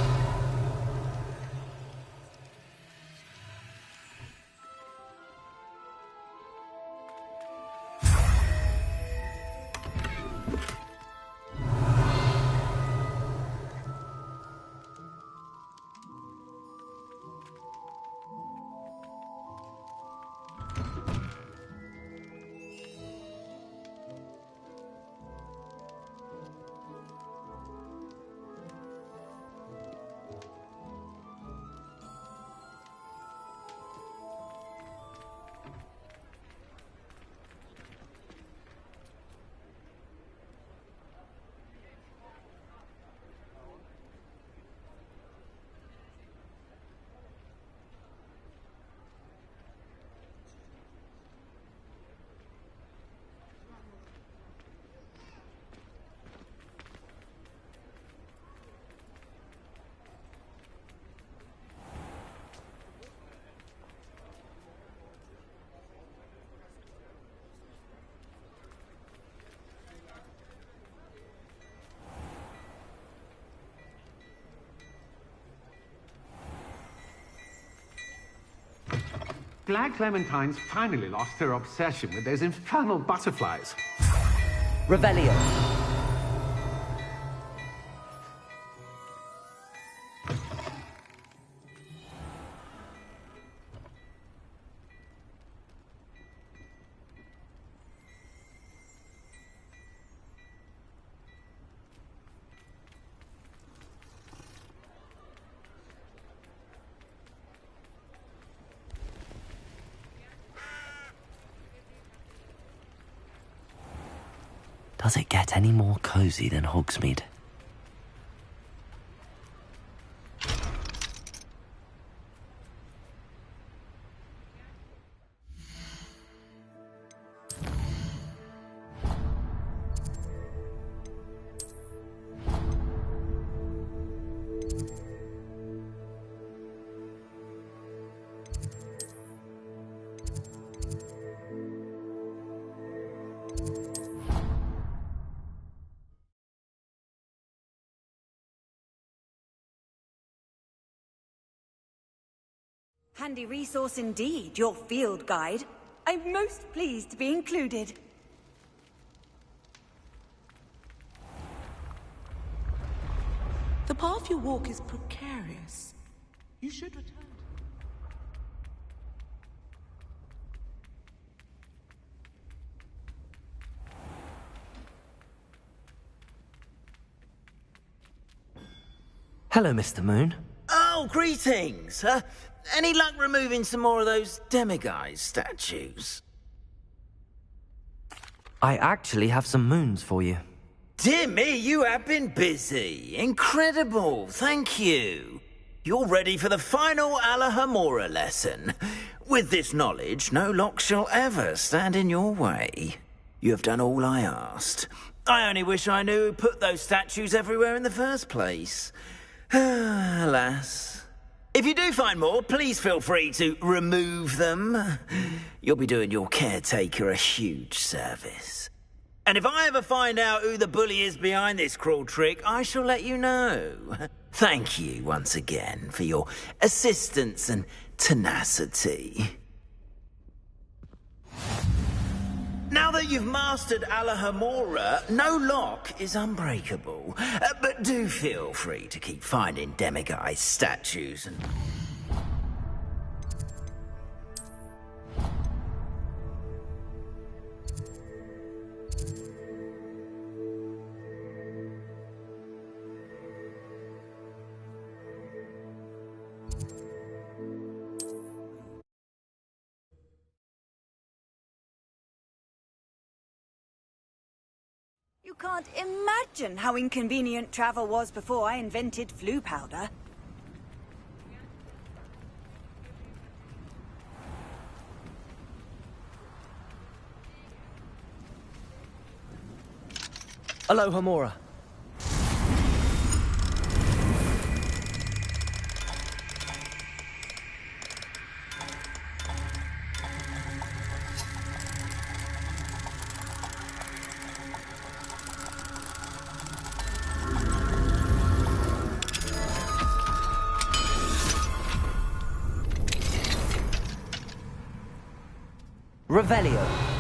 Glad Clementine's finally lost her obsession with those infernal butterflies. Revelio. Does it get any more cozy than Hogsmeade? Handy resource indeed, your field guide. I'm most pleased to be included. The path you walk is precarious. You should return. Hello, Mr. Moon. Oh, greetings! Any luck removing some more of those demiguise statues? I actually have some moons for you. Dear me, you have been busy. Incredible, thank you. You're ready for the final Alahomora lesson. With this knowledge, no lock shall ever stand in your way. You have done all I asked. I only wish I knew who put those statues everywhere in the first place. Alas. If you do find more, please feel free to remove them. You'll be doing your caretaker a huge service. And if I ever find out who the bully is behind this cruel trick, I shall let you know. Thank you once again for your assistance and tenacity. Now that you've mastered Alahomora, no lock is unbreakable. But do feel free to keep finding demiguise statues and... You can't imagine how inconvenient travel was before I invented flu powder. Alohomora. Revelio.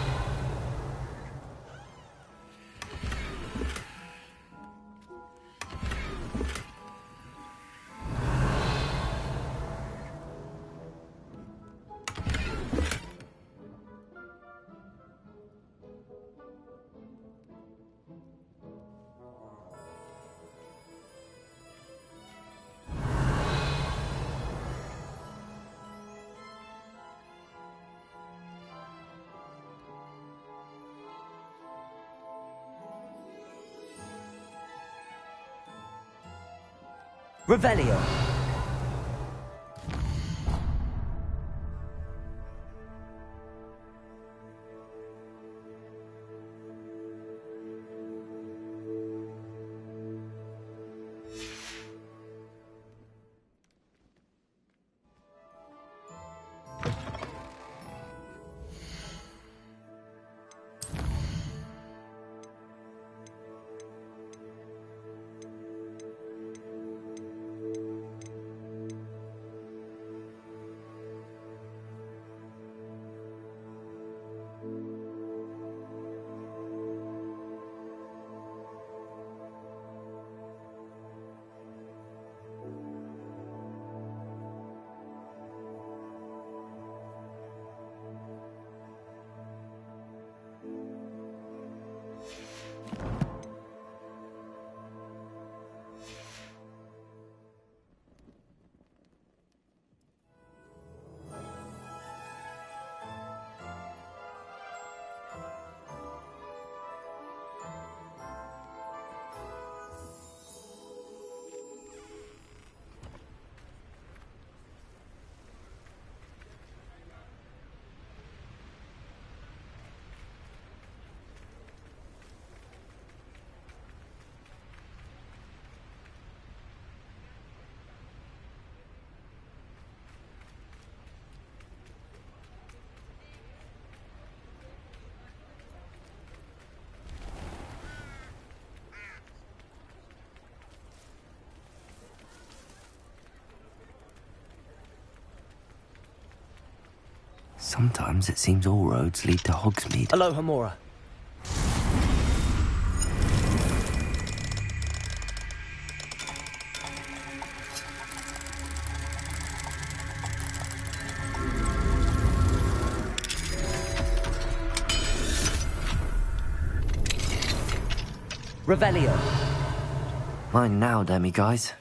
Revelio. Sometimes it seems all roads lead to Hogsmeade. Aloha Mora. Revelio. Mine now, demi guys.